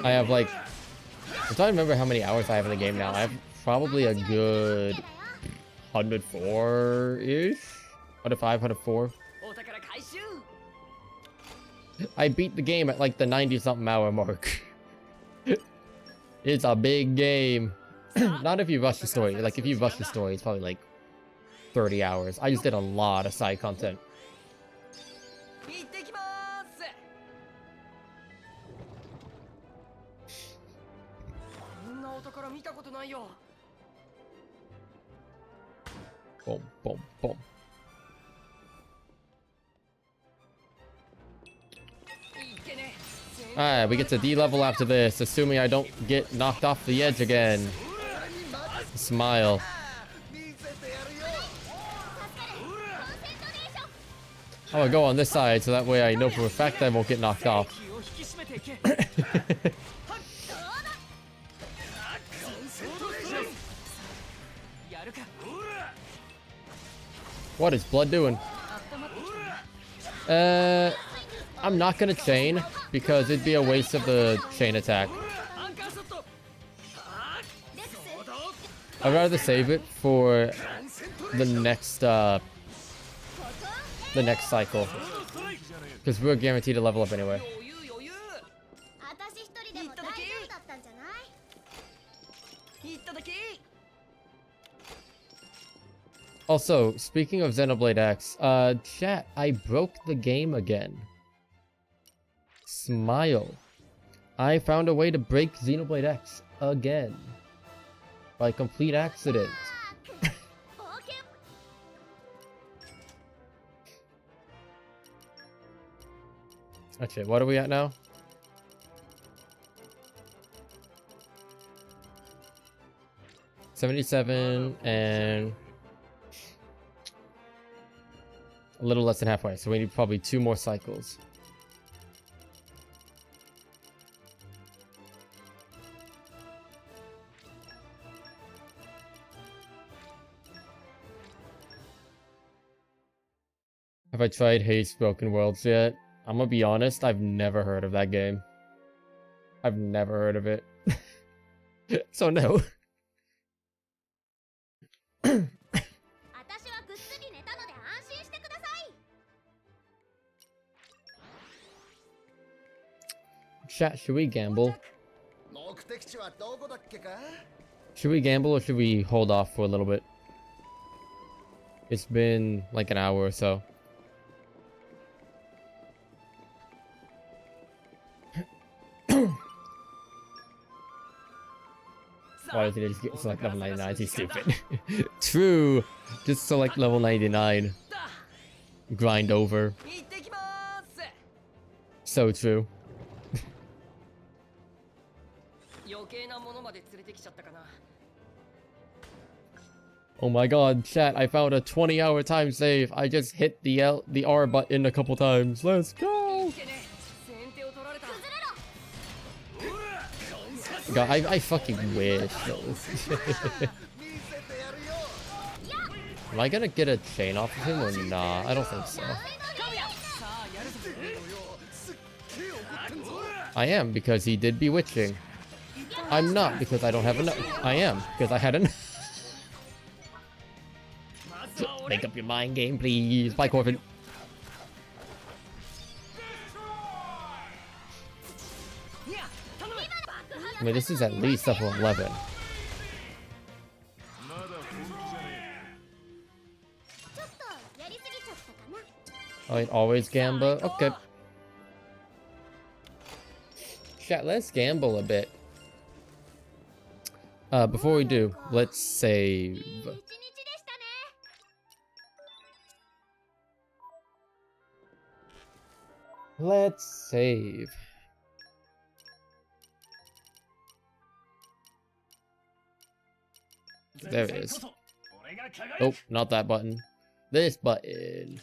I have like... I'm trying to remember how many hours I have in the game now. I have probably a good 104-ish? 105, 104? I beat the game at like the 90-something hour mark. It's a big game. Not if you rush the story. Like, if you rush the story, it's probably like 30 hours. I just did a lot of side content. Boom, boom, boom. Alright, we get to D level after this, assuming I don't get knocked off the edge again. Smile. I'm gonna go on this side so that way I know for a fact I won't get knocked off. What is blood doing? I'm not gonna chain because it'd be a waste of the chain attack. I'd rather save it for the next cycle, because we're guaranteed to level up anyway. Also, speaking of Xenoblade X, chat, I broke the game again. Smile. I found a way to break Xenoblade X again. By complete accident. Actually, what are we at now? $77 and a little less than halfway, so we need probably 2 more cycles. Have I tried Haste Broken Worlds yet? I'm gonna be honest, I've never heard of that game. I've never heard of it. So no. Chat, should we gamble? Should we gamble or should we hold off for a little bit? It's been like an hour or so. Why did it just get select level 99? He's stupid. True. Just select level 99. Grind over. So true. Oh my god, chat, I found a 20-hour time save. I just hit the R button a couple times. Let's go! God, I fucking wish. Am I gonna get a chain off of him or nah? I don't think so. I am, because he did bewitching. I'm not, because I don't have enough. I am, because I had enough. Make up your mind game, please. Bye, Corvin. I mean, this is at least level 11. I always gamba. Okay. Chat, let's gamble a bit. Before we do, let's save. Let's save. There it is. Oh, not that button. This button.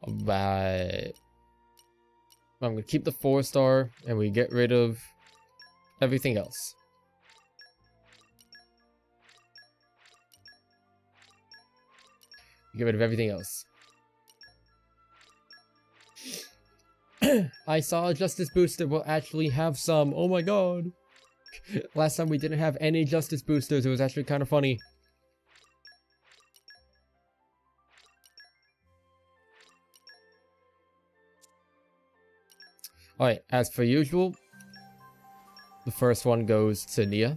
Alright. I'm gonna keep the 4-star and we get rid of everything else. Get rid of everything else. I saw a Justice Booster will actually have some. Oh my god. Last time we didn't have any Justice Boosters. It was actually kind of funny. Alright, as per usual, the first one goes to Nia.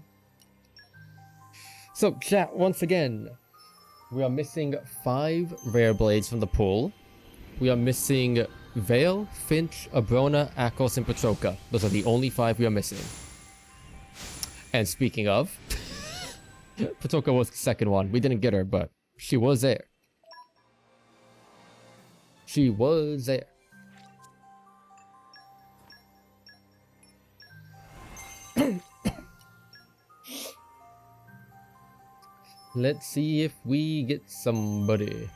So, chat, once again, we are missing 5 rare blades from the pool. We are missing Vale, Finch, Abrona, Akos, and Petroka. Those are the only 5 we are missing. And speaking of, Petroka was the second one. We didn't get her, but she was there. She was there. Let's see if we get somebody.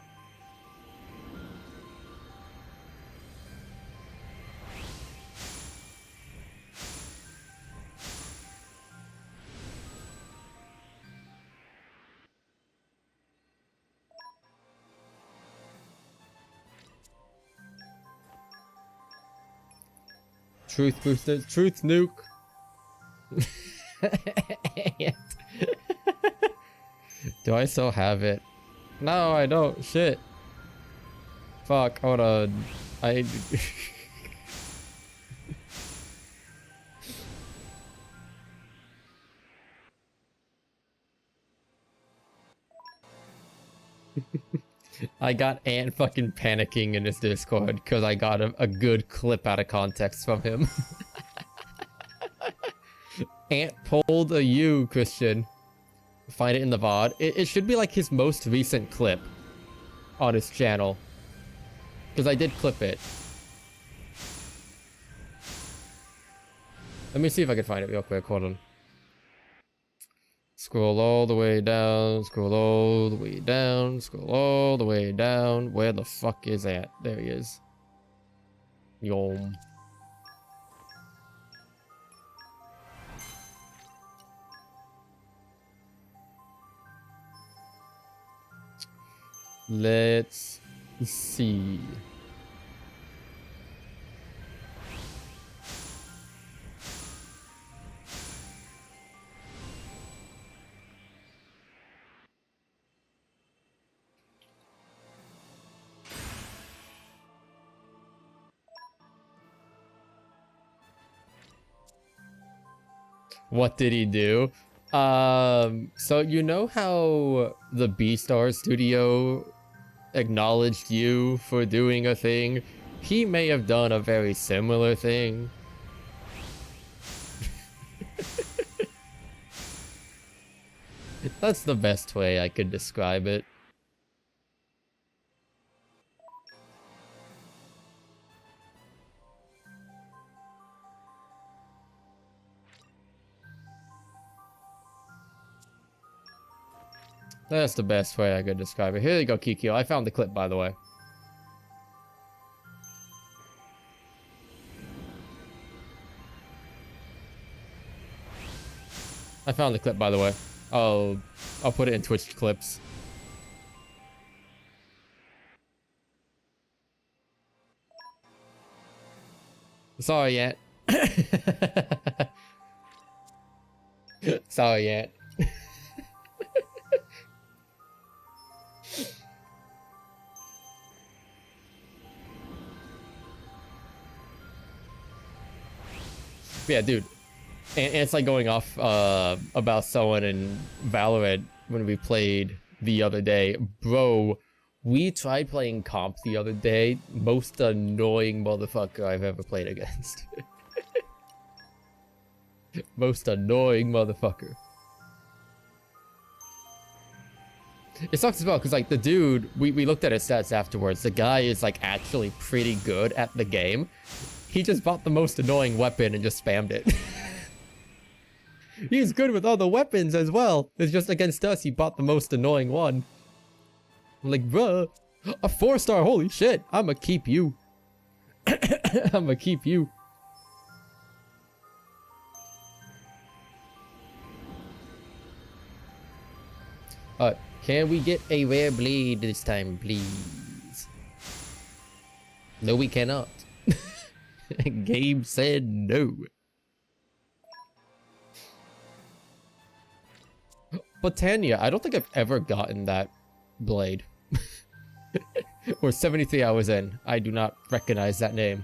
Truth booster, truth nuke. Do I still have it? No, I don't. Shit. Fuck, hold on. I I got Ant fucking panicking in his Discord because I got a good clip out of context from him. Ant pulled a U, Christian. Find it in the VOD. It should be like his most recent clip on his channel. Because I did clip it. Let me see if I can find it real quick. Hold on. Scroll all the way down. Scroll all the way down. Scroll all the way down. Where the fuck is that? There he is. Yom. Let's see. What did he do? So you know how the B-Star Studio acknowledged you for doing a thing? He may have done a very similar thing. That's the best way I could describe it. That's the best way I could describe it. Here you go, Kikyo. I found the clip, by the way. I found the clip, by the way. I'll put it in Twitch clips. Sorry, Ant. Sorry, Ant. Yeah, dude. And it's like going off about someone in Valorant when we played the other day. Bro, we tried playing comp the other day. Most annoying motherfucker I've ever played against. Most annoying motherfucker. It sucks as well, because, like, the dude, we looked at his stats afterwards. The guy is, like, actually pretty good at the game. He just bought the most annoying weapon and just spammed it. He's good with all the weapons as well. It's just against us, he bought the most annoying one. I'm like, bruh, a 4-star, holy shit. I'ma keep you. I'ma keep you. Can we get a rare blade this time, please? No, we cannot. Gabe said no. Botania, I don't think I've ever gotten that blade. We're 73 hours in. I do not recognize that name.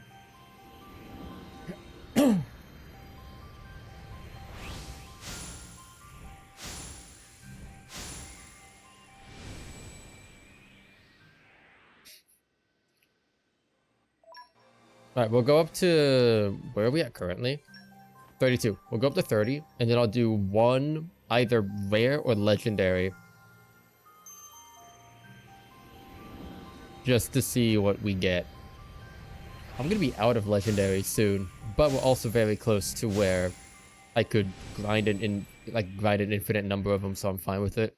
Alright, we'll go up to... Where are we at currently? 32. We'll go up to 30, and then I'll do one either rare or legendary. Just to see what we get. I'm gonna be out of legendary soon, but we're also very close to where I could grind grind an infinite number of them, so I'm fine with it.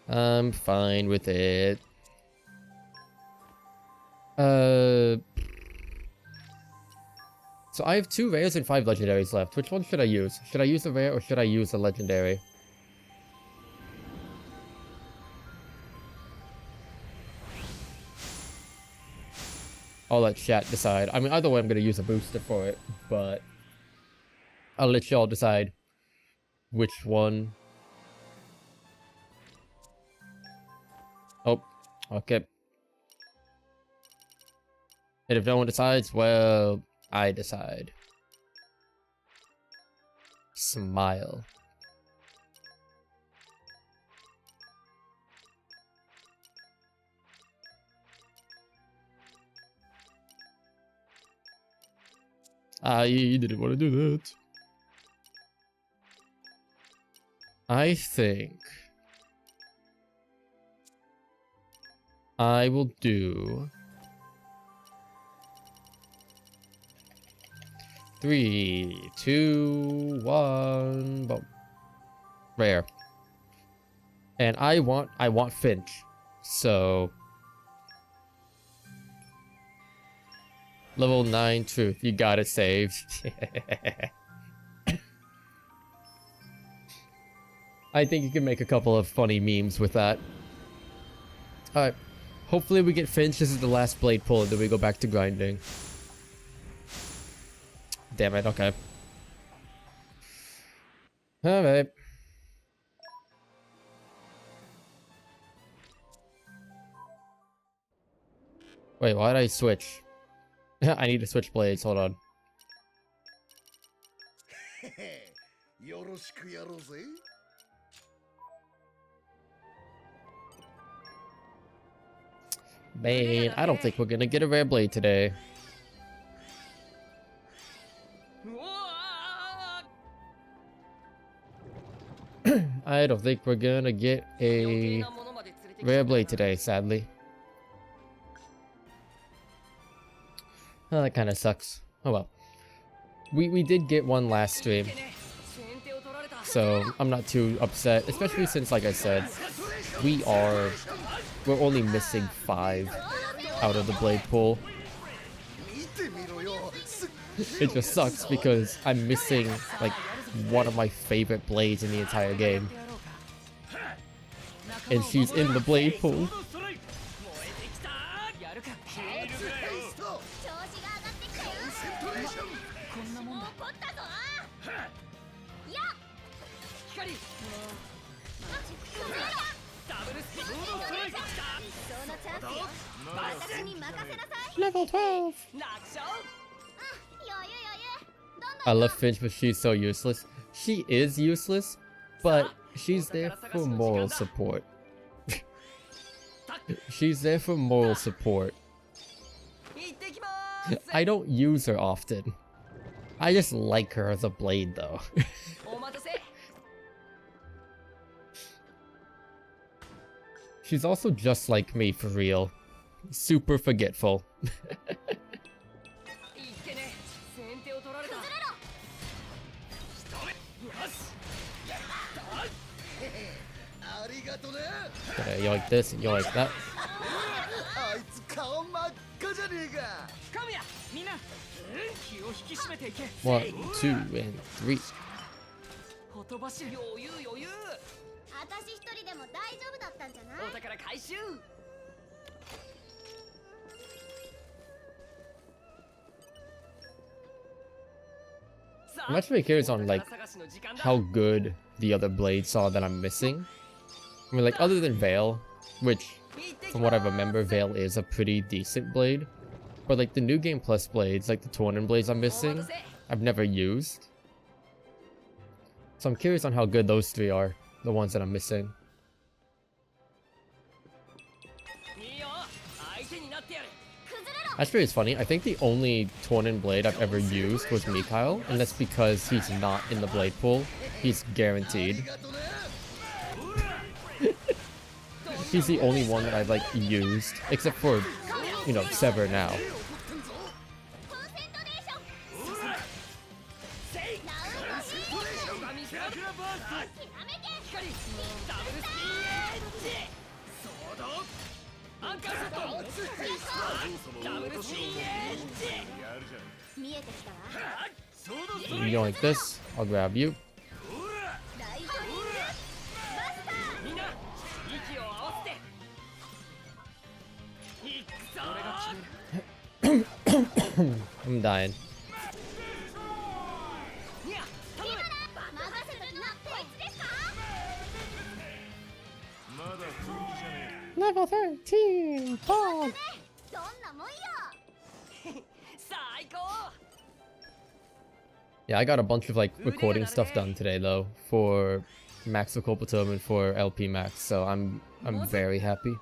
I'm fine with it. So I have 2 rares and 5 legendaries left. Which one should I use? Should I use a rare or should I use a legendary? I'll let chat decide. I mean, either way, I'm gonna use a booster for it, but I'll let y'all decide which one. Oh, okay. And if no one decides, well, I decide. Smile. I didn't want to do that. I think I will do 3, 2, 1, boom. Rare. And I want Finch. So level 9 truth. You got it saved. I think you can make a couple of funny memes with that. Alright. Hopefully we get Finch. This is the last blade pull and then we go back to grinding. Damn it, okay. Alright. Wait, why did I switch? I need to switch blades, hold on. Man, I don't think we're gonna get a rare blade today. I don't think we're gonna get a rare blade today, sadly. Oh, that kind of sucks. Oh well. We did get one last stream, so I'm not too upset, especially since, like I said, we're only missing 5 out of the blade pool. It just sucks because I'm missing like one of my favorite blades in the entire game, and she's in the blade pool. Level 12. I love Finch, but she's so useless. She is useless, but She's there for moral support. She's there for moral support. I don't use her often. I just like her as a blade though. She's also just like me for real. Super forgetful. Okay, you like this and you like that. 1, 2, and 3. I'm actually curious on like how good the other blades are that I'm missing. I mean, like other than Veil, which from what I remember, Veil is a pretty decent blade. But like the New Game Plus blades, like the Tournament blades I'm missing, I've never used. So I'm curious on how good those 3 are, the ones that I'm missing. Actually, it's funny, I think the only Tournament blade I've ever used was Mikhail, and that's because he's not in the blade pool. He's guaranteed. He's the only one that I've like used, except for, you know, Sever now. You go like this, I'll grab you. I'm dying. Level 13! Pog! Yeah, I got a bunch of like recording stuff done today though for Max the Corporal Tournament for LP Max, so I'm very happy.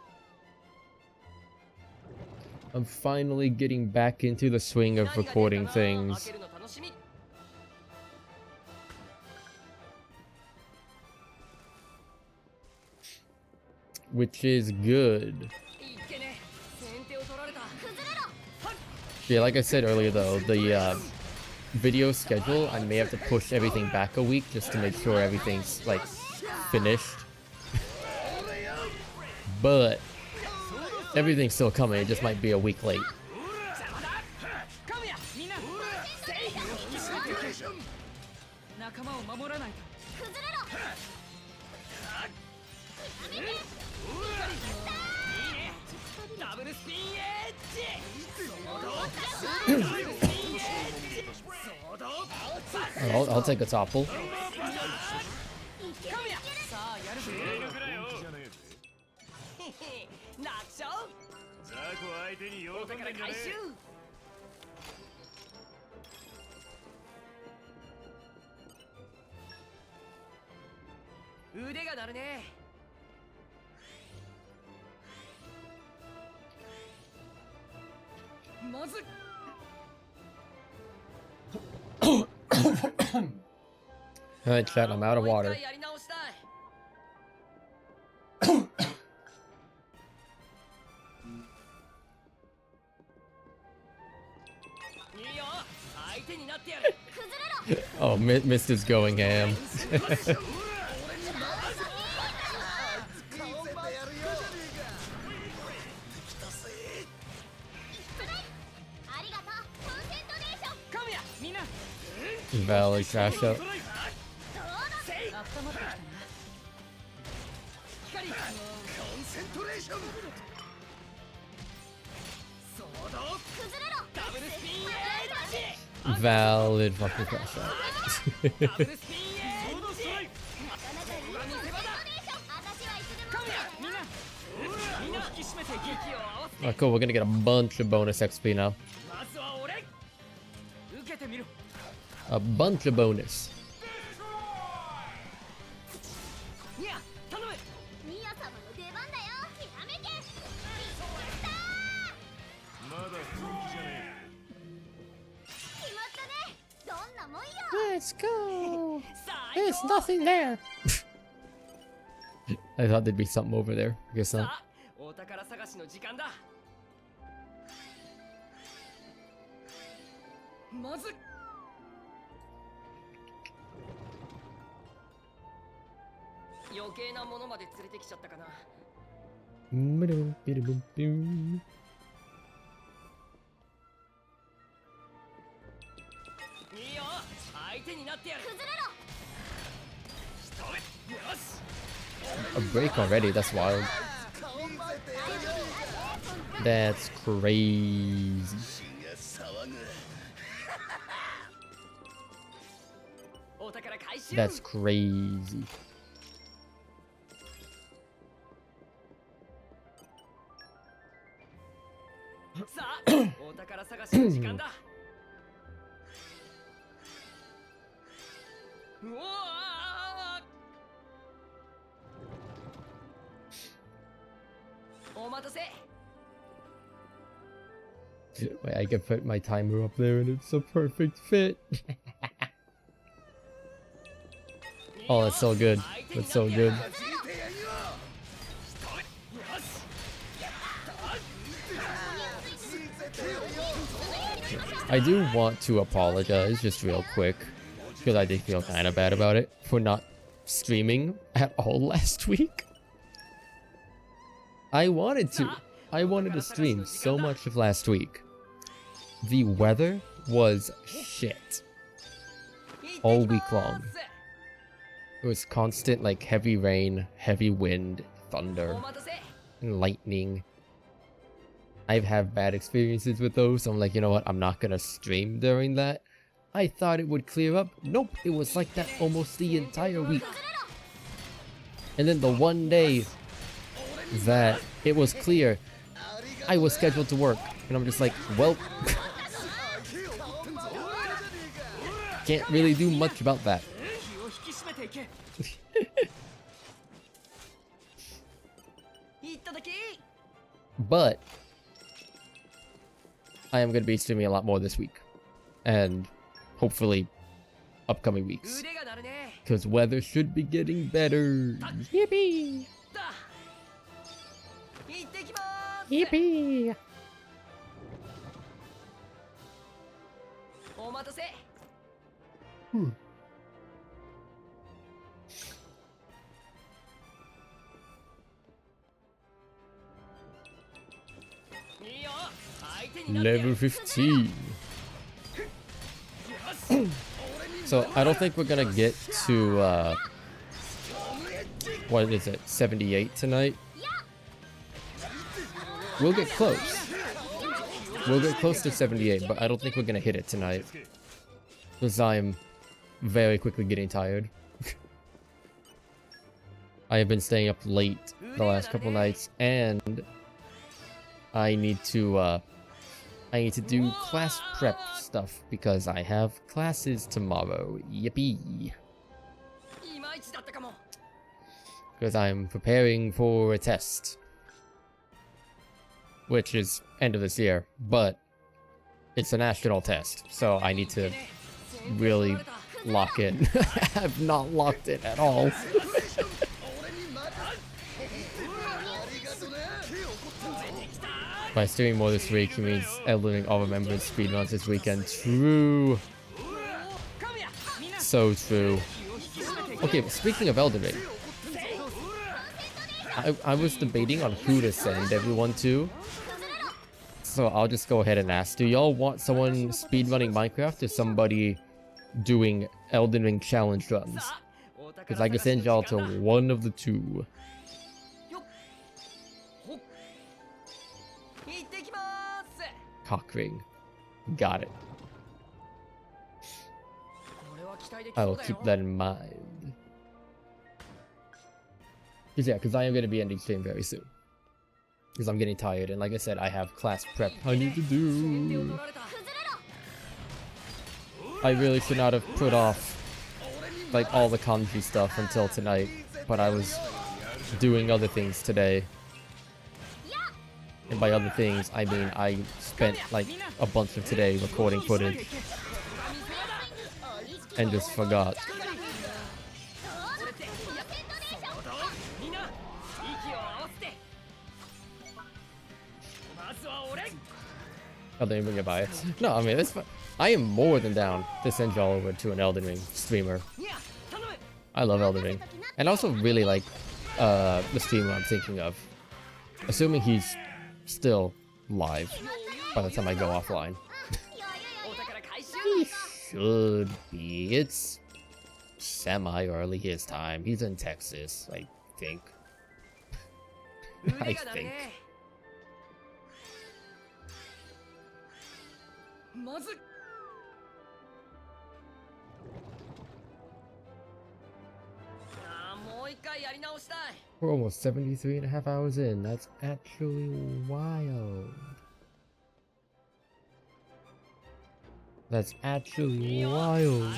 I'm finally getting back into the swing of recording things. Which is good. Yeah, like I said earlier though, the video schedule, I may have to push everything back a week just to make sure everything's like finished. But everything's still coming, it just might be a week late. I'll take a topple. Alright, chat, I'm out of water. Oh, Mist is going ham. Valley crash up. Valid fucking crash out. Oh, cool, we're gonna get a bunch of bonus XP now. A bunch of bonus. Let's go. There's nothing there. I thought there'd be something over there. I guess not. お宝探しの時間だ。まず余計なものまで連れてきちゃったかな。いいよ、相手になってやる。崩れろ。よし。A break already, that's wild. That's crazy. That's crazy. Wait, I can put my timer up there and it's a perfect fit. Oh, that's so good. That's so good. I do want to apologize just real quick because I did feel kind of bad about it for not streaming at all last week. I wanted to stream so much of last week. The weather was shit all week long. It was constant, like, heavy rain, heavy wind, thunder, and lightning. I've had bad experiences with those, so I'm like, you know what, I'm not gonna stream during that. I thought it would clear up. Nope, it was like that almost the entire week. And then the one day that it was clear, I was scheduled to work, and I'm just like, well, can't really do much about that. But I am going to be streaming a lot more this week, and hopefully upcoming weeks, because weather should be getting better. Yippee! Yippee! Level 15. So I don't think we're gonna get to what is it, 78 tonight? We'll get close. We'll get close to 78, but I don't think we're gonna hit it tonight, because I'm very quickly getting tired. I have been staying up late the last couple nights, and I need to do class prep stuff because I have classes tomorrow. Yippee! Because I'm preparing for a test, which is end of this year, but it's a national test, so I need to really lock in. I've not locked in at all. By streaming more this week, it means Elden all remembrance speedruns this weekend. True. So true. Okay, but speaking of Elden Ring, I was debating on who to send everyone to. So I'll just go ahead and ask, do y'all want someone speedrunning Minecraft or somebody doing Elden Ring challenge runs? Because I can send y'all to one of the two. Cock ring. Got it. I will keep that in mind. Because I am going to be ending stream very soon. Because I'm getting tired, and like I said, I have class prep I need to do. I really should not have put off like all the kanji stuff until tonight, but I was doing other things today. And by other things, I mean I spent like a bunch of today recording footage. and just forgot. Oh, they didn't get by it. No, I mean, it's fine. I am more than down to send y'all over to an Elden Ring streamer. I love Elden Ring. And also really like the streamer I'm thinking of. Assuming he's still live by the time I go offline. He should be. It's semi-early his time. He's in Texas, I think. I think. We're almost 73 and a half hours in. That's actually wild. That's actually wild.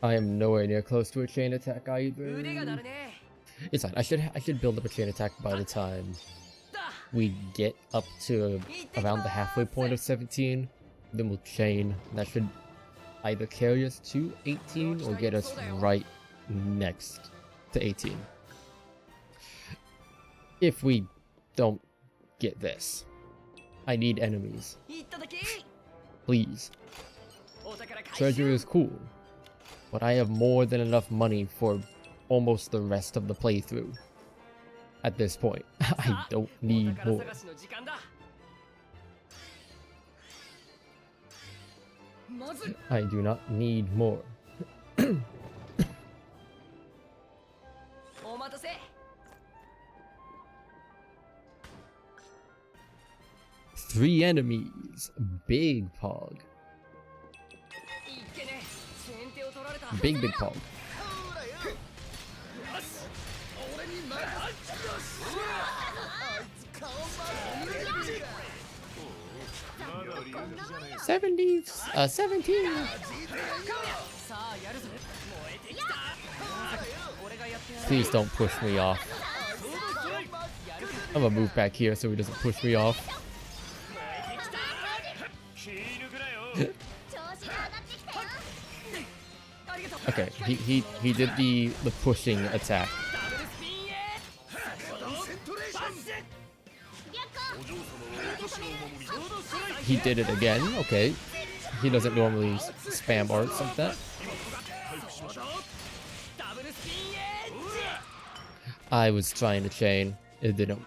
I am nowhere near close to a chain attack either. It's fine. I should build up a chain attack by the time we get up to around the halfway point of 17. Then we'll chain. That should either carry us to 18 or get us right next to 18. If we don't get this, I need enemies. Please. Treasure is cool, but I have more than enough money for almost the rest of the playthrough. At this point, I don't need more. I do not need more. 3 enemies. Big Pog. Big Pog. '70s, 17. Please don't push me off. I'm gonna move back here so he doesn't push me off. Okay, he did the pushing attack. He did it again. Okay, he doesn't normally spam arts like that. I was trying to chain. It didn't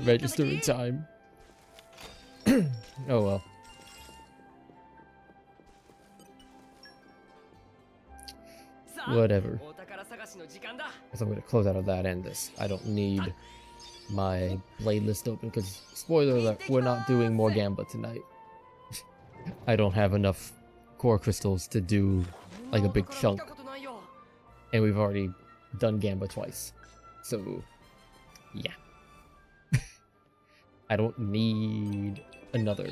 register in time. Oh well. Whatever. So I'm gonna close out of that and this. I don't need my blade list open because, spoiler alert, we're not doing more Gamba tonight. I don't have enough core crystals to do like a big chunk, and we've already done Gamba twice, so yeah. I don't need another.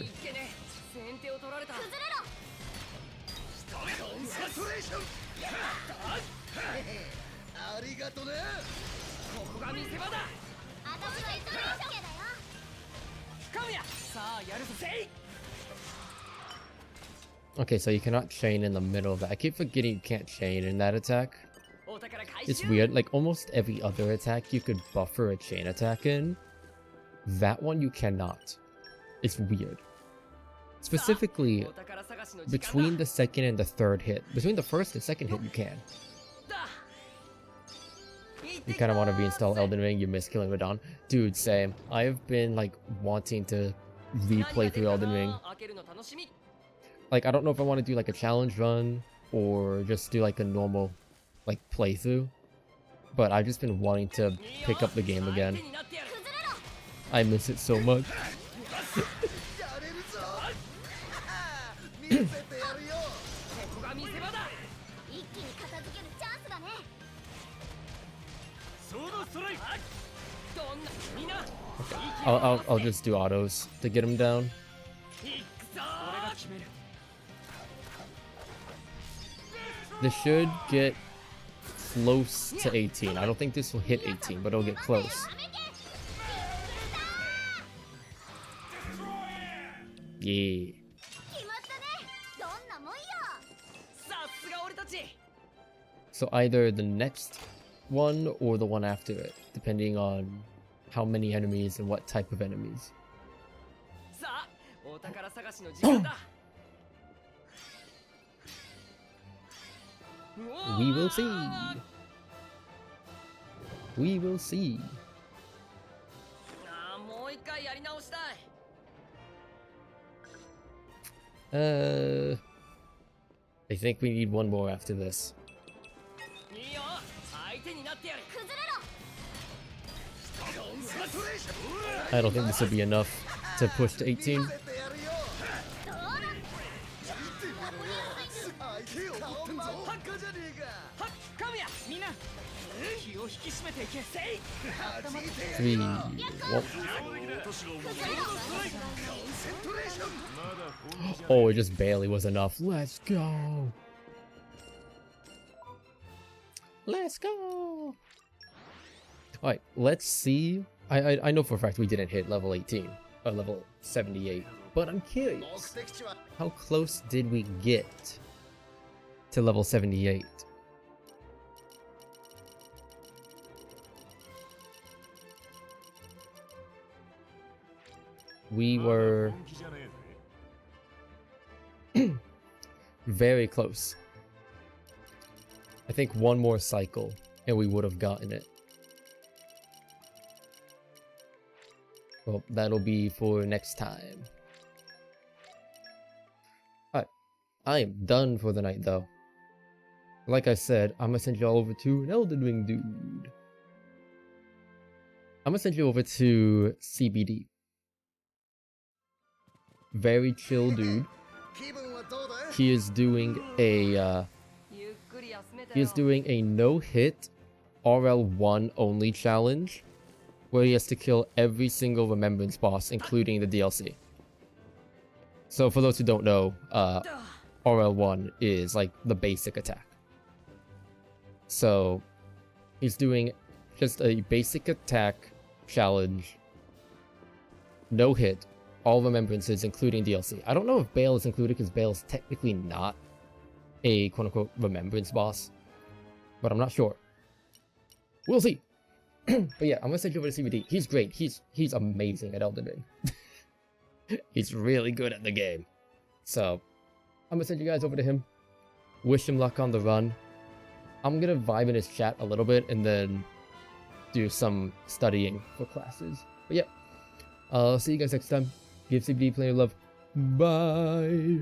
Okay, so you cannot chain in the middle of that. I keep forgetting you can't chain in that attack. It's weird, like almost every other attack you could buffer a chain attack in. That one you cannot. It's weird. Specifically, between the second and the third hit. Between the first and second hit you can. You kind of want to reinstall Elden Ring, you miss killing Radon. Dude, same. I have been like wanting to replay through Elden Ring. Like, I don't know if I want to do like a challenge run or just do like a normal like playthrough, but I've just been wanting to pick up the game again. I miss it so much. Okay. I'll just do autos to get him down. This should get close to 18. I don't think this will hit 18, but it'll get close. Yeah. So either the next one or the one after it, depending on how many enemies and what type of enemies. We will see. We will see. I think we need one more after this. I don't think this will be enough to push to 18. Three. Whoa. Oh, it just barely was enough. Let's go. Let's go. Alright, let's see. I know for a fact we didn't hit level 18 or level 78, but I'm curious. How close did we get to level 78? We were very close. I think one more cycle and we would have gotten it. Well, that'll be for next time. Alright, I am done for the night though. Like I said, I'm gonna send you all over to an Elden Ring dude. I'm gonna send you over to CBD. Very chill dude. He is doing a no-hit RL1 only challenge where he has to kill every single remembrance boss, including the DLC. So for those who don't know, RL1 is like the basic attack. So he's doing just a basic attack challenge, no hit, all remembrances, including DLC. I don't know if Bale is included because Bale is technically not a quote-unquote remembrance boss, but I'm not sure. We'll see. But yeah, I'm gonna send you over to CBD. He's great. He's amazing at Elden Ring. He's really good at the game. So I'm gonna send you guys over to him. Wish him luck on the run. I'm gonna vibe in his chat a little bit and then do some studying for classes. But yeah, I'll see you guys next time. Give CBD plenty of love. Bye.